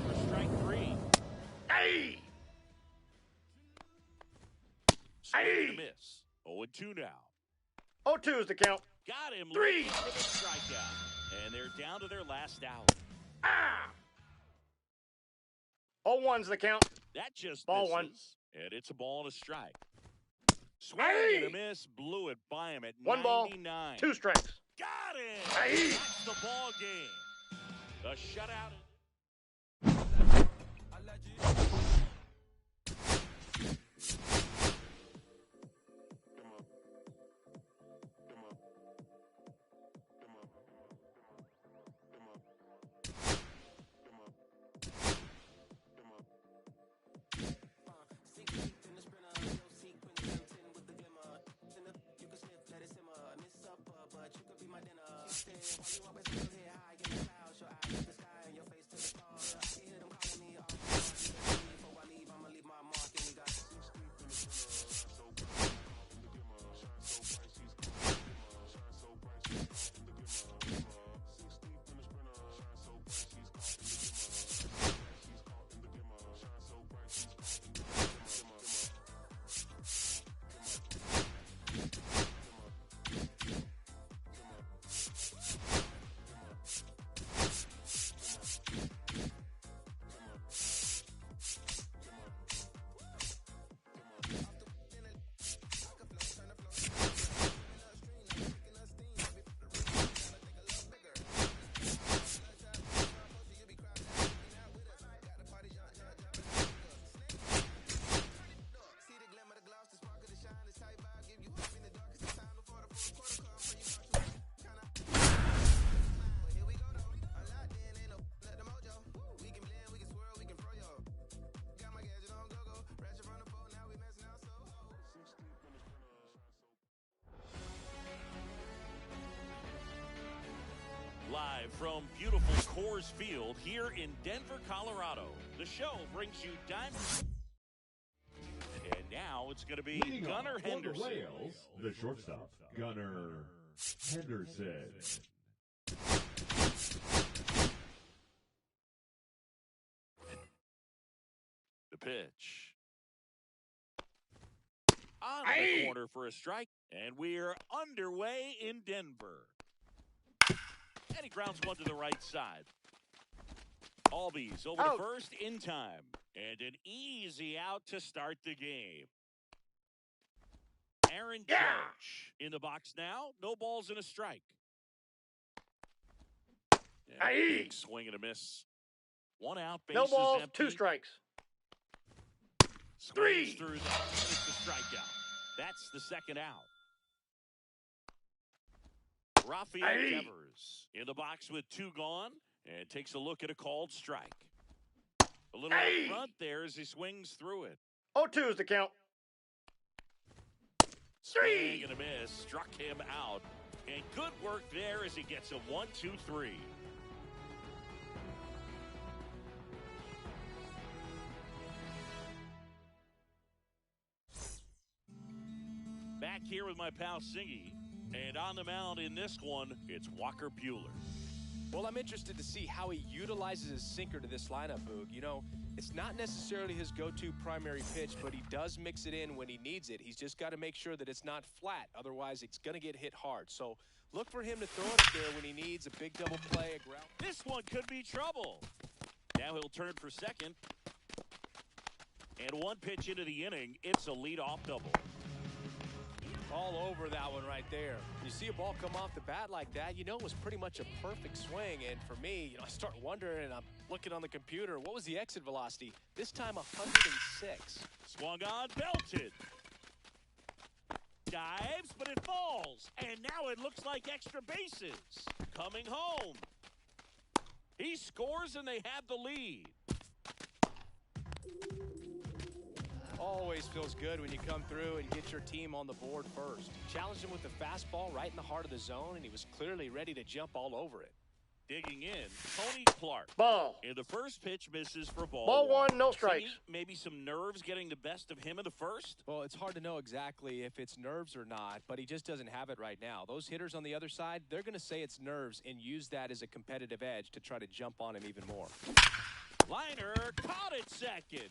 For strike three.
Hey,
Swing and a
Hey.
miss. 0-2 now.
0-2 is the count.
Got him.
3.
late for the strikeout. And they're down to their last out.
Ah. 0-1's the count.
That just
Ball
misses.
one.
And it's a ball and a strike. Swing
Hey.
and a miss. Blew it by him at
1 ball,
99.
2 strikes.
Got it.
Hey.
That's the ball game. The shutout. Live from beautiful Coors Field here in Denver, Colorado. The show brings you Diamond. And now it's going to be
Leading
Gunnar
off for the
Henderson.
Whales, the shortstop, Gunnar Henderson.
The pitch. On
Aye.
the corner for a strike. And we're underway in Denver. And he grounds one to the right side. Albies over
Out.
to first in time. And an easy out to start the game. Aaron
Yeah.
Judge in the box now. No balls and a strike. And a
Aye.
big swing and a miss. One out,
No
bases
balls,
empty.
2 strikes.
Swings
3.
through that. And it's the strikeout. That's the second out. Rafael
Aye.
Devers in the box with 2 gone and takes a look at a called strike. A little
Aye.
in front there as he swings through it.
0-2 is the count. 3.
Swing and a miss. Struck him out. And good work there as he gets a 1-2-3. Back here with my pal Singy. And on the mound in this one, it's Walker Buehler.
Well, I'm interested to see how he utilizes his sinker to this lineup, Boog. You know, It's not necessarily his go-to primary pitch, but he does mix it in when he needs it. He's just got to make sure that it's not flat. Otherwise, it's going to get hit hard. So look for him to throw it up there when he needs a big double play.
This one could be trouble. Now he'll turn for second. And one pitch into the inning, it's a leadoff double.
All over that one right there. You see a ball come off the bat like that, you know it was pretty much a perfect swing. And for me, I start wondering, and I'm looking on the computer, what was the exit velocity? This time 106.
Swung on, belted. Dives, but it falls. And now it looks like extra bases. Coming home. He scores and they have the lead.
Always feels good when you come through and get your team on the board first. Challenged him with the fastball right in the heart of the zone, and he was clearly ready to jump all over it.
Digging in, Tony Clark.
Ball.
And the first pitch misses for ball.
Ball one, no strikes.
Maybe some nerves getting the best of him in the first?
Well, it's hard to know exactly if it's nerves or not, but he just doesn't have it right now. Those hitters on the other side, they're going to say it's nerves and use that as a competitive edge to try to jump on him even more.
Liner caught it second.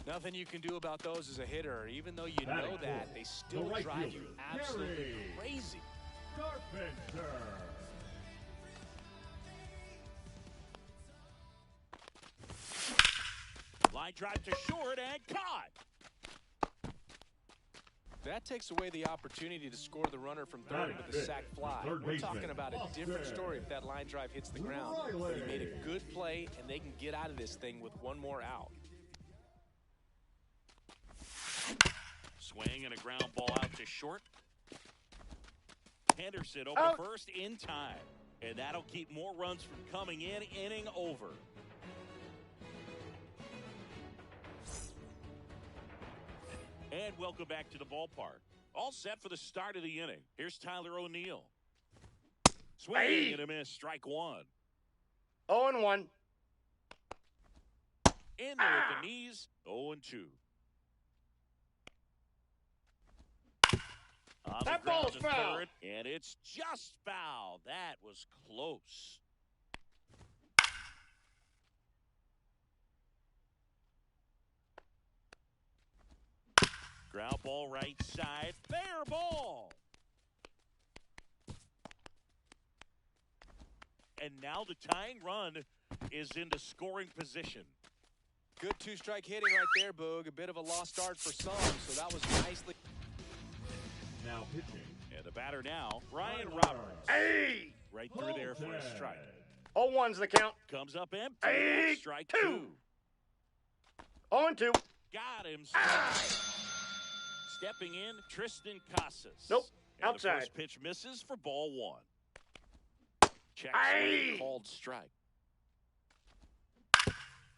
Nothing you can do about those as a hitter. Even though you know that, they still
right
drive
fielder,
you absolutely
Gary
crazy.
Carpenter.
Line drive to short and caught.
That takes away the opportunity to score the runner from third with a sac fly. We're talking about a different story if that line drive hits the ground. But he made a good play, and they can get out of this thing with one more out.
Swing and a ground ball out to short. Henderson over first in time. And that'll keep more runs from coming in, inning over. And welcome back to the ballpark. All set for the start of the inning. Here's Tyler O'Neill. Swing and a miss, strike one.
0-1.
In there with the knees, 0-2.
That ball's foul.
Third, and it's just foul. That was close. Ground ball right side. Fair ball. And now the tying run is into scoring position.
Good two-strike hitting right there, Boog. A bit of a lost start for some, so that was nicely.
Now pitching.
And the batter now, Ryan Roberts.
Hey!
Right through there for a strike.
0-1's the count.
Comes up empty.
Hey,
Strike
two. 0-2.
Got him. Stepping in, Tristan Casas.
Nope,
and
outside.
The first pitch misses for ball one. Check
Aye.
called strike.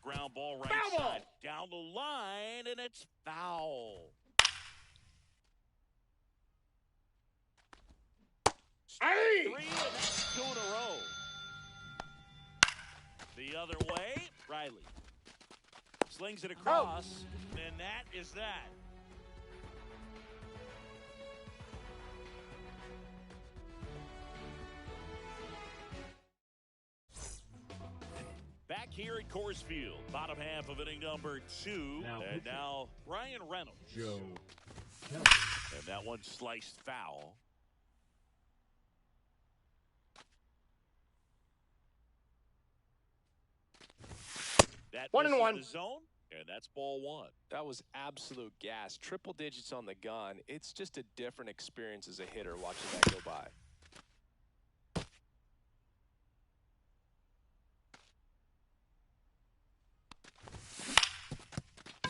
Ground ball right
Foul ball.
side. Down the line, and it's foul.
Aye.
3, and that's 2 in a row. The other way, Riley. Slings it across, and that is that. Back here at Coors Field, bottom half of inning number 2. And now Ryan Reynolds.
Joe Kelly.
And that one sliced foul. That
1-1.
The zone, and that's ball one.
That was absolute gas. Triple digits on the gun. It's just a different experience as a hitter watching that go by.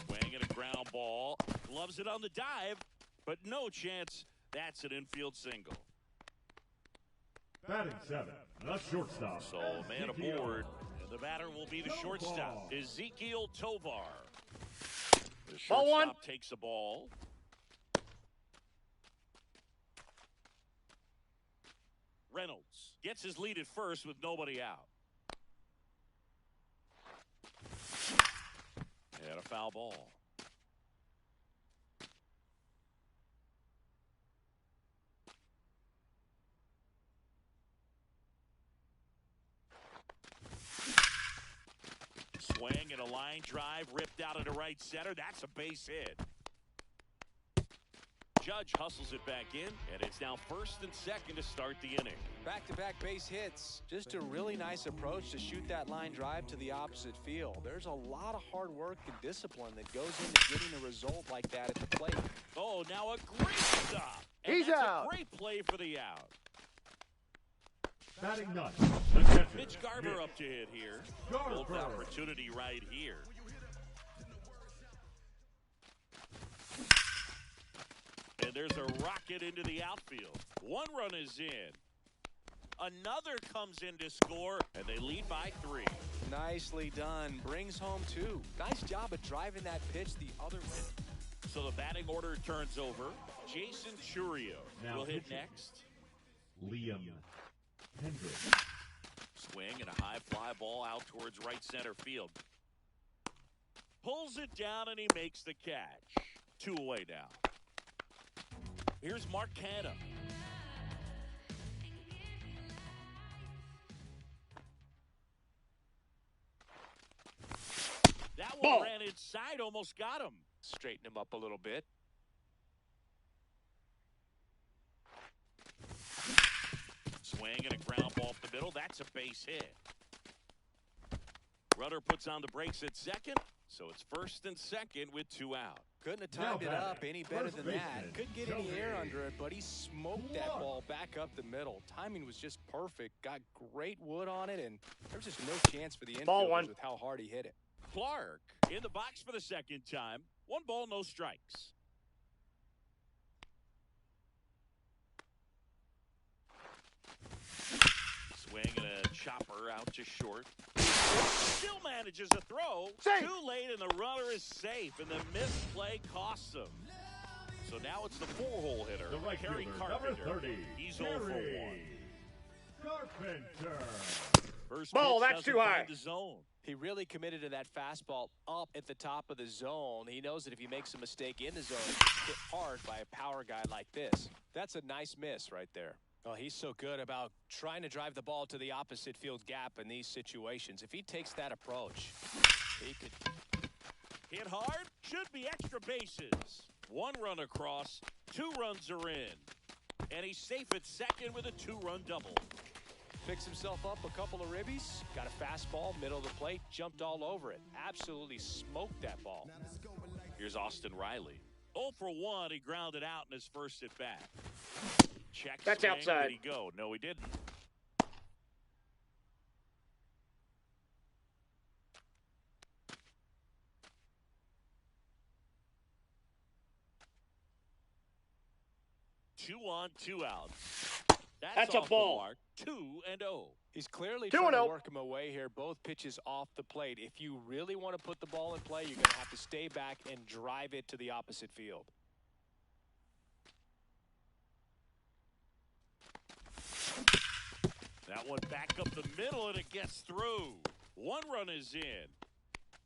Swing and a ground ball. Gloves it on the dive, but no chance. That's an infield single.
Batting 7. The shortstop.
So man aboard. And the batter will be the shortstop, Ezekiel Tovar. The
Ball one.
shortstop takes the ball. Reynolds gets his lead at first with nobody out. And a foul ball. line drive ripped out into right center. That's a base hit. Judge hustles it back in, and it's now first and second to start the inning.
Back-to-back base hits. Just a really nice approach to shoot that line drive to the opposite field. There's a lot of hard work and discipline that goes into getting a result like that at the plate.
Oh, now a great stop. And
He's
that's
out.
A great play for the out.
Batting ninth, the catcher,
Mitch Garver up to hit here.
Garver.
Both opportunity right here. And there's a rocket into the outfield. One run is in. Another comes in to score, and they lead by 3.
Nicely done. Brings home 2. Nice job of driving that pitch the other way.
So the batting order turns over. Jason Churio
Now
will hit
pitching.
next.
Liam Hendricks.
Swing and a high fly ball out towards right center field. Pulls it down and he makes the catch. 2 away now. Here's Mark Canha. That one
Ball.
ran inside, almost got him.
Straighten him up a little bit.
Swing and a ground ball up the middle. That's a base hit. Rudder puts on the brakes at second, so it's first and second with 2 out.
Couldn't have
Now
timed it up
batting,
any better
first
than
baseman,
that. Couldn't get any air
Joey
under it, but he smoked that
Clark.
ball back up the middle. Timing was just perfect. Got great wood on it, and there was just no chance for the
Ball
infielders
one.
with how hard he hit it.
Clark in the box for the second time. 1 ball, no strikes. Swing and a chopper out to short. Still manages a throw.
Safe.
Too late, and the runner is safe, and the misplay costs him. So now it's the 4-hole hitter,
The right
Harry
fielder, number
Carpenter.
30.
He's 0 for 1.
Harry Carpenter.
First
Ball,
pitch
that's
doesn't
too
find
high.
the zone.
He really committed to that fastball up at the top of the zone. He knows that if he makes a mistake in the zone, he gets hit hard by a power guy like this. That's a nice miss right there. Oh, he's so good about trying to drive the ball to the opposite field gap in these situations. If he takes that approach, he could.
Hit hard, should be extra bases. 1 run across, 2 runs are in. And he's safe at second with a 2-run double.
Picks himself up a couple of ribbies, got a fastball, middle of the plate, jumped all over it. Absolutely smoked that ball.
Here's Austin Riley. 0 for 1, he grounded out in his first at bat. Check
That's
swing,
outside.
Did he go? No, he didn't. Two on, 2 outs.
That's a
off the
ball.
mark. 2-0.
He's clearly
2-0.
trying to work him away here. Both pitches off the plate. If you really want to put the ball in play, you're going to have to stay back and drive it to the opposite field.
That one back up the middle, and it gets through. 1 run is in.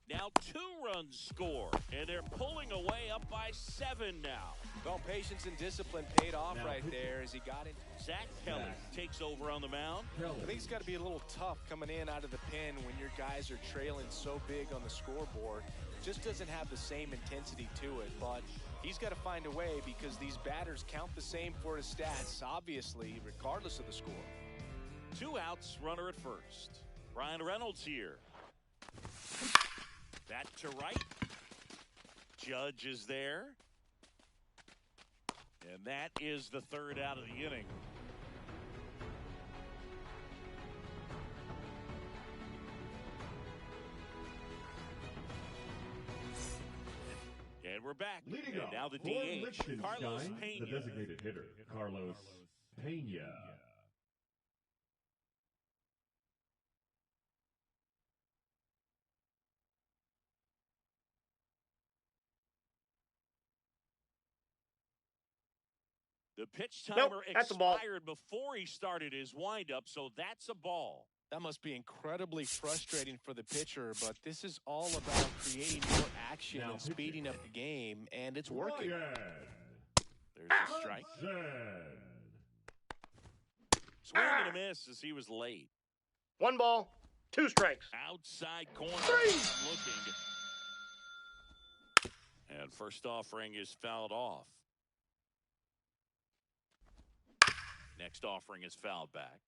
Now 2 runs score, and they're pulling away up by 7 now.
Well, patience and discipline paid off
Now
right
pitching.
there as he got it.
Zach Kelly takes over on the mound.
I
Kelly.
think it's got to be a little tough coming in out of the pen when your guys are trailing so big on the scoreboard. Just doesn't have the same intensity to it, but he's got to find a way because these batters count the same for his stats, obviously, regardless of the score.
2 outs, runner at first. Brian Reynolds here. That to right. Judge is there. And that is the 3rd out of the inning. And we're back.
Leading
and
off
now the
for
DH, Carlos
Liechtenstein,
Pena.
the designated hitter, Carlos Pena.
The pitch
Nope,
timer
that's a ball.
expired before he started his windup, so that's a ball.
That must be incredibly frustrating for the pitcher, but this is all about creating more action
Now
and speeding up the game, and it's working.
Ryan
There's a strike.
Hudson.
Swing and a miss as he was late.
1 ball. 2 strikes.
Outside corner.
3.
Looking. And first offering is fouled off. Next offering is fouled back.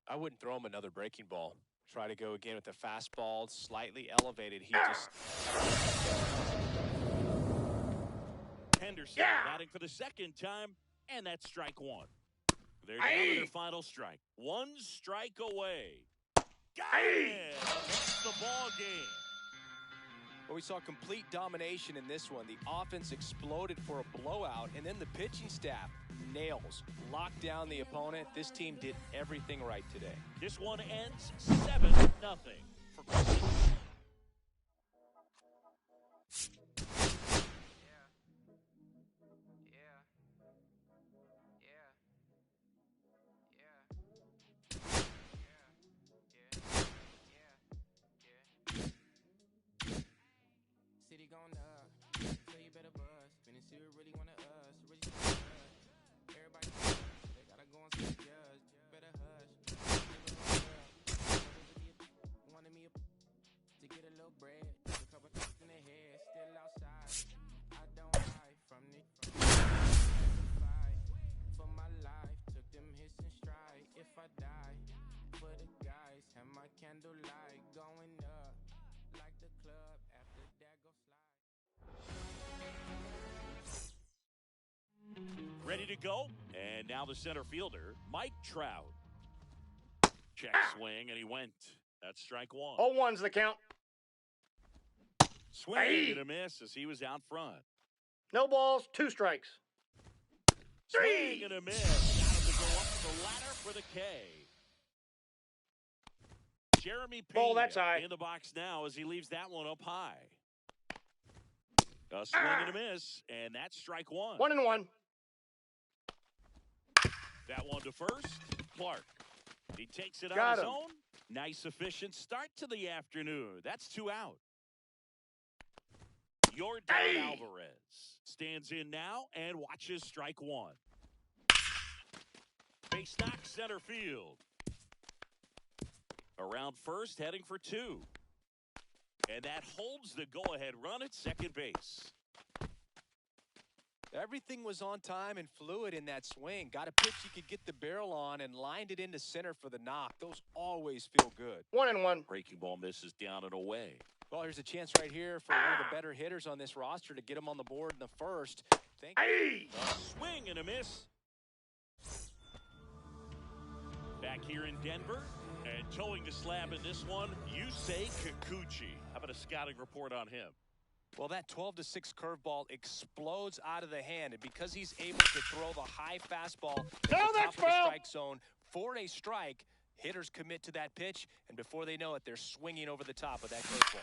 I wouldn't throw him another breaking ball. Try to go again with the fastball, slightly elevated. He just...
Henderson batting for the second time, and that's strike 1. They're down to their final strike. 1 strike away. Got it! That's the ball game.
Well, we saw complete domination in this one. The offense exploded for a blowout, and then the pitching staff nails, locked down the opponent. This team did everything right today.
This one ends 7-0 for Chris.
City going up, so you better buzz. Finna see who really wanna us. Everybody, they gotta go and see the judge. Better hush. Wanted me to get a little bread. A couple things in the head, still outside. I don't hide from it. Fight for my life, took them hits in stride. If I die for the guys, have my candlelight going up like the club. After that, go slide.
Ready to go, and now the center fielder, Mike Trout. Check swing, and he went. That's strike 1.
0-1's the count.
Swing and a miss as he was out front.
No balls, 2 strikes. 3.
Swing and a miss. Got him to go up the ladder for the K. Jeremy Pena
Ball, that's high.
in the box now as he leaves that one up high. A swing and a miss, and that's strike 1.
1-1.
That one to first, Clark. He takes it
Got
on his
him.
own. Nice, efficient start to the afternoon. That's 2 out. Yordan Alvarez stands in now and watches strike 1. Base knock center field. Around first, heading for 2. And that holds the go-ahead run at second base.
Everything was on time and fluid in that swing. Got a pitch you could get the barrel on and lined it into center for the knock. Those always feel good.
1-1.
Breaking ball misses down and away.
Well, here's a chance right here for one of the better hitters on this roster to get him on the board in the first. Thank you.
A swing and a miss. Back here in Denver, and towing the slab in this one, Yusei Kikuchi. How about a scouting report on him?
Well, that 12-6 curveball explodes out of the hand, and because he's able to throw the high fastball at the top
that's
of the
foul.
strike zone for a strike, hitters commit to that pitch, and before they know it, they're swinging over the top of that curveball.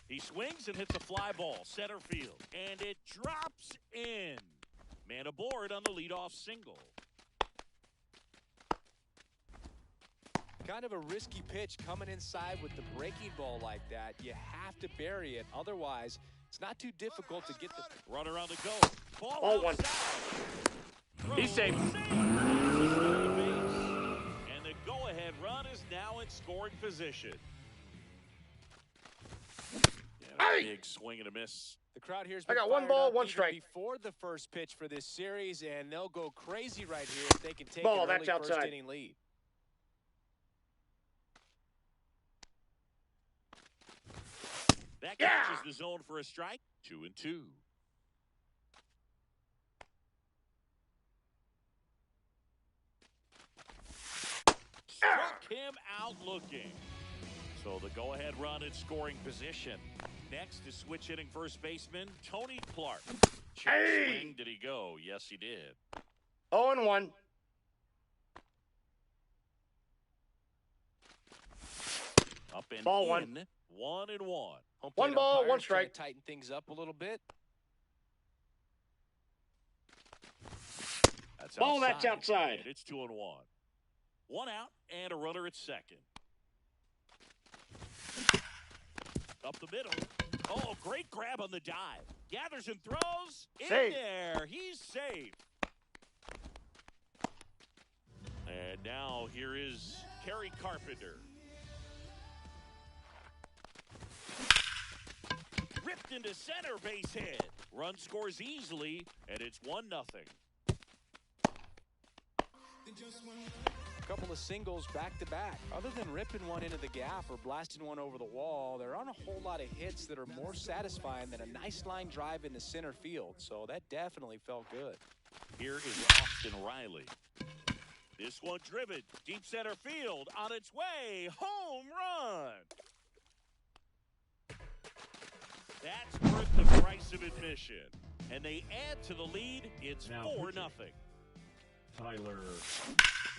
He swings and hits a fly ball, center field, and it drops in. Man aboard on the leadoff single.
Kind of a risky pitch coming inside with the breaking ball like that. You have to bury it, otherwise it's not too difficult to get the...
Runner on the go. Ball
Ball 1.
outside.
He's safe.
And the go-ahead run is now in scoring position. Yeah, a big swing and a miss.
The crowd here's
I
been
got 1
fired
ball,
up
1
even
strike.
before the first pitch for this series, and they'll go crazy right here if they can take
Ball,
an early
that's outside.
first inning lead.
That catches the zone for a strike. 2-2. Struck him out looking. So the go-ahead run in scoring position. Next is switch hitting first baseman Tony Clark. Check swing. Did he go? Yes, he did.
0-1.
Up and
Ball
in.
1.
1-1.
Home
1
plate
ball,
umpires
1
trying
strike.
to tighten things up a little bit.
That's
Ball, that's outside.
And it's 2-1. 1 out and a runner at second. Up the middle. Oh, great grab on the dive. Gathers and throws. In
Safe.
there. He's safe. And now here is Kerry Carpenter. Ripped into center, base hit. Run scores easily, and it's 1-0.
A couple of singles back to back. Other than ripping one into the gap or blasting one over the wall, there aren't a whole lot of hits that are more satisfying than a nice line drive into center field. So that definitely felt good.
Here is Austin Riley. This one driven deep center field, on its way, home run. That's worth the price of admission. And they add to the lead. It's
Now
4-0.
Tyler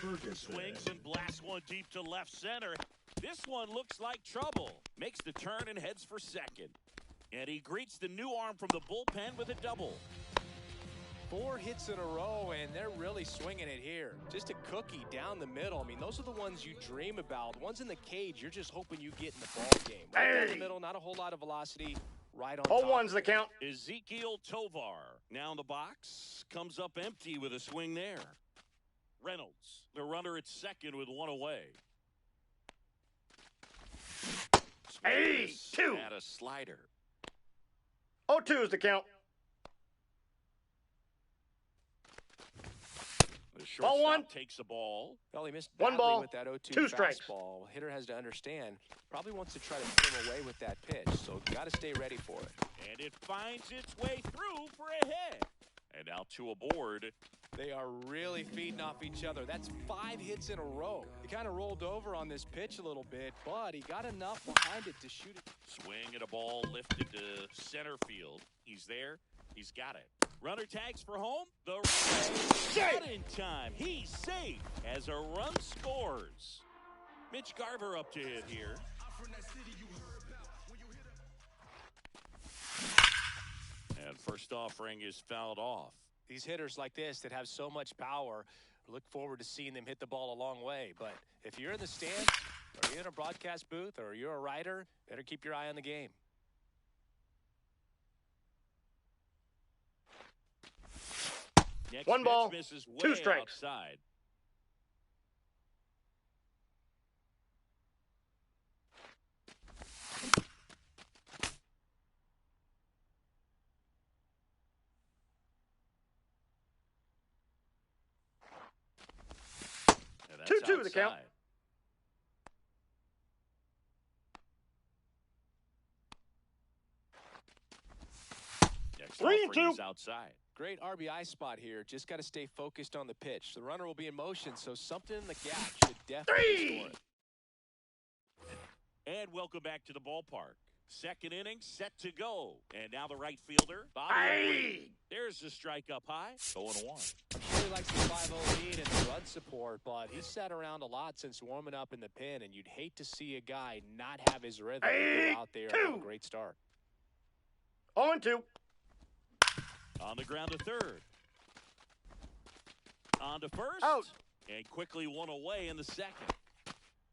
Ferguson.
Swings and blasts one deep to left center. This one looks like trouble. Makes the turn and heads for second. And he greets the new arm from the bullpen with a double.
4 hits in a row, and they're really swinging it here. Just a cookie down the middle. I mean, those are the ones you dream about. Ones in the cage, you're just hoping you get in the ball game. Right down the middle, not a whole lot of velocity. Right on top.
0-1's the count.
Ezekiel Tovar now in the box. Comes up empty with a swing there. Reynolds, the runner at second with one away.
Hey,
Smith
2.
at a slider.
0-2's the count.
The shortstop
1.
takes the ball.
Well, he missed
1
badly
ball,
with that 0-2
2 strikes.
fastball. Hitter has to understand, probably wants to try to put him away with that pitch, so got to stay ready for it.
And it finds its way through for a hit. And now 2 aboard.
They are really feeding off each other. That's 5 hits in a row. He kind of rolled over on this pitch a little bit, but he got enough behind it to shoot it.
Swing at a ball lifted to center field. He's there. He's got it. Runner tags for home. The runner not in time. He's safe as a run scores. Mitch Garver up to hit here. And first offering is fouled off.
These hitters like this that have so much power, look forward to seeing them hit the ball a long way. But if you're in the stands, or you're in a broadcast booth, or you're a writer, better keep your eye on the game.
Next
1
pitch
ball,
misses
2
way
strikes.
outside. And that's
2-2 the count.
outside. Next
3-2.
offering is outside.
Great RBI spot here. Just got to stay focused on the pitch. The runner will be in motion, so something in the gap should definitely score it.
And welcome back to the ballpark. Second inning set to go. And now the right fielder, Bobby O'Brien. There's the strike up high. 0-1.
I'm sure he likes the 5-0 lead and the run support, but he's sat around a lot since warming up in the pen, and you'd hate to see a guy not have his rhythm and go out there and have a great start.
0-2.
On the ground to third. On to first.
Out.
And quickly one away in the second.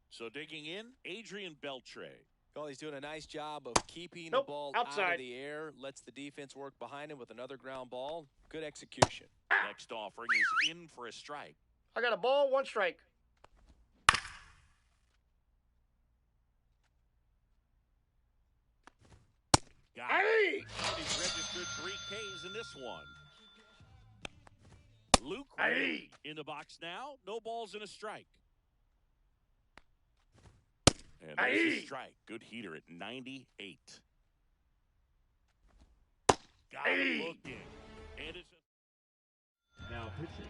So digging in, Adrian Beltre.
Well, he's doing a nice job of keeping
Nope,
the ball out
outside.
of the air, lets the defense work behind him with another ground ball. Good execution.
Next offering is in for a strike.
I got a ball, 1 strike.
Got
Hey!
it. And he's registered 3 Ks in this one. Luke Ray in the box now. No balls and a strike. And there's a strike. Good heater at 98. Got it looking. And it's
Now pitching.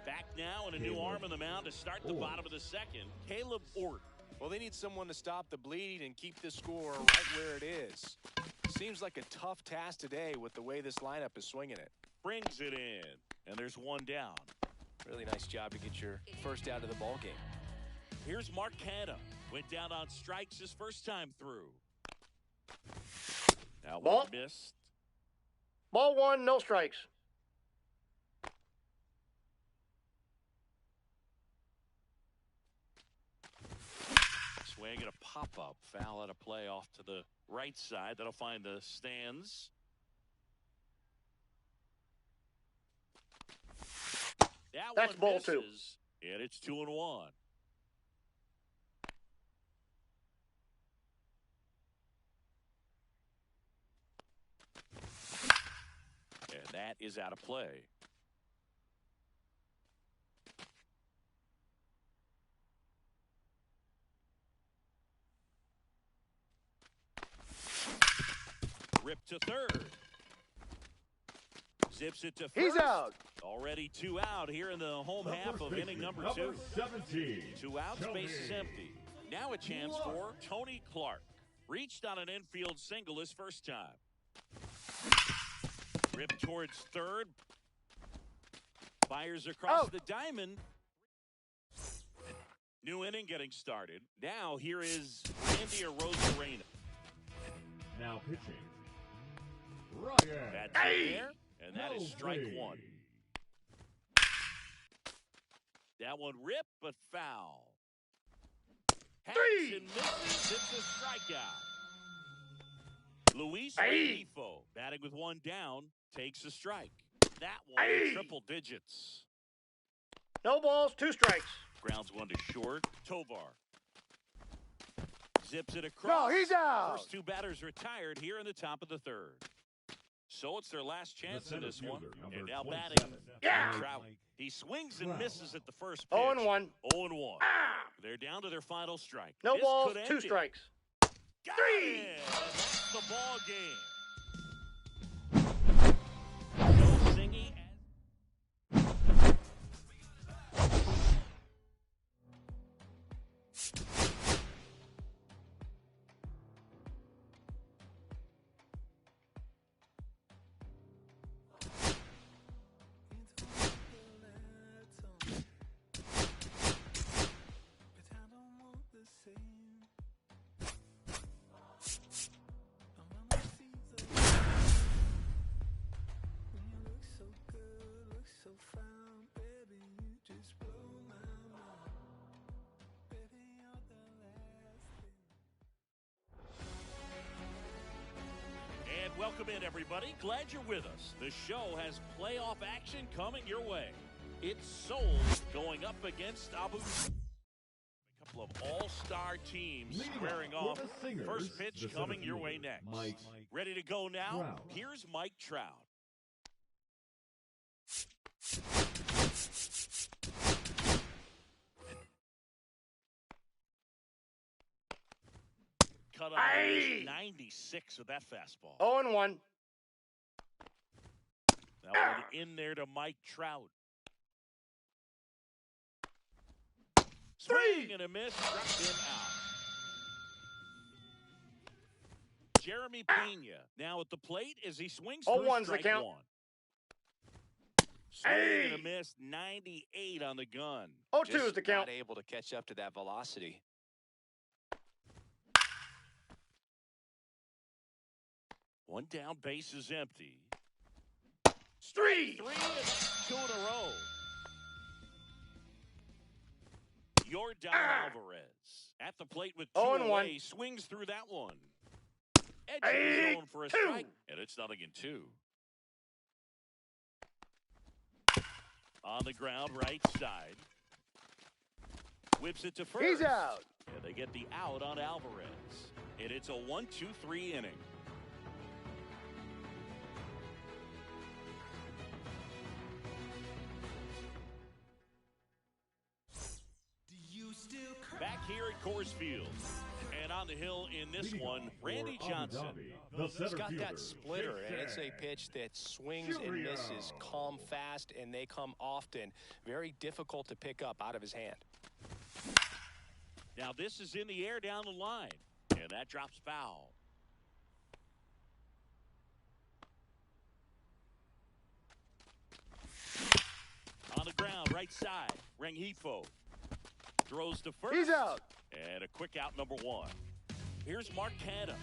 back now and a new
Caleb
arm on the mound to start the
Ort.
bottom of the second. Caleb Ort.
Well, they need someone to stop the bleeding and keep the score right where it is. Seems like a tough task today with the way this lineup is swinging it.
Brings it in. And there's one down.
Really nice job to get your first out of the ball game.
Here's Mark Canha. Went down on strikes his first time through. Now
Ball.
one missed.
Ball 1, no strikes.
Swing and a pop-up. Foul at a play off to the right side. That'll find the stands. That
That's
one
ball 2.
misses. And it's 2-1. And that is out of play. Rip to third. Zips it to first.
He's out.
Already 2 out here in the home half of inning number 2.
17.
2 outs, base is empty. Now a chance for Tony Clark. Reached on an infield single his first time. Rip towards third. Fires across the diamond. New inning getting started. Now here is Randy Arozarena.
Now pitching. Ryan.
That's in there, and that is strike one. That one ripped, but foul. Hacks and misses. It's a strikeout. Luis Rengifo, batting with one down, takes a strike. That one in triple digits.
No balls, 2 strikes.
Grounds one to short. Tovar zips it across.
No, he's out.
First 2 batters retired here in the top of the third. So it's their last chance in this one. And now batting, Trout. He swings and misses at the first pitch.
0-1.
0-1. They're down to their final strike.
No
This
balls,
could end
2
it.
strikes.
Got
3.
it. And that's the ball game. No singing. Welcome in, everybody. Glad you're with us. The show has playoff action coming your way. It's Seoul going up against Abu Dhabi. A couple of all-star teams squaring off. First pitch coming your way next.
Mike
Ready to go now?
Trout.
Here's Mike Trout. Cut on 96 with that fastball.
0-1.
That one in there to Mike Trout. Swing and a miss, struck him out. Jeremy Pena now at the plate as he swings through
0-1's the
strike
count.
1. Swing and a miss, 98 on the gun.
0-2
Just
is the count.
not able to catch up to that velocity.
One down, base is empty.
3.
3 and that's 2 in a row. Yordan Alvarez at the plate with 2
0-1.
away. Swings through that one. Edge of the zone for a
2.
strike. And it's nothing in 2. On the ground, right side. Whips it to first.
He's out.
And they get the out on Alvarez. And it's a 1-2-3 inning. Back here at Coors Field. And on the hill in this one, Randy Johnson.
He's got that splitter, and it's a pitch that swings and misses, come fast, and they come often. Very difficult to pick up out of his hand.
Now this is in the air down the line, and that drops foul. On the ground, right side, Rengifo throws to first.
He's out.
And a quick out, number 1. Here's Mark Canha.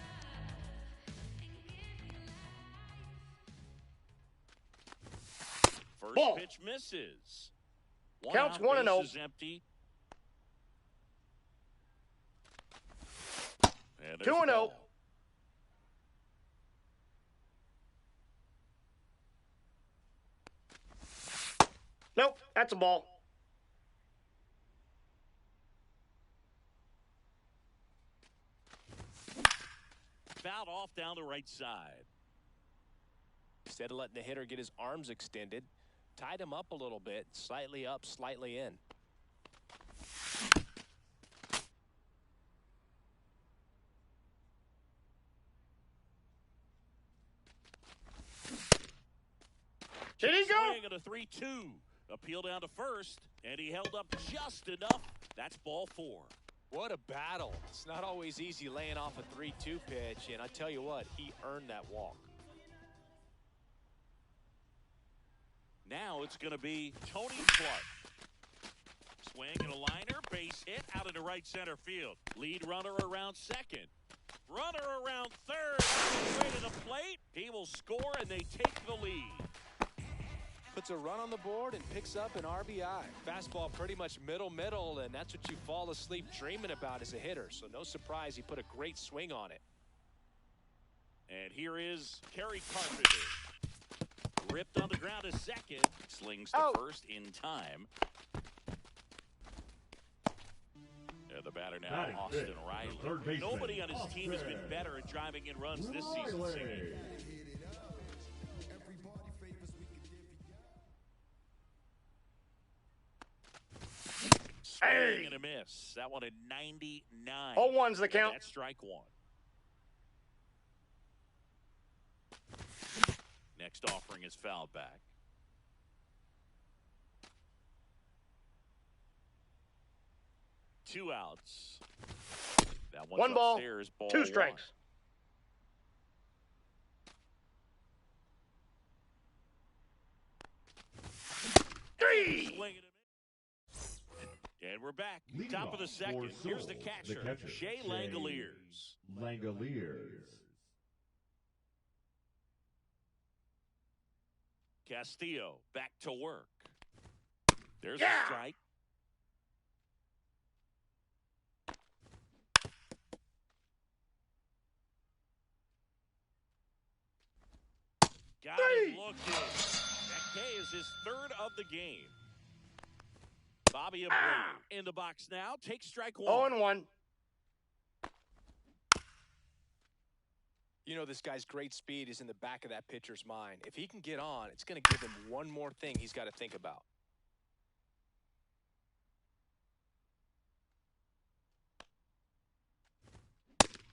First
Ball.
pitch misses.
Counts
out,
1-0.
base is empty. And there's
2-0.
the ball.
Nope, that's a ball.
off down the right side.
Instead of letting the hitter get his arms extended, tied him up a little bit, slightly up, slightly in.
Did he go?
Swing at a 3-2. Appeal down to first, and he held up just enough. That's ball 4.
What a battle. It's not always easy laying off a 3-2 pitch, and I tell you what, he earned that walk.
Now it's going to be Tony Clark. Swing and a liner, base hit out into right center field. Lead runner around second. Runner around third. Way to the plate. He will score, and they take the lead.
Puts a run on the board and picks up an RBI. Fastball pretty much middle, and that's what you fall asleep dreaming about as a hitter. So no surprise he put a great swing on it.
And here is Kerry Carpenter. Ripped on the ground to second. Slings to first in time. The batter now,
Batting
Austin
fifth,
Riley.
the third baseman,
Nobody on his team has been
Austin
better at driving in runs this season. Singing. Swing and a miss. That one at 99.
0-1's the count.
That's strike 1. Next offering is fouled back. Two outs. That one's
One ball,
upstairs, ball
2 strikes. 3.
Swing and a miss. And we're back.
Leading
Top of the
off
second.
for
Here's the
Seoul,
catcher, Shea Langoliers.
Langoliers.
Castillo back to work. There's
Yeah.
a strike. Got him looking. That K is his 3rd of the game. Bobby Abreu in the box now. Takes strike 1.
0-1.
You know, this guy's great speed is in the back of that pitcher's mind. If he can get on, it's going to give him one more thing he's got to think about.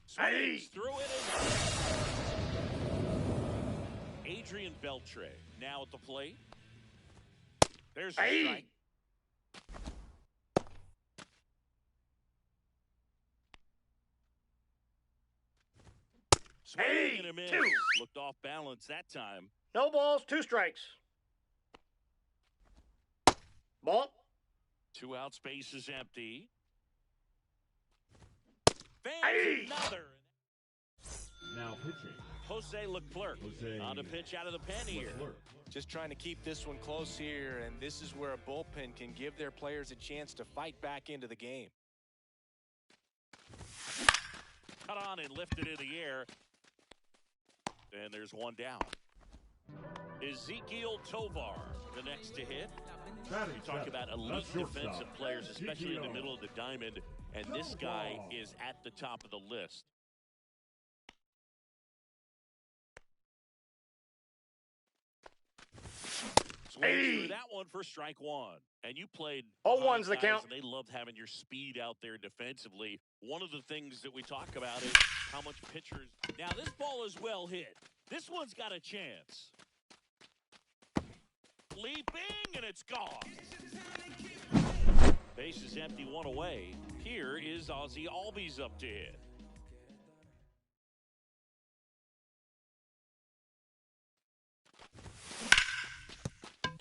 Swings through it. Adrian Beltre now at the plate. There's a strike. Swing and a miss.
2.
Looked off balance that time.
No balls, 2 strikes. Ball.
2 out, space is empty. Fans another.
Now pitching.
Jose Leclerc
Jose
on the pitch out of the pen here.
Leclerc.
Just trying to keep this one close here, and this is where a bullpen can give their players a chance to fight back into the game.
Cut on and lifted in the air. And there's one down. Ezequiel Tovar, the next to hit.
Batting
We talk
seventh,
about
the
elite
shortstop,
defensive players, especially in the
Ezequiel
middle of the diamond, and this guy
Tovar.
is at the top of the list. Swings through that one for strike 1. And you played
0-1's the
guys,
count.
and they loved having your speed out there defensively. One of the things that we talk about is how much pitchers. Now this ball is well hit. This one's got a chance. Leaping, and it's gone. Base is empty, 1 away. Here is Ozzie Albies up to hit.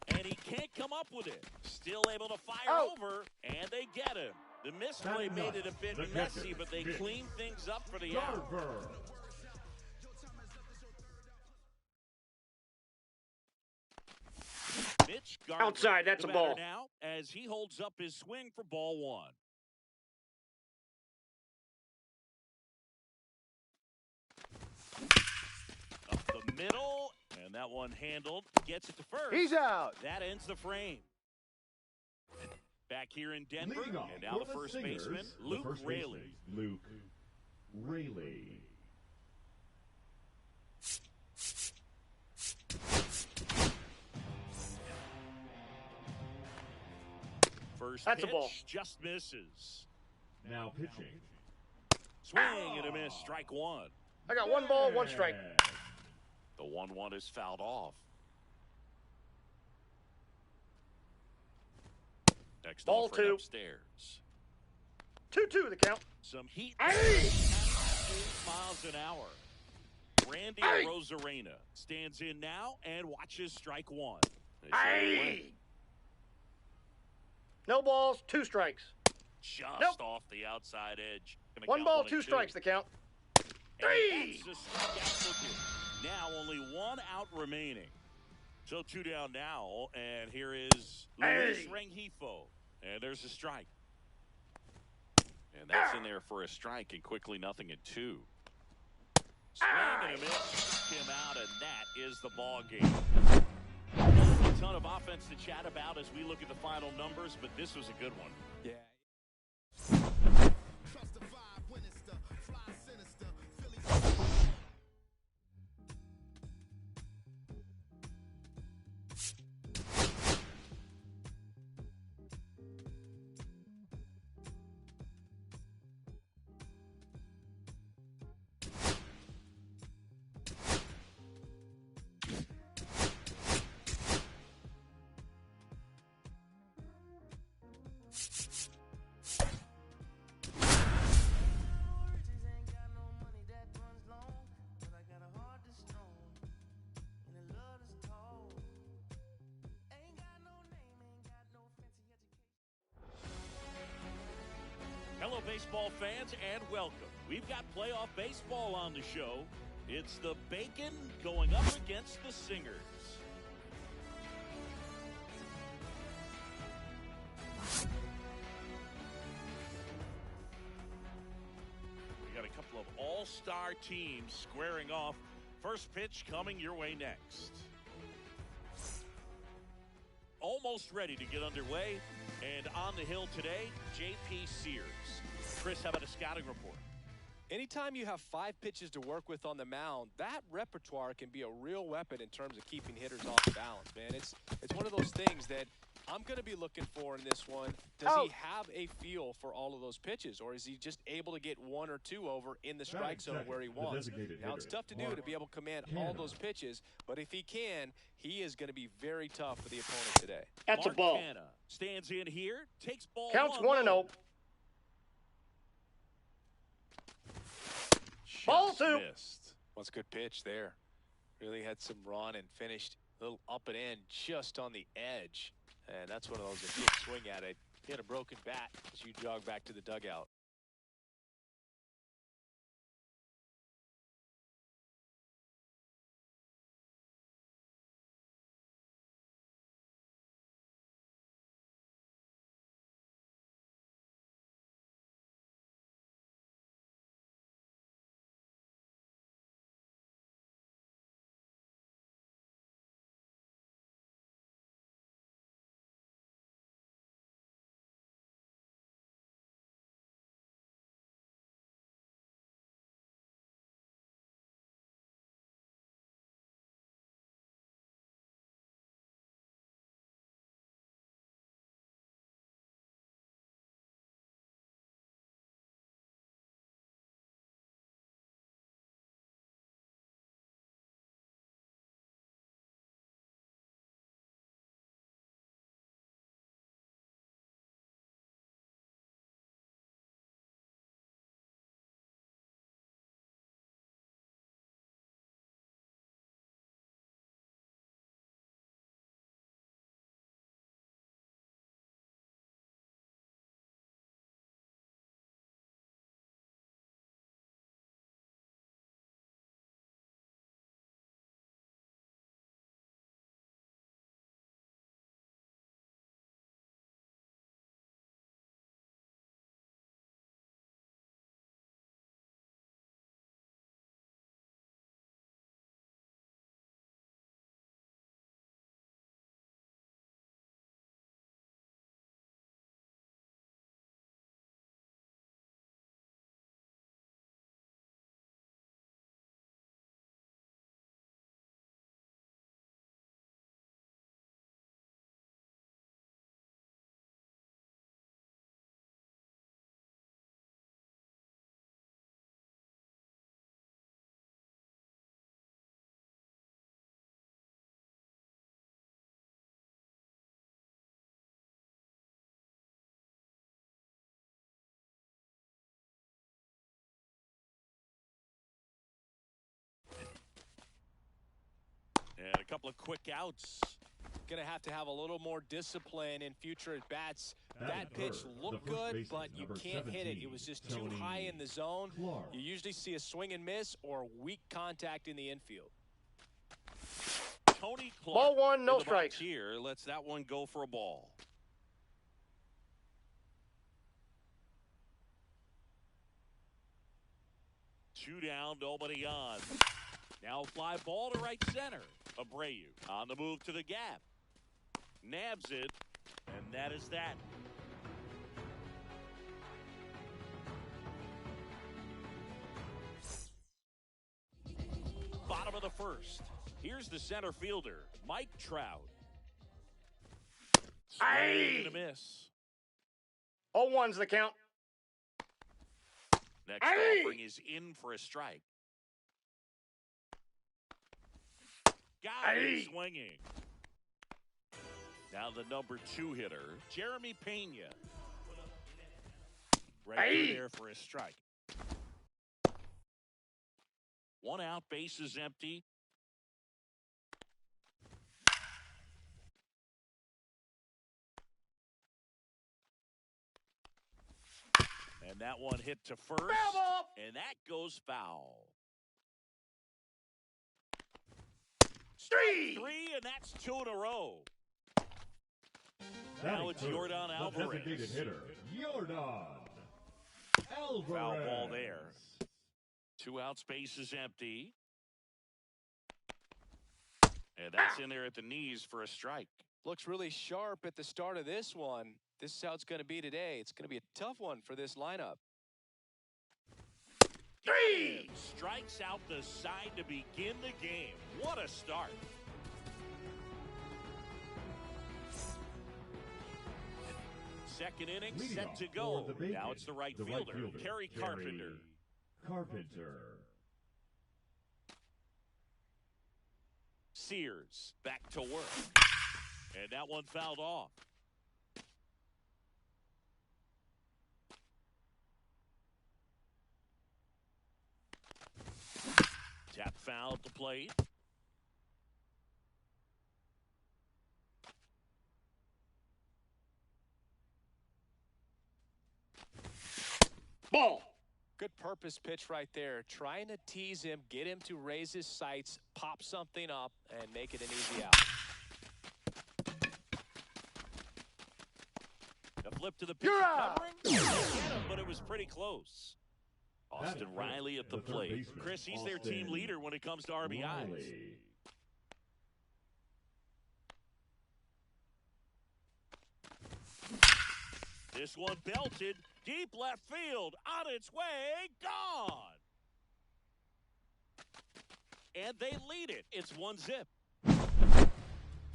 And he can't come up with it. Still able to fire over, and they get him. The misplay
Batting
made it a
ninth,
bit
the
messy,
catcher,
but they
Mitch
cleaned things up for the out.
Garver.
Mitch Garver,
Outside, that's
the
a ball.
batter now, as he holds up his swing for ball 1. Up the middle, and that one handled. Gets it to first.
He's out.
That ends the frame. Back here in Denver,
Leading off
and now
for
the first
Singers,
baseman,
the
Luke
first
Raley.
baseman, Luke Raley.
First
That's a
pitch
ball.
just misses.
Now pitching.
Swing and a miss, strike one.
I got 1 ball, 1 strike.
The 1-1 is fouled off. Next
Ball
offering
2.
upstairs.
2-2 the count.
Some heat.
Hey!
8 miles an hour. Randy
Hey!
Rosarena stands in now and watches strike one. They say
Hey! No balls, 2 strikes.
just
Nope.
off the outside edge. Gonna
1
count
ball,
1 and
2 strikes the count.
And
3!
that's a strikeout looking. Now only 1 out remaining. So 2 down now, and here is Luis
Hey!
Rengifo. And there's a strike.
And that's in there for a strike, and quickly 0-2.
Swing and a miss, struck him out, and that is the ball game. A ton of offense to chat about as we look at the final numbers, but this was a good one.
Yeah.
Trust the vibe when it's the fly sinister Philly. Riches ain't got no money that runs long, but I got a heart that's strong and a love that's tall. Ain't got no name, ain't got no fancy education.
Hello, baseball fans, and welcome. We've got playoff baseball on the show. It's the Bacon going up against the Singers. We got a couple of all-star teams squaring off. First pitch coming your way next. Almost ready to get underway, and on the hill today, J.P. Sears. Chris, how about a scouting report?
Anytime you have 5 pitches to work with on the mound, that repertoire can be a real weapon in terms of keeping hitters off balance, man. It's one of those things that I'm going to be looking for in this one. Does he have a feel for all of those pitches, or is he just able to get 1 or 2 over in the strike zone where he
The
wants?
designated
Now, it's
hitter,
tough to do
Mark
to be able to command all
Canha.
those pitches, but if he can, he is going to be very tough for the opponent today.
That's
Mark
a ball.
Canha stands in here, takes ball
Counts
1
1-0.
low.
Ball
Just
2.
missed.
What's a good pitch there? Really had some run and finished a little up and in just on the edge. And that's one of those, if you swing at it, hit a broken bat as you jog back to the dugout.
And a couple of quick outs.
Going to have a little more discipline in future at bats. That
Batting
pitch
third,
looked
the first
good,
baseman,
but you
number
can't hit it.
17,
It was just too
Tony
high in the zone.
Clark.
You usually see a swing and miss or weak contact in the infield.
Tony Clark.
Ball one, no
in the box
strikes.
here lets that one go for a ball. Two down, nobody on. Now fly ball to right center. Abreu on the move to the gap. Nabs it, and that is that. Bottom of the first. Here's the center fielder, Mike Trout. Swing and a miss.
0-1's the count.
Next offering is in for a strike. Got it swinging. Now the number 2 hitter, Jeremy Pena. Right there for a strike. 1 out, bases empty. And that one hit to first. And that goes foul.
Three,
and that's 2 in a row.
Batting
Now it's
third,
Yordan
the
Alvarez.
designated hitter, Yordan Alvarez.
Foul ball there. 2 outs, bases empty. And that's in there at the knees for a strike.
Looks really sharp at the start of this one. This is how it's going to be today. It's going to be a tough one for this lineup.
3.
Strikes out the side to begin the game. What a start. Second inning
Leading
set
off
to go.
for the Bacon,
Now it's the right fielder, Kerry Carpenter.
Carpenter.
Sears back to work. And that one fouled off. Tap foul at the plate.
Ball.
Good purpose pitch right there. Trying to tease him, get him to raise his sights, pop something up, and make it an easy out.
A flip to the pitch covering. They get him, but it was pretty close. Austin Riley at the plate. Chris, he's their team leader when it comes to RBIs.
Riley.
This one belted deep left field, on its way, gone. And they lead it. It's 1-0.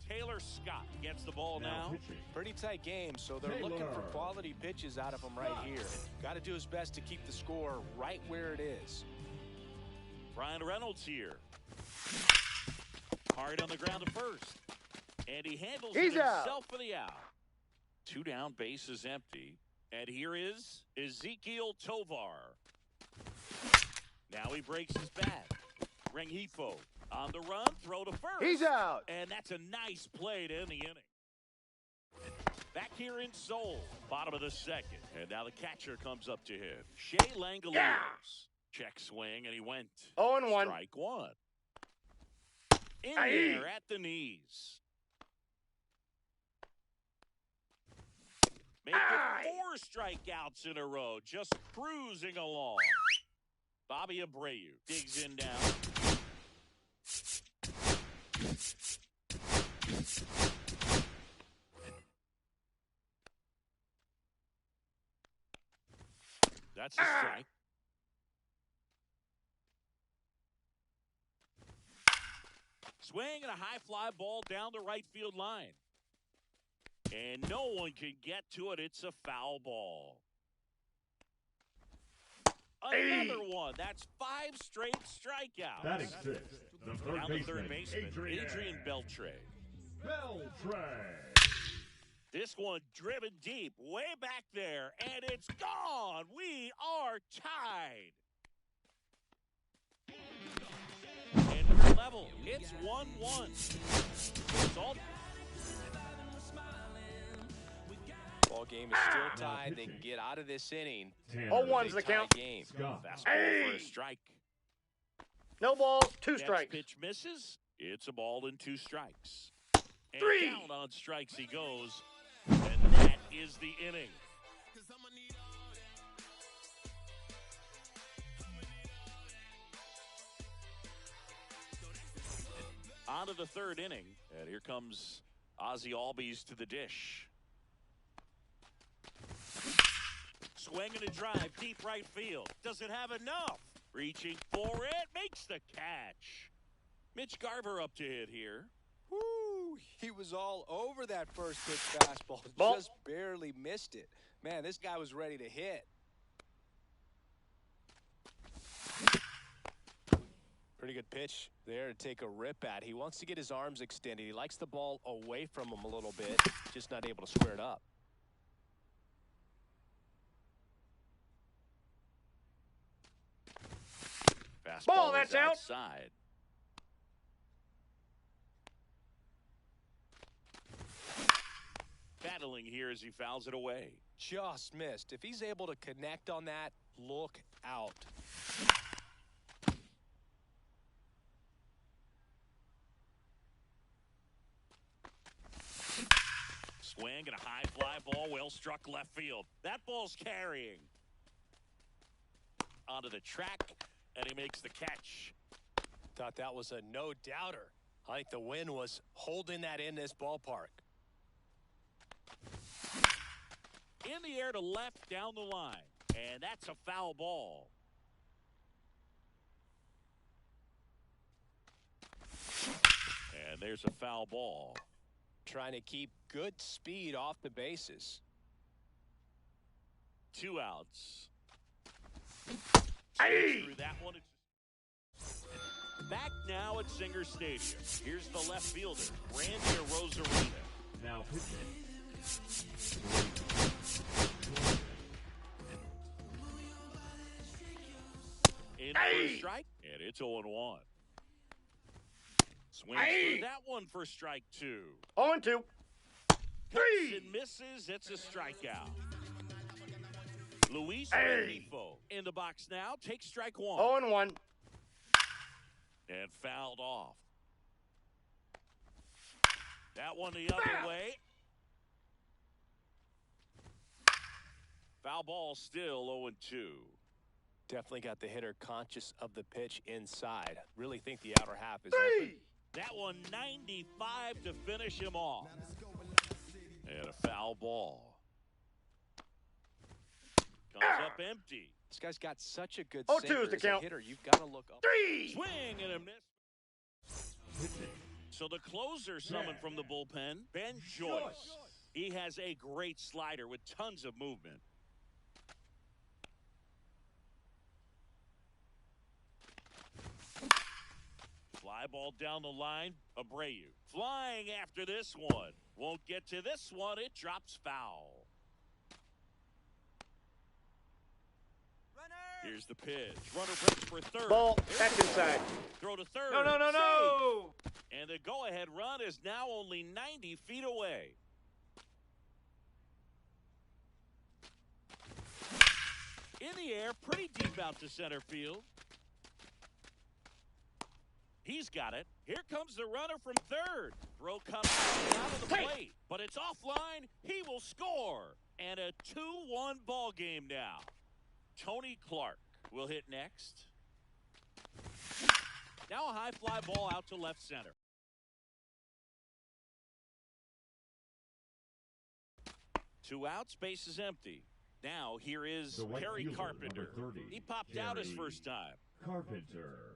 Taylor Scott gets the ball now.
pitching.
Pretty tight game, so they're looking for quality pitches out of him right here. Got to do his best to keep the score right where it is.
Brian Reynolds here. Hard on the ground to first. And he handles it
He's out.
himself for the out. 2 down, base is empty. And here is Ezekiel Tovar. Now he breaks his bat. Rengifo on the run, throw to first.
He's out.
And that's a nice play to end the inning. Back here in Seoul, bottom of the second. And now the catcher comes up to him. Shea Langoliers.
Yeah.
Check swing, and he went.
0-1.
Strike 1. In there at the knees. Making 4 strikeouts in a row, just cruising along. Bobby Abreu digs in now. That's a strike. Swing and a high fly ball down the right field line. And no one can get to it. It's a foul ball. Another one. That's 5 straight strikeouts.
Batting sixth, the third
Down the third baseman,
Adrian
Beltre.
Beltre.
This one driven deep, way back there, and it's gone. We are tied. And we're left level. It's 1-1. It's all
Ball game is still tied. They can get out of this inning.
0-1's the
Big tie
count.
game.
Scott.
fastball for a strike.
No balls, 2
Next
strikes.
pitch misses. It's a ball and 2 strikes. And
3.
down on strikes he goes. And that is the inning. On to the 3rd inning. And here comes Ozzie Albies to the dish. Swing and a drive, deep right field. Doesn't have enough. Reaching for it, makes the catch. Mitch Garver up to hit here.
Woo! He was all over that first pitch fastball.
Ball.
Just barely missed it. Man, this guy was ready to hit. Pretty good pitch there to take a rip at. He wants to get his arms extended. He likes the ball away from him a little bit, just not able to square it up.
Fastball
Ball, that's
is
out.
outside. Battling here as he fouls it away.
Just missed. If he's able to connect on that, look out.
Swing and a high fly ball, well struck left field. That ball's carrying. Onto the track, and he makes the catch.
Thought that was a no-doubter. I think the win was holding that in this ballpark.
In the air to left down the line, and that's a foul ball. And there's a foul ball.
Trying to keep good speed off the bases.
2 outs.
Aye.
Through that one. Back now at Singer Stadium. Here's the left fielder, Randy Rosarina.
Now pitching.
In for a strike, and it's 0-1. Swings through that one for strike 2.
0-2. 3.
And misses. It's a strikeout. Luis
Hey.
Rengifo in the box now. Takes strike 1.
0-1.
And fouled off. That one the other way. Foul ball still 0-2.
Definitely got the hitter conscious of the pitch inside. Really think the outer half is
3.
open.
That one 95 to finish him off. And a foul ball. Comes up empty.
This guy's got such a good
0-2
sinker
is the
as a
count.
hitter. You've got to look up.
3.
Swing and a miss.
Pitching.
So the closer summoned from the bullpen, Ben Joyce. He has a great slider with tons of movement. Fly ball down the line. Abreu flying after this one. Won't get to this one. It drops foul. Here's the pitch. Runner breaks for third.
Ball, that's inside.
Throw to third.
No.
Safe. And the go-ahead run is now only 90 feet away. In the air, pretty deep out to center field. He's got it. Here comes the runner from third. Throw comes out of the plate, but it's offline. He will score. And a 2-1 ball game now. Tony Clark will hit next. Now a high fly ball out to left center. Two outs, base is empty. Now here is
The right
Harry
fielder,
Carpenter.
number 30,
He popped out his
Harry
first time.
Carpenter.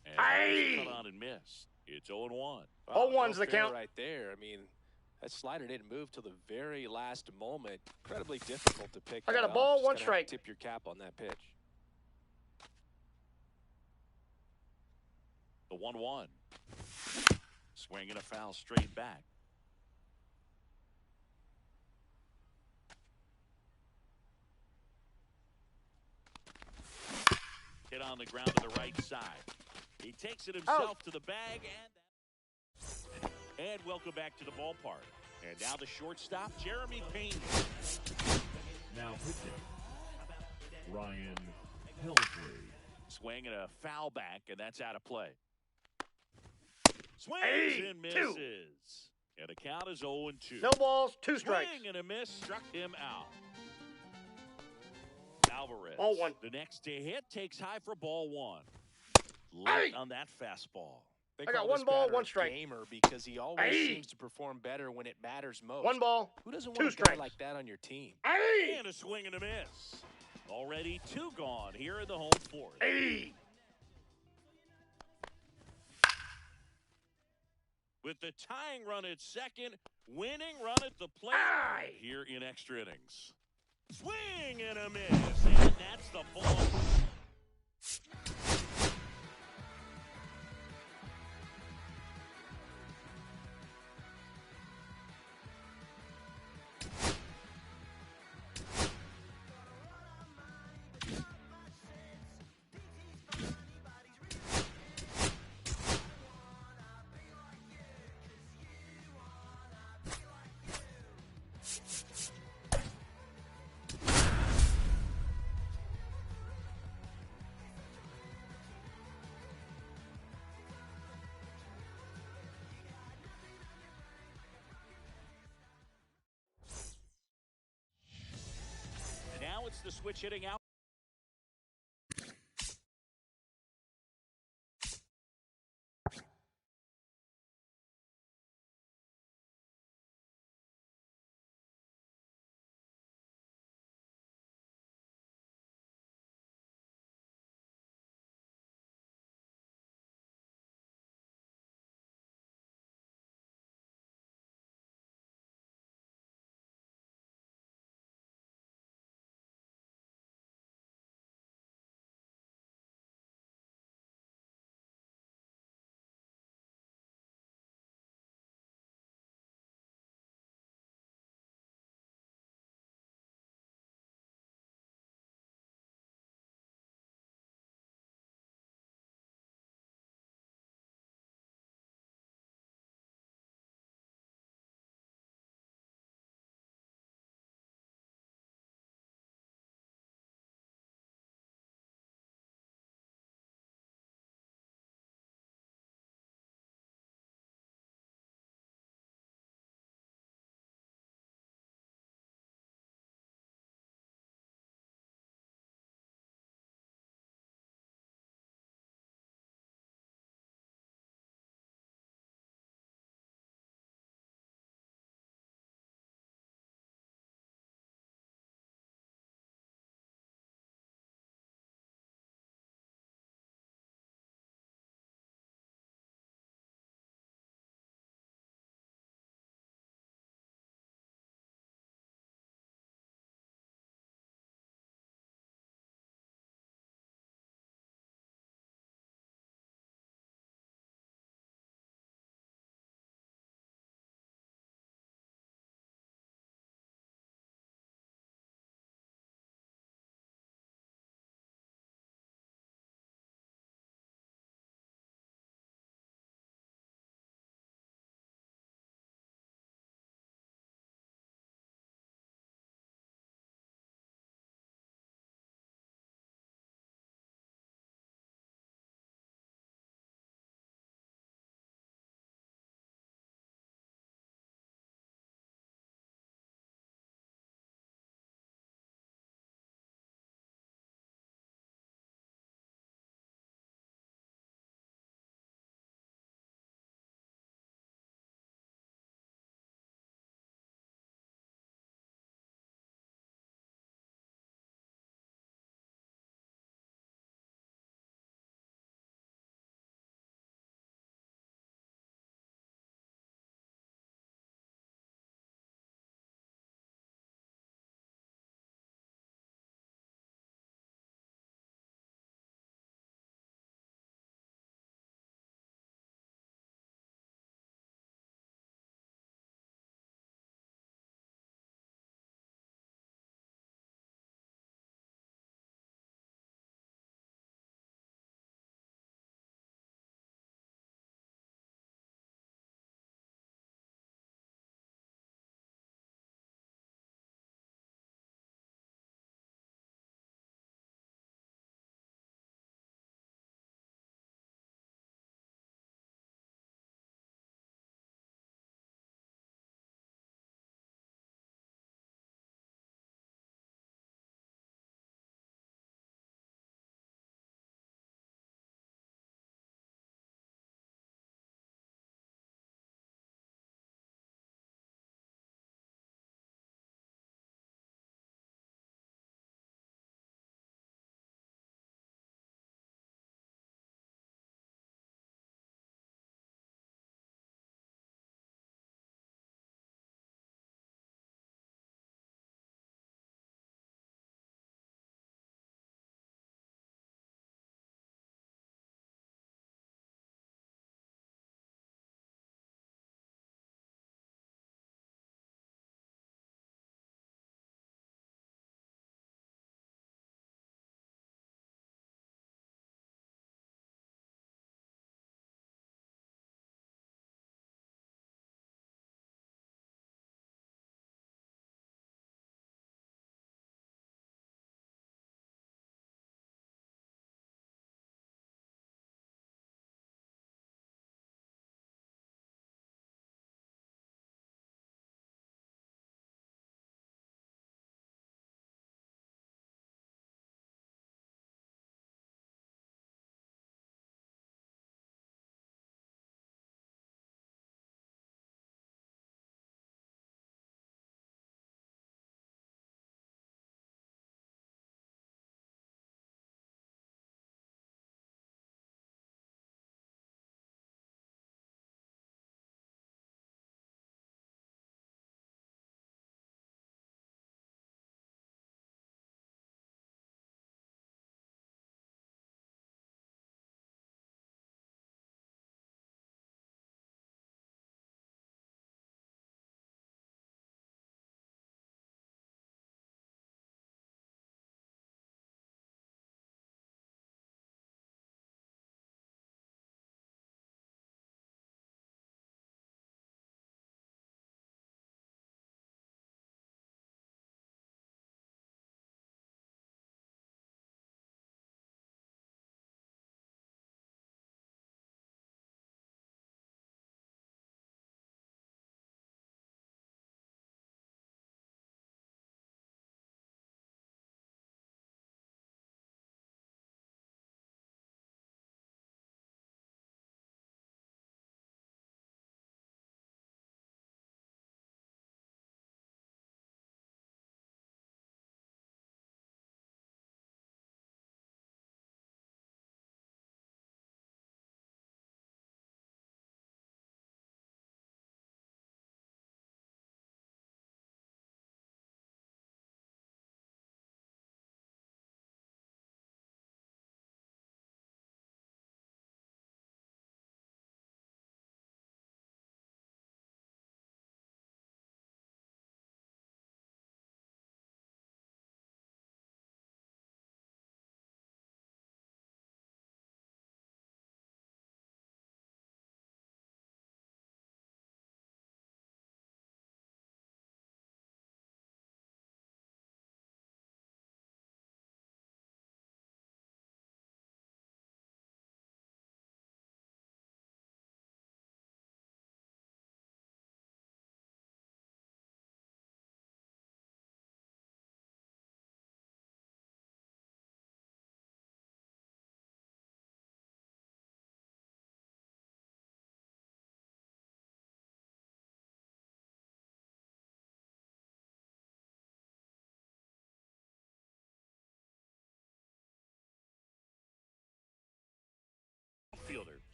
And
Aye.
cut on and missed. It's 0-1.
Wow,
0-1's
no
the
fair
count.
right there. I mean, that slider didn't move till the very last moment. Incredibly difficult to pick.
I got
that
a ball,
up. Just
1
gotta
strike.
Tip your cap on that pitch.
The 1-1. Swing and a foul straight back. Hit on the ground to the right side. He takes it himself to the bag, and welcome back to the ballpark. And now the shortstop, Jeremy Payne.
Now pitching, Ryan Helsley.
Swing and a foul back, and that's out of play. Swings
Hey,
and misses. And the count is 0-2.
No balls, 2 strikes.
Swing and a miss struck him out. Alvarez.
Ball 1.
The next to hit takes high for ball 1. Late on that fastball.
They
I got
call
1
this
ball,
batter
1
a
strike.
gamer because he always
Hey.
seems to perform better when it matters most.
1 ball,
Who doesn't
2
want a guy
strikes.
like that on your team?
Hey!
And a swing and a miss. Already 2 gone here in the home fourth.
Hey!
With the tying run at second, winning run at the plate
Aye.
here in extra innings. Swing and a miss, and that's the ball. Now it's the switch hitting out.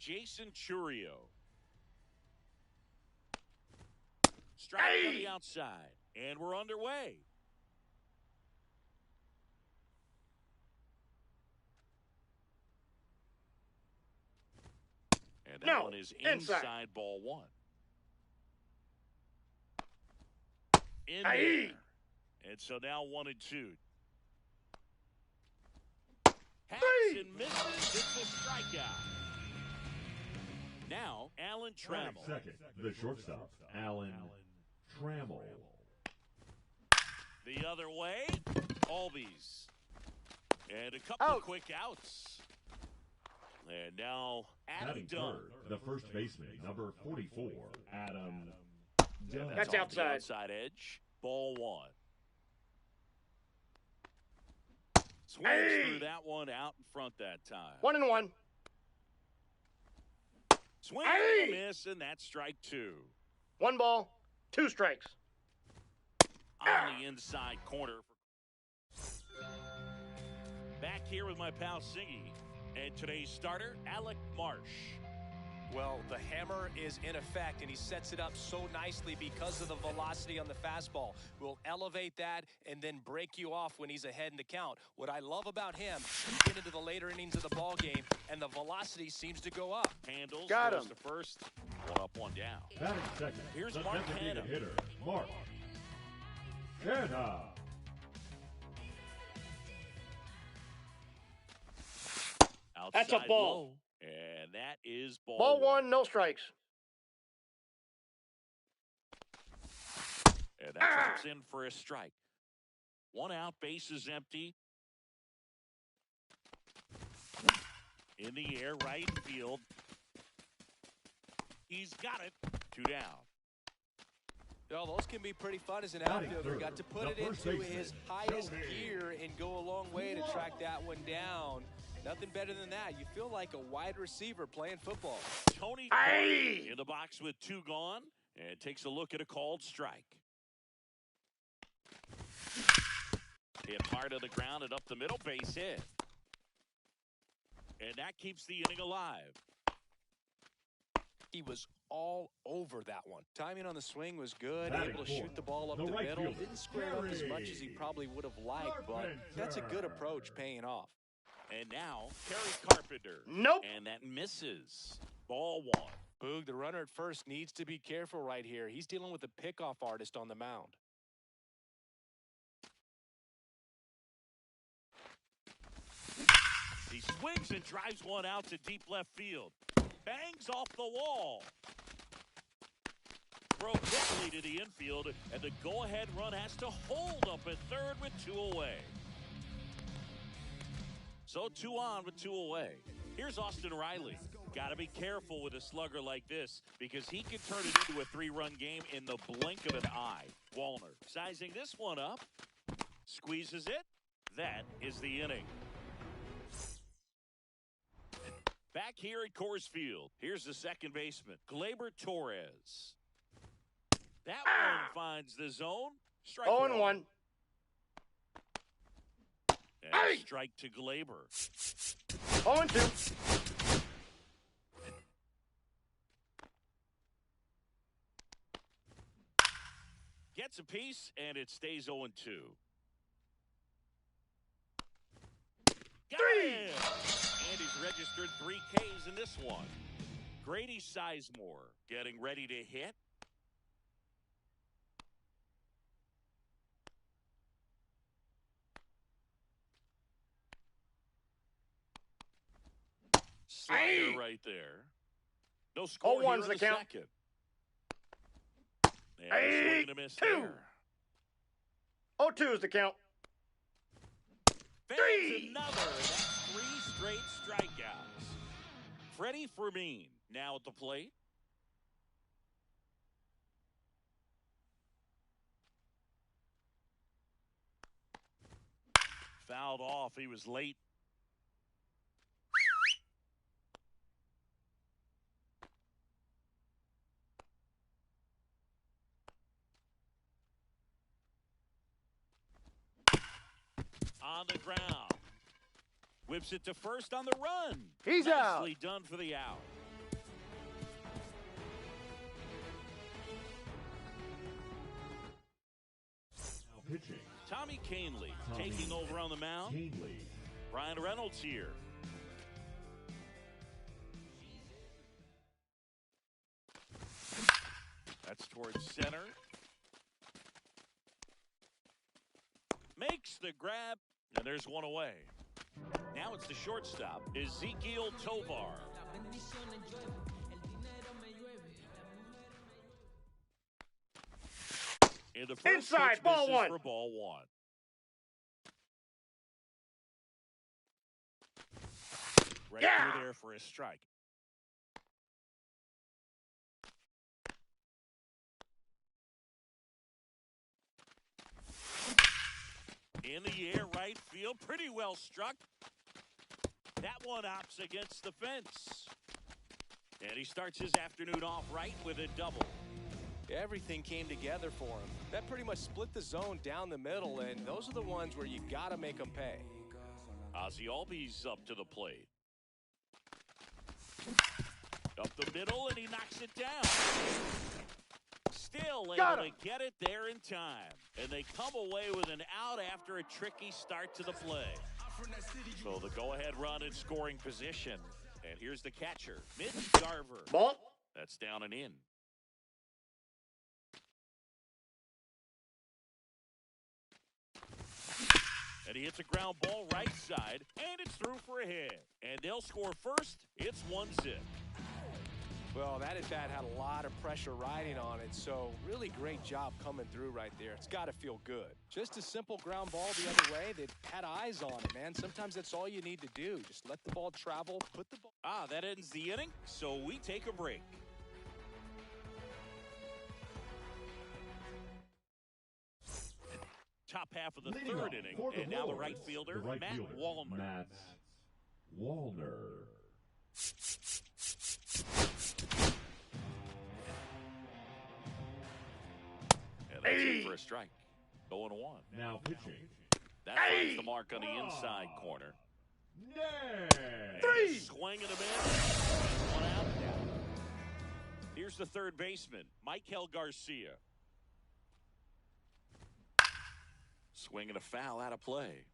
Jason Churio. Strike on the outside, and we're underway. And that one is inside ball one. In there. And so now 1-2. Hacks and misses. It's a strikeout. Now, Alan Trammell.
Second, the shortstop, Alan Trammell.
The other way, Albies. And a couple of quick outs. And now, Adam Dunn.
Third, the first baseman, number 44, Adam Dunn.
That's
off
outside.
the outside edge. Ball one. Swings through that one out in front that time.
1-1.
Swing and a miss, and that's strike two.
1 ball, 2 strikes.
On the inside corner. Back here with my pal Singy. And today's starter, Alec Marsh.
Well, the hammer is in effect, and he sets it up so nicely because of the velocity on the fastball. We'll elevate that and then break you off when he's ahead in the count. What I love about him, you get into the later innings of the ball game, and the velocity seems to go up.
Handles,
Got
goes
him.
to first, one up, one down.
Batting second,
Here's
the
Mark
designated
Hanna.
hitter, Mark Hanna.
Outside
That's a ball.
low, and that is ball,
Ball 1, no strikes.
And that comes in for a strike. 1 out, bases empty. In the air, right field. He's got it. 2 down.
Well, those can be pretty fun as an
Batting
outfielder.
third,
Got to put
the
it
first
into
baseman,
his highest
Tony
gear and go a long way to track that one down. Nothing better than that. You feel like a wide receiver playing football.
Tony Carter in the box with 2 gone and takes a look at a called strike. Hit hard to the ground and up the middle, base hit. And that keeps the inning alive.
He was all over that one. Timing on the swing was good.
Batting
Able to
fourth,
shoot the ball up
the
the
right
middle.
fielder,
Didn't square it up as much as he
Terry
probably would have liked, but that's a good approach paying off.
And now, Terry Carpenter.
Nope.
And that misses. Ball 1.
Boog, the runner at first needs to be careful right here. He's dealing with a pickoff artist on the mound.
He swings and drives one out to deep left field. Bangs off the wall. Throw quickly to the infield, and the go-ahead run has to hold up at third with 2 away. So 2 on with 2 away. Here's Austin Riley. Got to be careful with a slugger like this because he can turn it into a 3-run game in the blink of an eye. Wallner sizing this one up. Squeezes it. That is the inning. Back here at Coors Field, here's the second baseman, Gleyber Torres. That one finds the zone. Strike
0-1.
And a strike to Gleyber.
0-2.
Gets a piece, and it stays 0-2. Got him! And he's registered 3 Ks in this one. Grady Sizemore getting ready to hit. Slider right there. No score here in
0-1's
the
the count.
second. And a swing and a miss
2.
there.
0-2 is the count.
Fans
3.
another. That's 3 straight strikeouts. Freddie Fermin now at the plate. Fouled off. He was late. On the ground. Whips it to first on the run.
He's out.
Nicely done for the out.
pitching.
Tommy Canley
Tommy
taking over on the mound.
Canley.
Brian Reynolds here. That's towards center. Makes the grab, and there's one away. Now it's the shortstop, Ezequiel Tovar. And the first
Inside,
pitch
ball
misses
one.
for ball one. Right
Yeah.
through there for a strike. In the air, right field, pretty well struck. That one opts against the fence. And he starts his afternoon off right with a double.
Everything came together for him. That pretty much split the zone down the middle, and those are the ones where you got to make them pay.
Ozzie Albies up to the plate. Up the middle, and he knocks it down. Still able to get it there in time. And they come away with an out after a tricky start to the play. So the go-ahead run in scoring position. And here's the catcher, Mitch Garver.
Ball.
That's down and in. And he hits a ground ball right side, and it's through for a hit. And they'll score first. It's 1-0.
Well, that at-bat had a lot of pressure riding on it, so really great job coming through right there. It's got to feel good. Just a simple ground ball the other way. They had eyes on it, man. Sometimes that's all you need to do. Just let the ball travel, put the ball...
That ends the inning, so we take a break. Top half of the
Leading
third
up
inning,
for the
and now the
Brewers,
right fielder,
the right
Matt
fielder,
Wallner.
Matt Wallner.
And that's it for a strike. 0-1.
Now pitching.
That finds the mark on the inside corner.
Nay.
Three.
Swing and a miss. One out. Here's the third baseman, Michael Garcia. Swing and a foul out of play.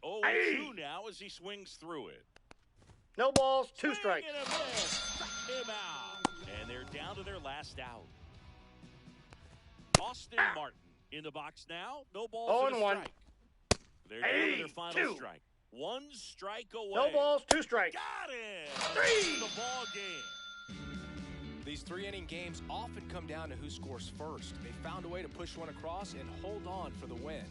0-2 now as he swings through it.
No balls, two strikes.
Swing and a miss. Struck him out. And they're down to their last out. Austin Martin in the box now. No balls and a
0-1.
strike. They're down to their final strike. One strike away.
No balls, two strikes.
Got it.
Three.
The ball game.
These three-inning games often come down to who scores first. They found a way to push one across and hold on for the win.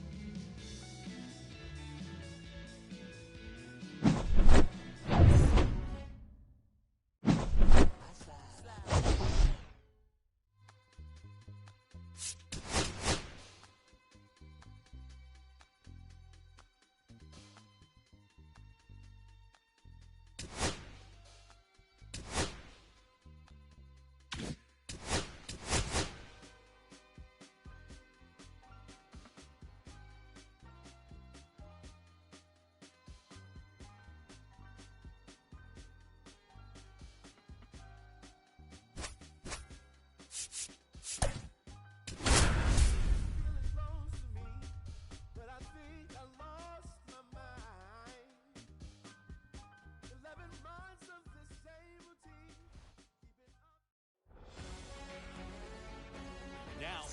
Now,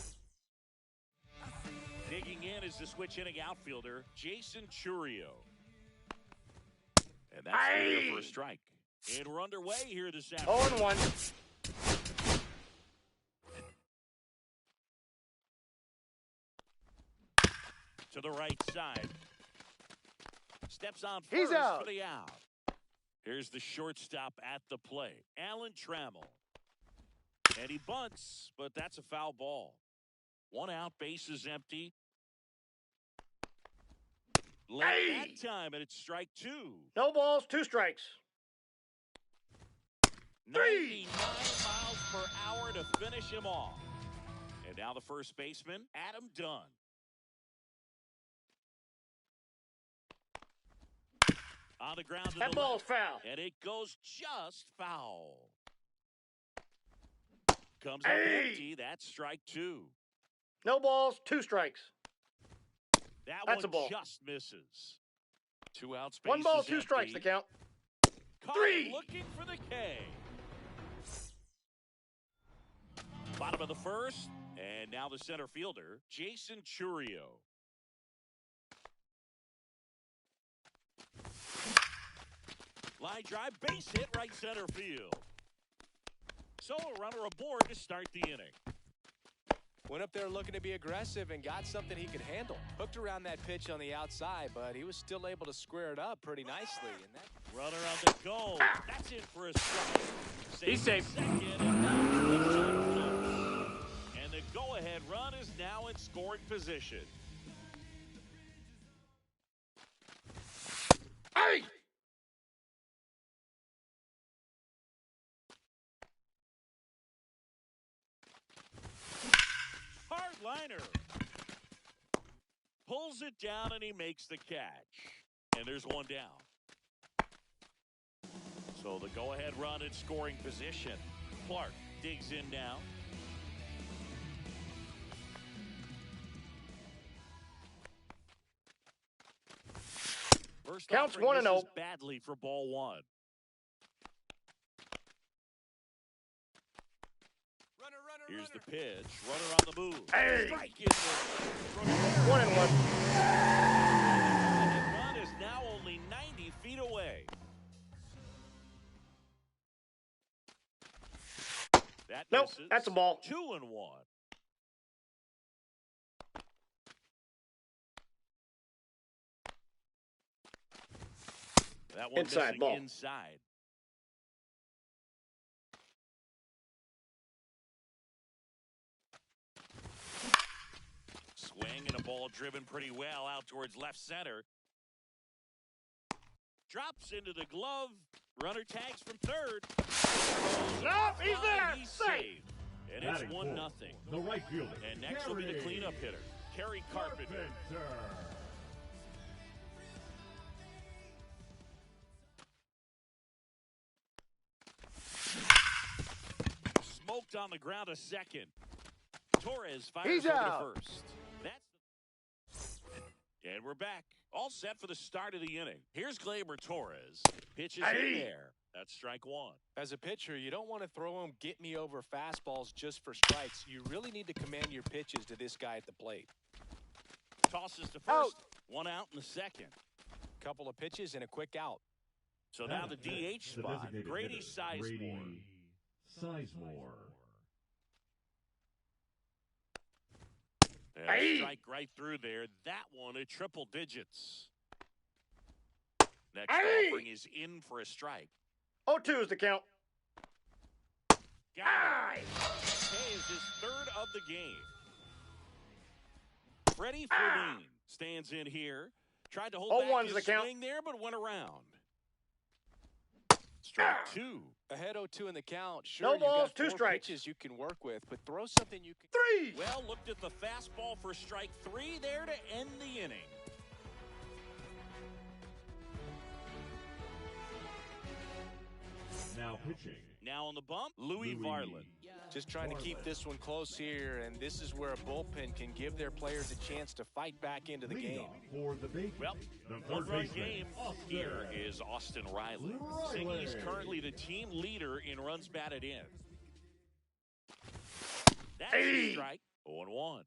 digging in is the switch inning outfielder, Jason Churio. And that's there for a strike. And we're underway here this afternoon.
0-1.
To the right side. Steps on
He's
first
out.
for the out. Here's the shortstop at the plate, Alan Trammell. And he bunts, but that's a foul ball. One out, base is empty. Late that time, and it's strike two.
No balls, two strikes.
99 miles per hour to finish him off. And now the first baseman, Adam Dunn. On the ground to
That
the
ball's
left,
foul.
and it goes just foul. Comes up empty. That's strike two.
No balls, 2 strikes.
That
That's a
one
ball.
just misses.
2 outs.
1 ball, 2 strikes, the count.
Caught
3.
looking for the K. Bottom of the first, and now the center fielder, Jason Churio. Line drive, base hit, right center field. So a runner aboard to start the inning.
Went up there looking to be aggressive and got something he could handle. Hooked around that pitch on the outside, but he was still able to square it up pretty nicely. And that
Runner on the go. That's in for a strike.
He's safe.
Second, and now the close. And the go-ahead run is now in scoring position.
Hey!
Hard liner. Pulls it down and he makes the catch. And there's one down. So the go-ahead run in scoring position. Clark digs in now. First
Counts
offering
1-0.
misses badly for ball 1. Here's the pitch. Runner on the move.
Hey!
Strike in there.
1 and 1.
And the run is now only 90 feet away. That
Nope,
misses.
that's a ball.
2-1. That one
Inside
missing
ball.
inside. Swing and a ball driven pretty well out towards left center. Drops into the glove. Runner tags from third.
Nope, he's there.
He's
Safe.
safe. And it's
Batting
1-0.
fourth, the right fielder.
And next will be the cleanup hitter, Kerry Carpenter.
Carpenter.
Smoked on the ground a second. Torres fires
He's
over
out.
to first. And we're back. All set for the start of the inning. Here's Gleyber Torres. Pitches in there. That's strike 1.
As a pitcher, you don't want to throw him get-me-over fastballs just for strikes. You really need to command your pitches to this guy at the plate.
Tosses to first.
Out.
1 out in the second.
Couple of pitches and a quick out.
So now the
Batting
DH
fifth, the
spot.
designated
Grady
hitter,
Sizemore.
Grady Sizemore.
And
Hey.
strike right through there. That one at triple digits. Next
Hey.
offering is in for a strike.
0-2 is the count.
Got it. Hey is his third of the game. Freddie Fermin stands in here. Tried to hold
0-1
back
is
his
the count.
swing there, but went around. Strike 2.
Ahead 0-2 in the count. Sure,
No
you've
balls,
got
2
4
strikes.
pitches you can work with, but throw something you can.
3.
Well, looked at the fastball for strike 3 there to end the inning.
Now pitching.
Now on the bump, Louis Varland.
Just trying to keep this one close here, and this is where a bullpen can give their players a chance to fight back into the
Leading
game.
off for the big
Well,
the
one
third
run
baseman.
game.
Austin
Here is Austin Riley. Saying he's currently the team leader in runs batted in. That's a strike. 0-1.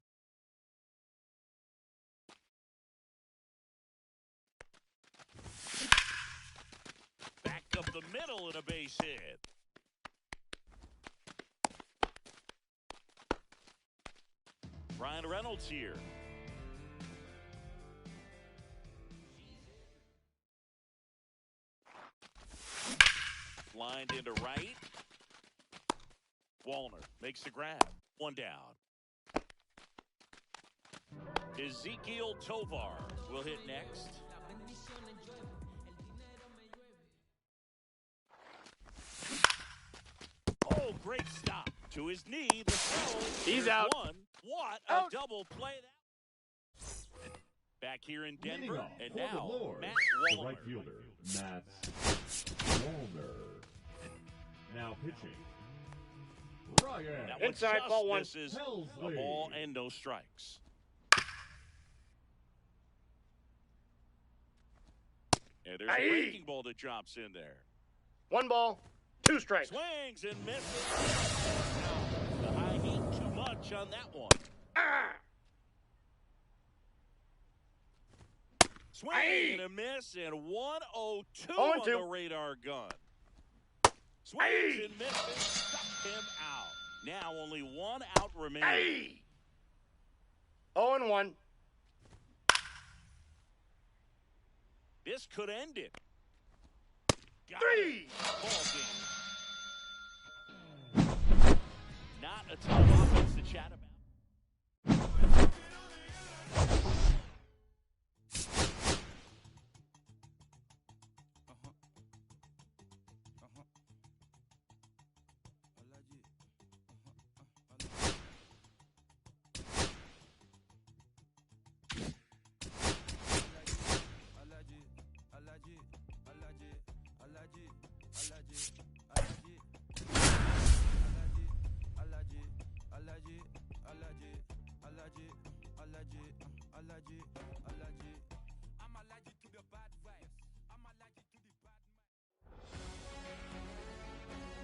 Back up the middle and a base hit. Ryan Reynolds here. Lined into right. Wallner makes the grab. 1 down. Ezekiel Tovar will hit next. Oh, great stop. To his knee. The throw.
He's
There's
out.
One. What a
Out.
double play that. Back here in
Leading
Denver.
off
And
for
now,
the Lords,
Matt
the
Wallner.
right fielder, Matt Wallner. Now pitching. Ryan
That one
Inside,
just
ball one.
misses a
Helsley.
ball and no strikes. And there's a
Aye.
breaking ball that drops in there.
1 ball, 2 strikes.
Swings and misses. The high heat too much on that one.
Ah!
Swing
Aye.
and a miss, and 102
0
on
and 2.
the radar gun. Swings
Aye.
and misses, stuck him out. Now only 1 out remaining.
Hey! 0 and 1.
This could end it. Got
3.
it. Ball game. Not a ton of offense to chat about.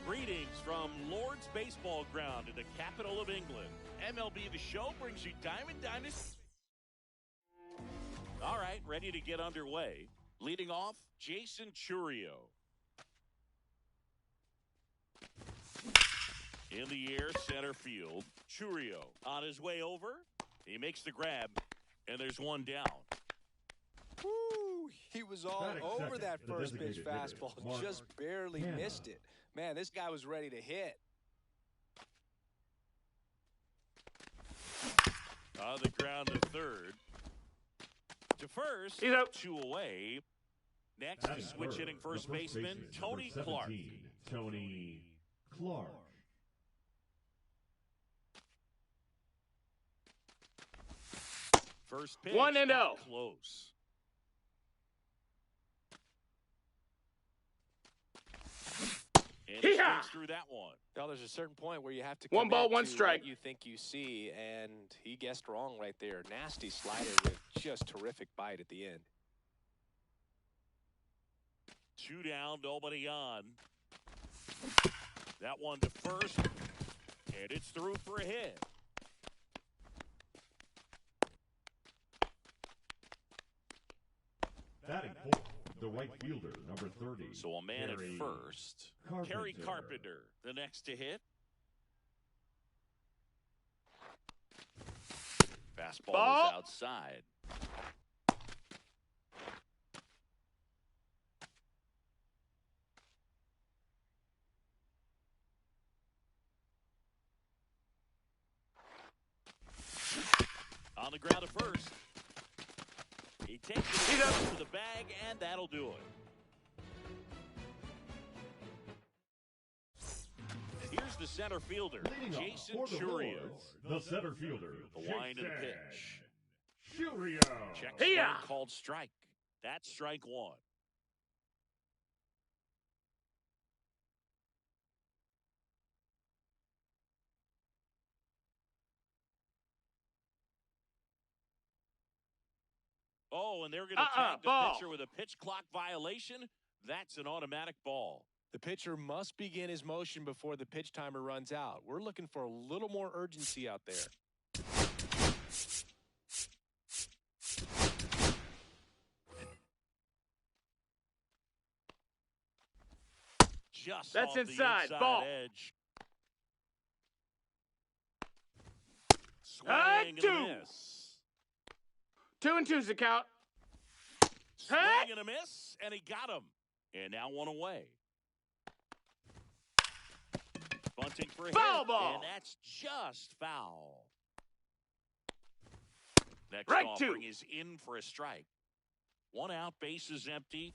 Greetings from Lord's Baseball Ground in the capital of England. MLB The Show brings you Diamond Dynasty. All right, ready to get underway. Leading off, Jason Churio. In the air, center field. Churio on his way over. He makes the grab, and there's 1 down.
Woo! He was all
Batting
over
second,
that
the
first pitch
designated hitter,
fastball,
Mark
just barely
Hanna.
missed it. Man, this guy was ready to hit.
On the ground to third. To first,
He's out.
2 away. Next,
Batting
is switch
third,
hitting
the
first baseman, Tony
number
Clark.
17, Tony Clark.
First pitch,
1 and
not
0.
close. And he
Hee-haw!
swings through that one.
Well, there's a certain point where you have to
1 ball,
commit
1
to
strike.
what you think you see, and he guessed wrong right there. Nasty slider with just terrific bite at the end.
2 down, nobody on. That one to first, and it's through for a hit.
Batting fourth, the right fielder, number 30.
So a man
Gary
at first. Kerry Carpenter, the next to hit. Fastball
Ball.
is outside. On the ground at first. He takes it to the bag, and that'll do it. Here's the center fielder,
Leading off
Jason
for the
Churio.
Lords, the center fielder,
The wind and the
Jason
pitch.
Churio.
Check
Hey-ya!
swing called strike. That's strike 1. Oh, and they're going to tag the
ball.
pitcher with a pitch clock violation. That's an automatic ball.
The pitcher must begin his motion before the pitch timer runs out. We're looking for a little more urgency out there.
Just
That's
off the
inside. Ball.
edge. Swing and a
2.
miss.
2 and 2's the count.
Swing
Hey!
and a miss, and he got him. And now 1 away. Bunting for a hit,
Foul ball.
and that's just foul. Next
Strike
offering
2.
is in for a strike. 1 out, base is empty.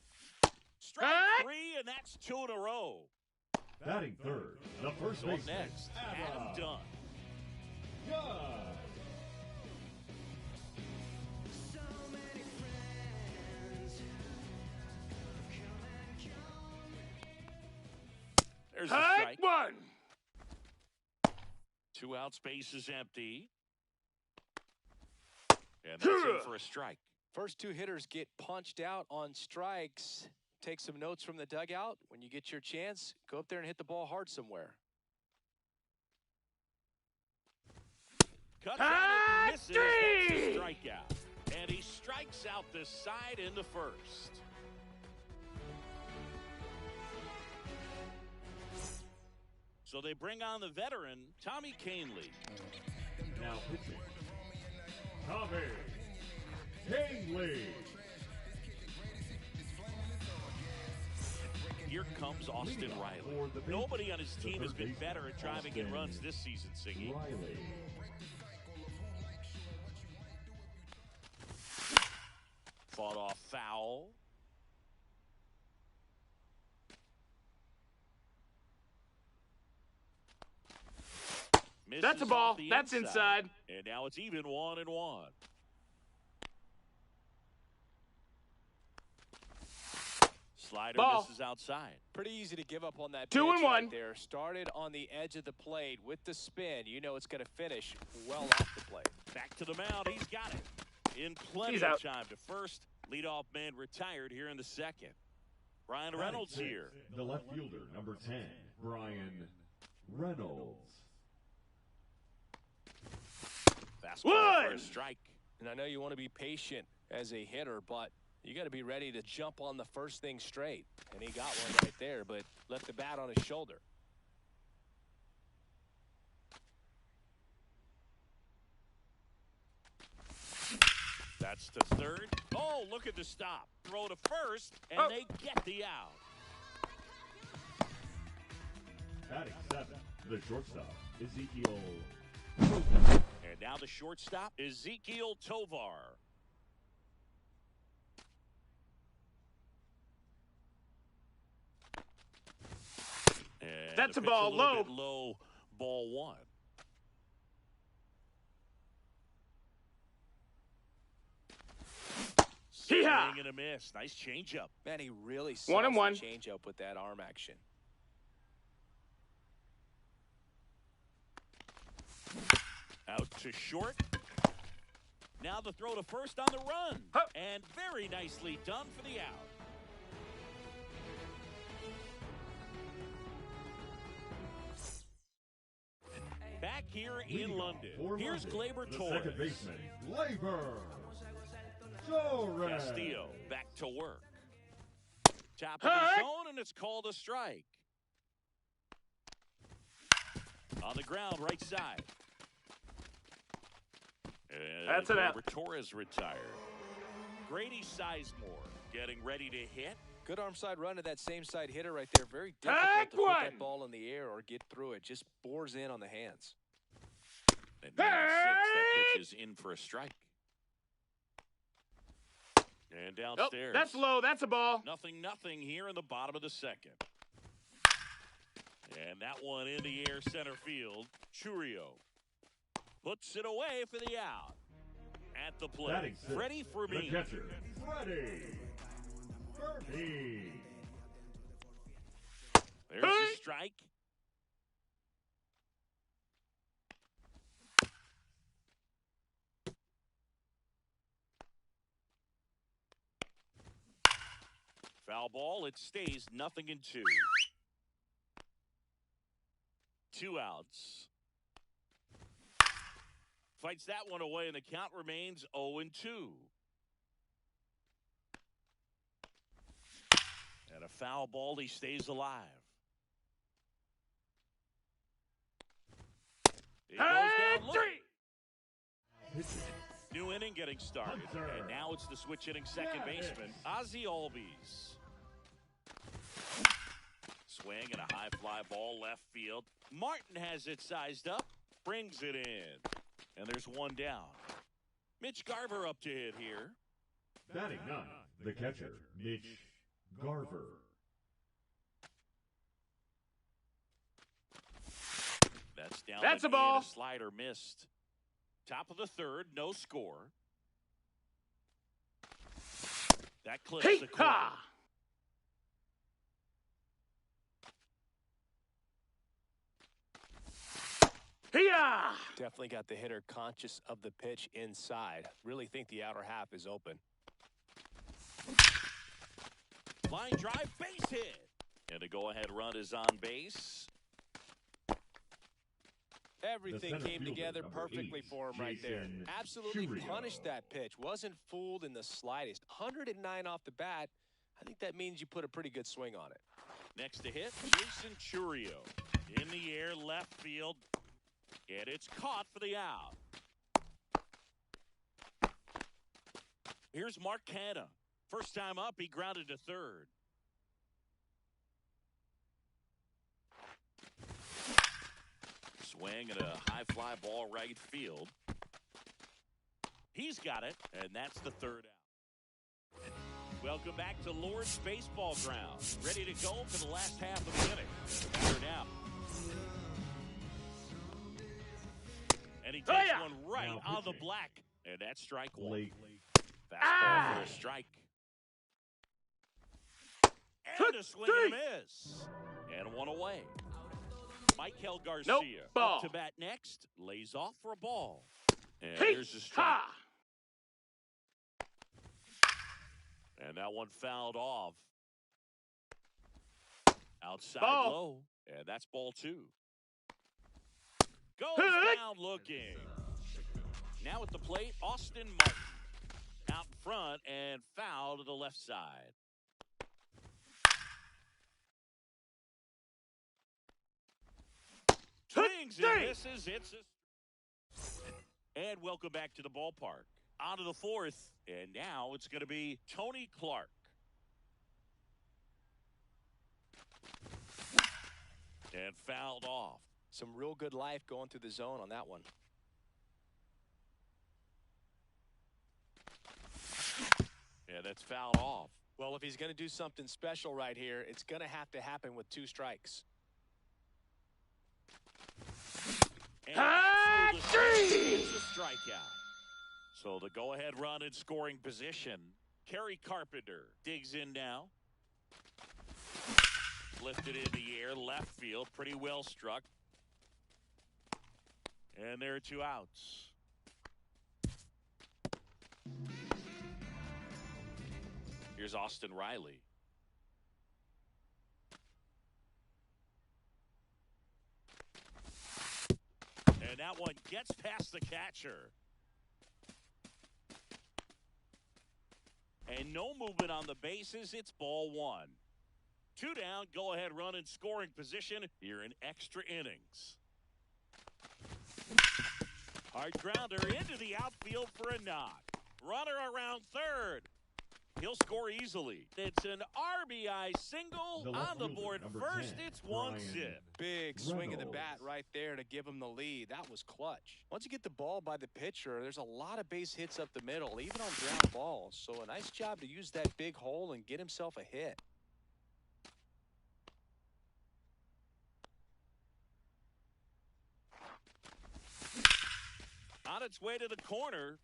Strike
Hey!
3, and that's 2 in a row.
Batting third, the first
So up
baseman,
next, Adam Dunn.
Dunn.
There's a
Hike
strike.
1.
2 out, space is empty. And that's in for a strike.
First 2 hitters get punched out on strikes. Take some notes from the dugout. When you get your chance, go up there and hit the ball hard somewhere.
Cuts out and misses. That's a strikeout. And he strikes out the side in the first. So they bring on the veteran, Tommy Kahnle.
Now pitching. Tommy Kahnle.
Here comes Austin Riley. Nobody on his team has been better at driving in runs this season, Singy.
Riley.
Fought off foul. Misses
That's a ball.
off the
That's inside.
And now it's even 1-1. Slider
Ball.
misses outside.
Pretty easy to give up on that
2
pitch
and
right
1.
there. Started on the edge of the plate with the spin. You know it's going to finish well off the plate.
Back to the mound. He's got it. In plenty
He's
of
out.
time to first. Leadoff man retired here in the second. Brian Reynolds here.
The left fielder, number 10, Brian Reynolds.
Fastball for a strike.
And I know you want to be patient as a hitter, but you got to be ready to jump on the first thing straight. And he got one right there, but left the bat on his shoulder.
That's to third. Oh, look at the stop. Throw to first, and they get the out.
Batting 7, the shortstop, Ezekiel.
And now the shortstop, Ezekiel Tovar. And
That's
the
a
pitch
ball,
little
low.
bit low, ball 1.
Hee-haw!
Swing and a miss. Nice changeup.
Man, he really
1 and
sells
1.
the changeup with that arm action.
Out to short. Now the throw to first on the run.
Hup.
And very nicely done for the out. Back here in London.
For
Here's
London,
Gleyber
the
Torres.
second baseman, Gleyber Torres.
Castillo back to work. Top of
Hey!
the zone, and it's called a strike. On the ground, right side. And
That's an out.
Gleyber Torres retired. Grady Sizemore getting ready to hit.
Good arm side run to that same side hitter right there. Very difficult
Take
to put
one.
that ball in the air or get through it. Just bores in on the hands.
And now 6, that pitch is in for a strike. And
Nope,
downstairs.
that's low. That's a ball.
Nothing here in the bottom of the second. And that one in the air center field. Churio puts it away for the out. At the plate,
Batting 6,
Freddie
the
Fermin.
catcher, Freddie Fermin.
There's the strike. Foul ball. It stays 0-2. 2 outs. Fights that one away, and the count remains 0-2. And a foul ball. He stays alive. It goes down low.
3.
Pitching,
New inning getting started.
Hunter.
And now it's the switch hitting second baseman, Ozzie Albies. Swing and a high fly ball left field. Martin has it sized up, brings it in. And there's one down. Mitch Garver up to hit here.
batting 9, the catcher, Mitch Garver.
That's down.
That's
and
a ball.
in. A slider missed. Top of the third, no score. That clips the corner.
Hee-haw! Hee-haw! Hiya!
Definitely got the hitter conscious of the pitch inside. Really think the outer half is open.
Line drive, base hit. And a go-ahead run is on base.
Everything
center
came
fielder,
together
number
perfectly
8,
for him right there.
Jason
Absolutely
Chourio.
punished that pitch. Wasn't fooled in the slightest. 109 off the bat. I think that means you put a pretty good swing on it.
Next to hit, Jason Chourio. In the air, left field. And it's caught for the out. Here's Mark Canha. First time up, he grounded to third. Swing and a high fly ball right field. He's got it, and that's the third out. Welcome back to Lord's Baseball Ground. Ready to go for the last half of the inning. Here now. And he takes
Hiya!
one right
Now
on the
pitching.
black. And that's strike one.
Blake
Fastball for a strike. And a swing and a miss. And one away. Michael Garcia
ball.
up to bat next. Lays off for a ball. And
Hey,
there's a strike.
ha!
And that one fouled off. Outside
Ball.
low. And that's ball two. Goes
Hey.
down looking. Now at the plate, Austin Martin. Out in front and foul to the left side. Swings and
Hey.
misses. It's a... And welcome back to the ballpark. On to the fourth. And now it's going to be Tony Clark. And fouled off.
Some real good life going through the zone on that one.
And that's fouled off.
Well, if he's going to do something special right here, it's going to have to happen with 2 strikes.
And that's through the strike. It's a strikeout. So the go-ahead run in scoring position. Kerry Carpenter digs in now. Lifted in the air, left field, pretty well struck. And there are 2 outs. Here's Austin Riley. And that one gets past the catcher. And no movement on the bases. It's ball 1. 2 down, go ahead run in scoring position here in extra innings. Hard grounder into the outfield for a knock. Runner around third. He'll score easily. It's an RBI single
The left
on the
fielder,
board
number
first.
10,
It's 1
Brian
zip.
Big swing of the bat
Reynolds.
right there to give him the lead. That was clutch. Once you get the ball by the pitcher, there's a lot of base hits up the middle, even on ground balls. So a nice job to use that big hole and get himself a hit.
On its way to the corner.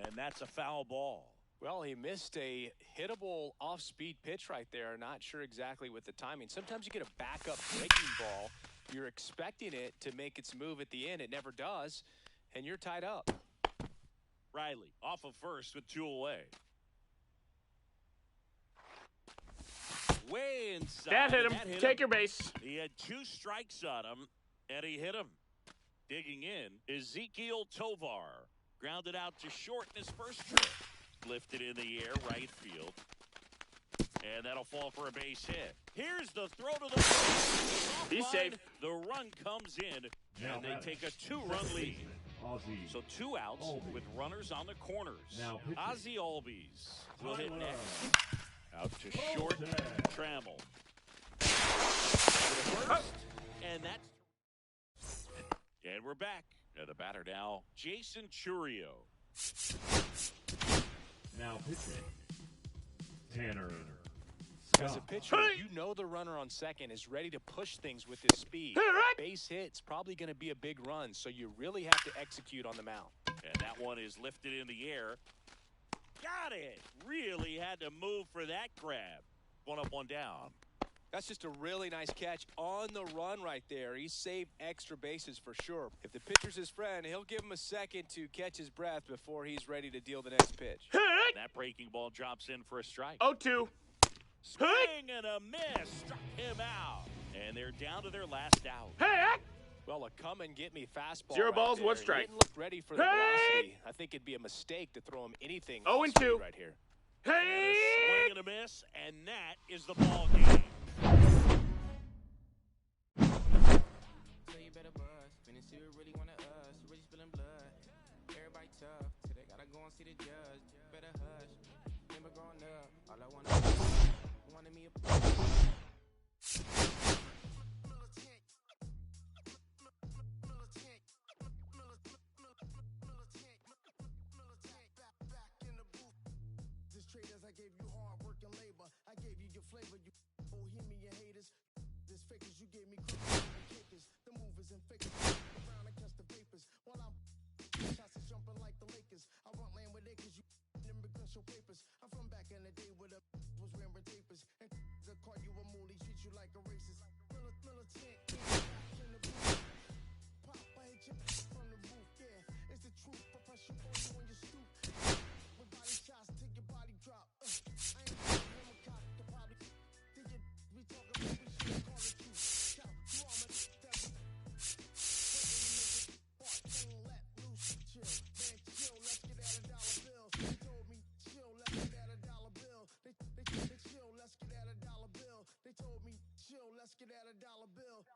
And that's a foul ball.
Well, he missed a hittable off-speed pitch right there. Not sure exactly with the timing. Sometimes you get a backup breaking ball. You're expecting it to make its move at the end. It never does, and you're tied up.
Riley off of first with 2 away. Way inside.
That hit him.
and
Take your base.
He had 2 strikes on him, and he hit him. Digging in, Ezekiel Tovar. Grounded out to short in his first trip. Lifted in the air, right field. And that'll fall for a base hit. Here's the throw to the plate.
He's safe.
The run comes in,
Now
and they
batting,
take a 2-run
second
lead.
baseman, Ozzie
So 2 outs
Albies.
with runners on the corners.
Now pitching.
Ozzie Albies will hit
Tyler
next. Out to short.
Bozak.
Trammell. To the first. And that's... And we're back. And the batter now, Jason Chourio.
Now pitching. Tanner
As a
Scott.
pitcher, you know the runner on second is ready to push things with his speed. Base hit's probably going to be a big run, so you really have to execute on the mound.
And that one is lifted in the air. Got it. Really had to move for that grab. 1 up, 1 down.
That's just a really nice catch on the run right there. He saved extra bases for sure. If the pitcher's his friend, he'll give him a second to catch his breath before he's ready to deal the next pitch.
That breaking ball drops in for a strike.
0-2.
Swing and a miss. Struck him out. And they're down to their last out.
Well, a come-and-get-me fastball.
0
right
balls,
there.
1 strike.
He didn't look ready for the velocity. I think it'd be a mistake to throw him anything
0-2
right here.
And a swing and a miss, and that is the ball game.
So you better buzz. Finna see who really wanna us. Really spilling blood. Everybody tough. Today gotta go and see the judge. Better hush. Remember growing up. All I wanted me a
Traders, I gave you hard work and labor. I gave you your flavor, you bohemian haters. This fakers, you gave me crooked and kickers. The movers and fakers, around and catch the vapors. While I'm shots is jumping like the Lakers. I want land with acres, you immigrants show papers. I'm from back in the day where the was wearing tapers. And the call you a moolie, treat you like a racist. Militant, in the booth. Pop, I hit you from the roof, yeah. It's the truth, I press you on you on your stoop. With body shots till your body drop. I ain't him a cop to probably think it. We talk about we should call it truth. Shout, you all my that ain't let loose. Chill, man, chill. Let's get at $1 bill. They told me chill. Let's get at $1 bill. They chill. Let's get at $1 bill. They told me chill. Let's get at $1 bill.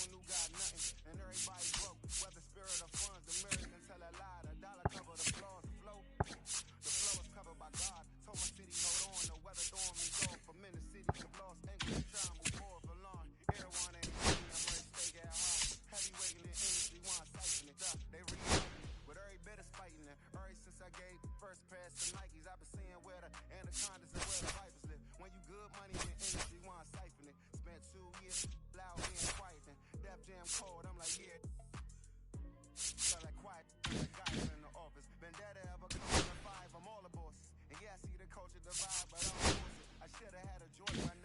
one who got nothing, and everybody broke. Whether spirit or funds, the mirror can tell a lie. The dollar cover the flaws, the flow. The flow is covered by God. Told my city, hold on, the weather throwing me off. For many cities have lost anchors, trying to move forward for long. Everyone ain't easy, I'm ready to stay at hard. Heavyweight in the industry, one siphon it up. They reacting, but every bit is fighting it. Ever since I gave first pass to Nikes, I've been seeing where the anacondas and where the vipers live. When you good money in the industry, one siphon it. Spent 2 years loud being quiet, and Def Jam cold, I'm like, yeah. Felt like quiet, like guys in the office. Vendetta ever come to 5, I'm all the bosses. And yeah, I see the culture divide, but I don't force it. I should've had a Jordan.